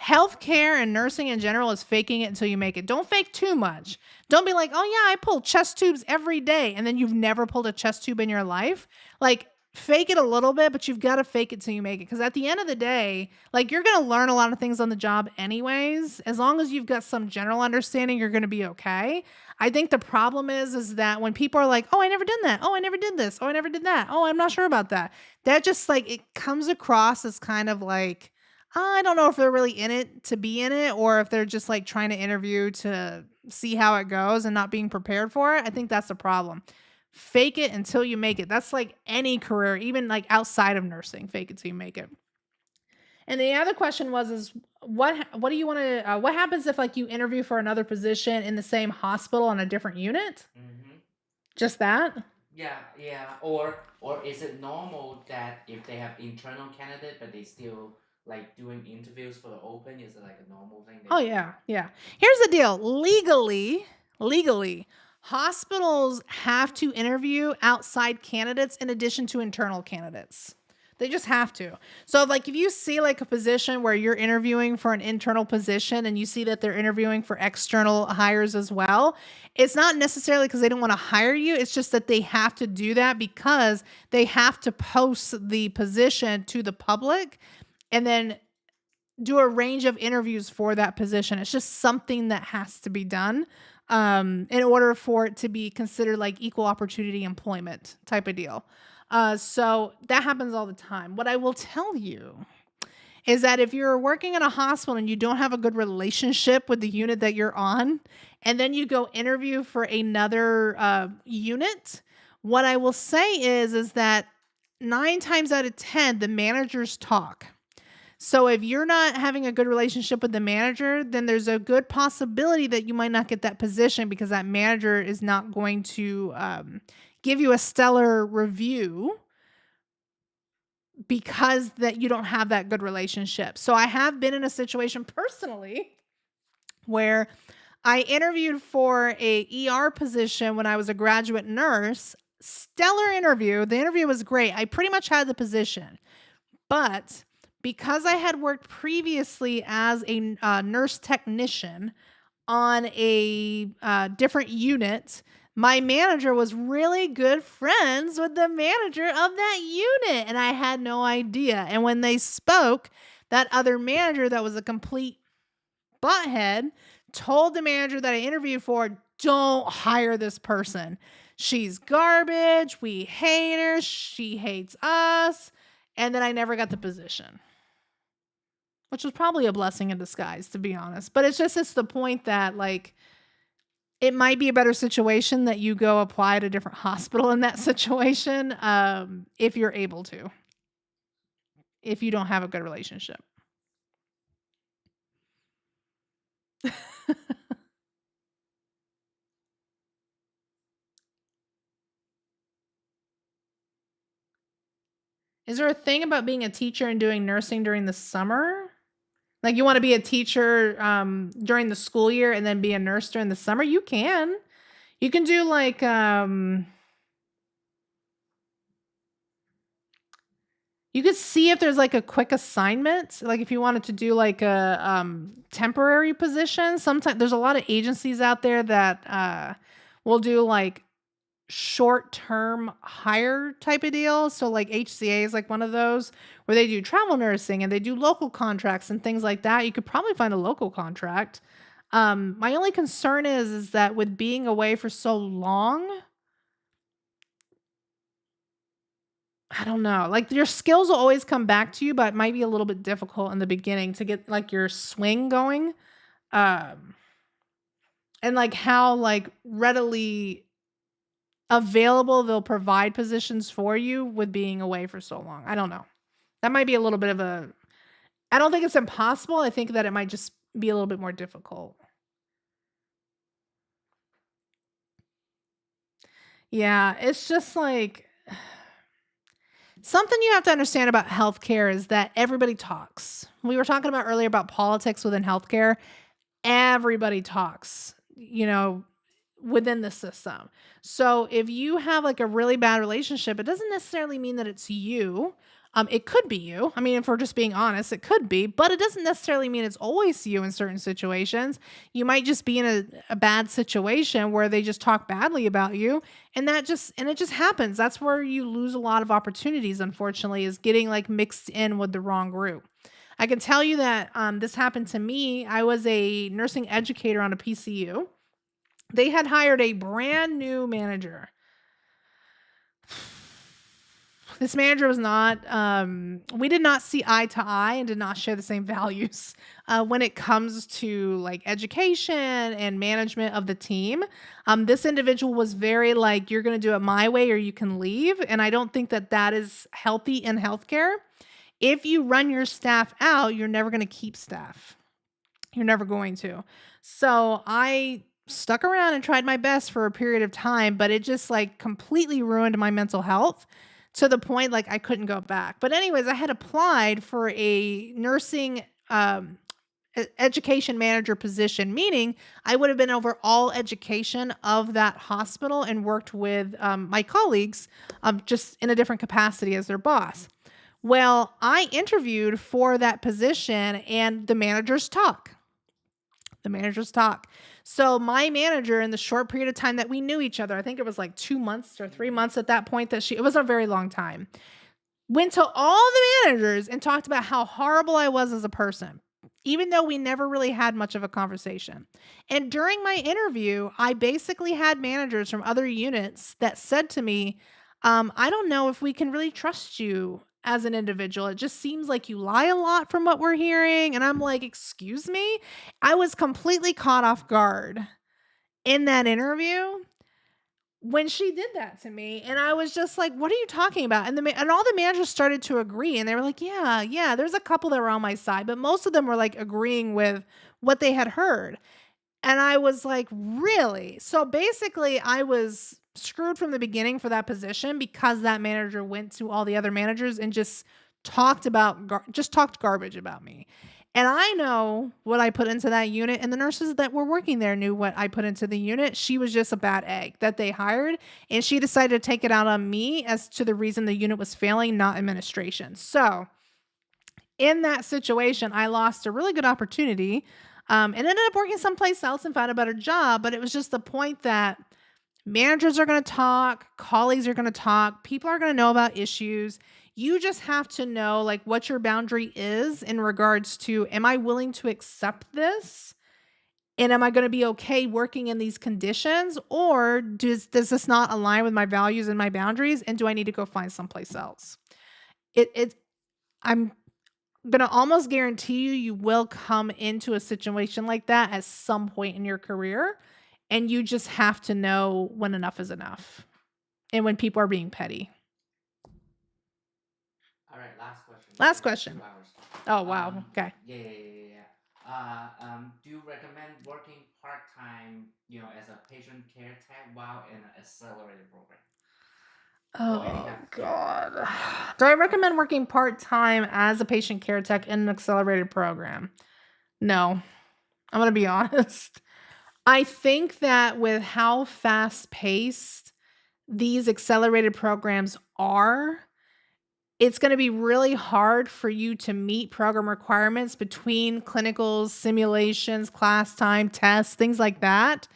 Healthcare and nursing in general is faking it until you make it. Don't fake too much. Don't be like, "Oh yeah, I pull chest tubes every day," and then you've never pulled a chest tube in your life. Like, fake it a little bit, but you've got to fake it till you make it. Because at the end of the day, like, you're gonna learn a lot of things on the job anyways. As long as you've got some general understanding, you're gonna be okay. I think the problem is that when people are like, "Oh, I never done that. Oh, I never did this. Oh, I never did that. Oh, I'm not sure about that." That just like it comes across as kind of like, I don't know if they're really in it to be in it, or if they're just like trying to interview to see how it goes and not being prepared for it. I think that's the problem. Fake it until you make it. That's like any career, even like outside of nursing. Fake it till you make it. And the other question was, is what do you want to what happens if like you interview for another position in the same hospital on a different unit? Mm-hmm. Just that? Yeah, yeah. Or is it normal that if they have internal candidate but they still like doing interviews for the open? Is it like a normal thing they Oh do? yeah, yeah. Here's the deal. Legally, Hospitals have to interview outside candidates in addition to internal candidates. They just have to. So, like, if you see like a position where you're interviewing for an internal position and you see that they're interviewing for external hires as well, it's not necessarily because they don't want to hire you. It's just that they have to do that because they have to post the position to the public and then do a range of interviews for that position. It's just something that has to be done in order for it to be considered like equal opportunity employment type of deal. So that happens all the time. What I will tell you is that if you're working in a hospital and you don't have a good relationship with the unit that you're on, and then you go interview for another unit, what I will say is that 9 times out of 10, the managers talk. So if you're not having a good relationship with the manager, then there's a good possibility that you might not get that position because that manager is not going to give you a stellar review because that you don't have that good relationship. So I have been in a situation personally where I interviewed for a ER position when I was a graduate nurse. Stellar interview. The interview was great. I pretty much had the position. But because I had worked previously as a nurse technician on a different unit, my manager was really good friends with the manager of that unit. And I had no idea. And when they spoke, that other manager that was a complete butthead told the manager that I interviewed for, don't hire this person. She's garbage. We hate her. She hates us. And then I never got the position, which was probably a blessing in disguise, to be honest. But it's the point that like it might be a better situation that you go apply at a different hospital in that situation, if you're able to, if you don't have a good relationship. Is there a thing about being a teacher and doing nursing during the summer? Like you want to be a teacher during the school year and then be a nurse during the summer? You can. You can do like you could see if there's like a quick assignment, like if you wanted to do like a temporary position. Sometimes there's a lot of agencies out there that will do like short-term hire type of deal. So like HCA is like one of those where they do travel nursing and they do local contracts and things like that. You could probably find a local contract. My only concern is that with being away for so long, I don't know. Like your skills will always come back to you, but it might be a little bit difficult in the beginning to get like your swing going. Um and like how like readily available they'll provide positions for you with being away for so long. I don't know. That might be a little bit of a I don't think it's impossible. I think that it might just be a little bit more difficult. Yeah, it's just like something you have to understand about healthcare is that everybody talks. We were talking about earlier about politics within healthcare. Everybody talks, within the system. So if you have like a really bad relationship, it doesn't necessarily mean that it's you. It could be you. I mean, if we're just being honest, it could be, but it doesn't necessarily mean it's always you in certain situations. You might just be in a bad situation where they just talk badly about you. And it just happens. That's where you lose a lot of opportunities, unfortunately, is getting like mixed in with the wrong group. I can tell you that this happened to me. I was a nursing educator on a PCU. They had hired a brand new manager. This manager was not, we did not see eye to eye and did not share the same values when it comes to like education and management of the team. This individual was very like, you're going to do it my way or you can leave. And I don't think that that is healthy in healthcare. If you run your staff out, you're never going to keep staff. You're never going to. So I stuck around and tried my best for a period of time, but it just like completely ruined my mental health to the point like I couldn't go back. But anyways, I had applied for a nursing education manager position, meaning I would have been over all education of that hospital and worked with my colleagues just in a different capacity as their boss. Well, I interviewed for that position and the managers talk. The managers talk. So my manager, in the short period of time that we knew each other, I think it was like 2 months or 3 months at that point, it was a very long time, went to all the managers and talked about how horrible I was as a person, even though we never really had much of a conversation. And during my interview, I basically had managers from other units that said to me, I don't know if we can really trust you as an individual. It just seems like you lie a lot from what we're hearing. And I'm like, excuse me? I was completely caught off guard in that interview when she did that to me, and I was just like, "What are you talking about?" And all the managers started to agree, and they were like, "Yeah, yeah." There's a couple that were on my side, but most of them were like agreeing with what they had heard. And I was like, "Really?" So basically, I was screwed from the beginning for that position because that manager went to all the other managers and just talked garbage about me. And I know what I put into that unit, and the nurses that were working there knew what I put into the unit. She was just a bad egg that they hired, and she decided to take it out on me as to the reason the unit was failing, not administration. So, in that situation, I lost a really good opportunity, and ended up working someplace else and found a better job. But it was just the point that managers are going to talk, colleagues are going to talk, people are going to know about issues. You just have to know like what your boundary is in regards to, am I willing to accept this? And am I going to be okay working in these conditions, or does this not align with my values and my boundaries, and do I need to go find someplace else? It I'm gonna almost guarantee you will come into a situation like that at some point in your career, and you just have to know when enough is enough and when people are being petty. All right, last question. Last We're at question. 2 hours. Oh, wow, okay. Yeah, yeah, yeah, yeah, yeah. Do you recommend working part time, as a patient care tech while in an accelerated program or any Oh, healthcare program? god. Do I recommend working part-time as a patient care tech in an accelerated program? No, I'm gonna be honest. I think that with how fast-paced these accelerated programs are, it's gonna be really hard for you to meet program requirements between clinicals, simulations, class time, tests, things like that,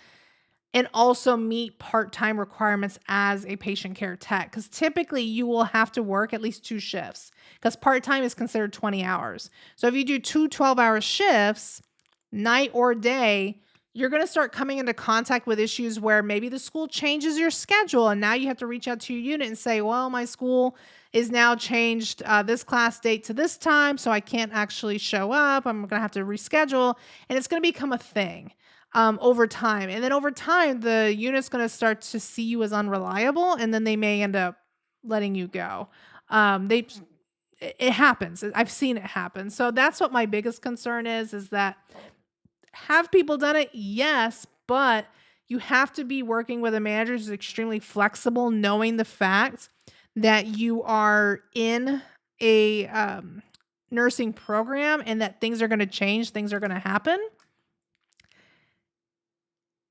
and also meet part-time requirements as a patient care tech. Because typically you will have to work at least 2 shifts, because part-time is considered 20 hours. So if you do 2 12-hour shifts, night or day, you're gonna start coming into contact with issues where maybe the school changes your schedule, and now you have to reach out to your unit and say, "Well, my school is now changed, this class date to this time, so I can't actually show up. I'm gonna have to reschedule," and it's gonna become a thing over time. And then over time, the unit's going to start to see you as unreliable, and then they may end up letting you go. They it happens. I've seen it happen. So that's what my biggest concern is that have people done it? Yes, but you have to be working with a manager who's extremely flexible, knowing the fact that you are in a nursing program and that things are going to change, things are going to happen,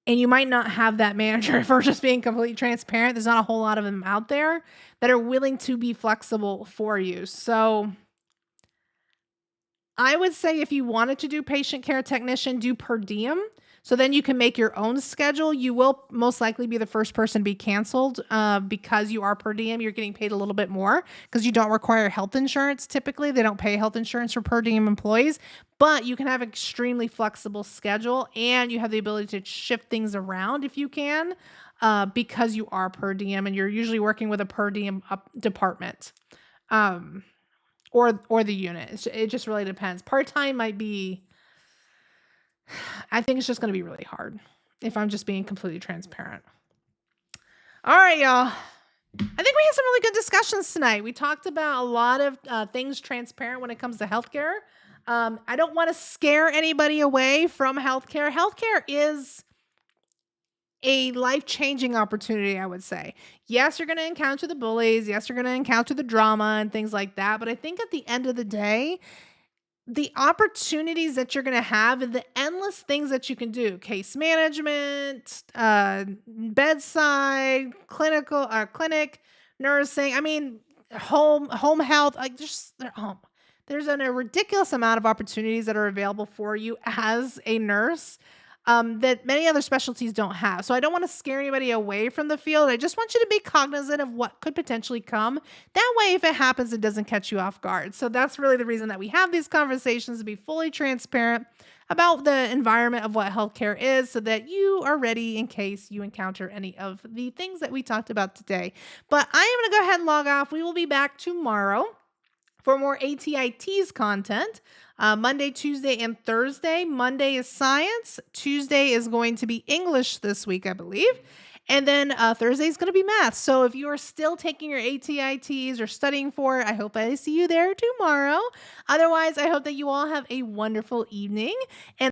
and you might not have that manager. If we're just being completely transparent, there's not a whole lot of them out there that are willing to be flexible for you. So I would say if you wanted to do patient care technician, do per diem. So then you can make your own schedule. You will most likely be the first person to be canceled because you are per diem. You're getting paid a little bit more because you don't require health insurance. Typically, they don't pay health insurance for per diem employees, but you can have an extremely flexible schedule, and you have the ability to shift things around if you can, because you are per diem and you're usually working with a per diem department. Um, or the unit. It just really depends. Part-time might be, I think it's just gonna be really hard if I'm just being completely transparent. All right, y'all. I think we had some really good discussions tonight. We talked about a lot of things transparent when it comes to healthcare. I don't want to scare anybody away from healthcare. Healthcare is a life-changing opportunity, I would say. Yes, you're going to encounter the bullies. Yes, you're going to encounter the drama and things like that. But I think at the end of the day, the opportunities that you're going to have and the endless things that you can do, case management, bedside, clinic, nursing, I mean, home health, like just there's a ridiculous amount of opportunities that are available for you as a nurse, that many other specialties don't have. So I don't want to scare anybody away from the field. I just want you to be cognizant of what could potentially come. That way, if it happens, it doesn't catch you off guard. So that's really the reason that we have these conversations, to be fully transparent about the environment of what healthcare is, so that you are ready in case you encounter any of the things that we talked about today. But I am going to go ahead and log off. We will be back tomorrow for more ATITs content. Monday, Tuesday, and Thursday. Monday is science. Tuesday is going to be English this week, I believe. And then Thursday is going to be math. So if you are still taking your ATITs or studying for it, I hope I see you there tomorrow. Otherwise, I hope that you all have a wonderful evening. And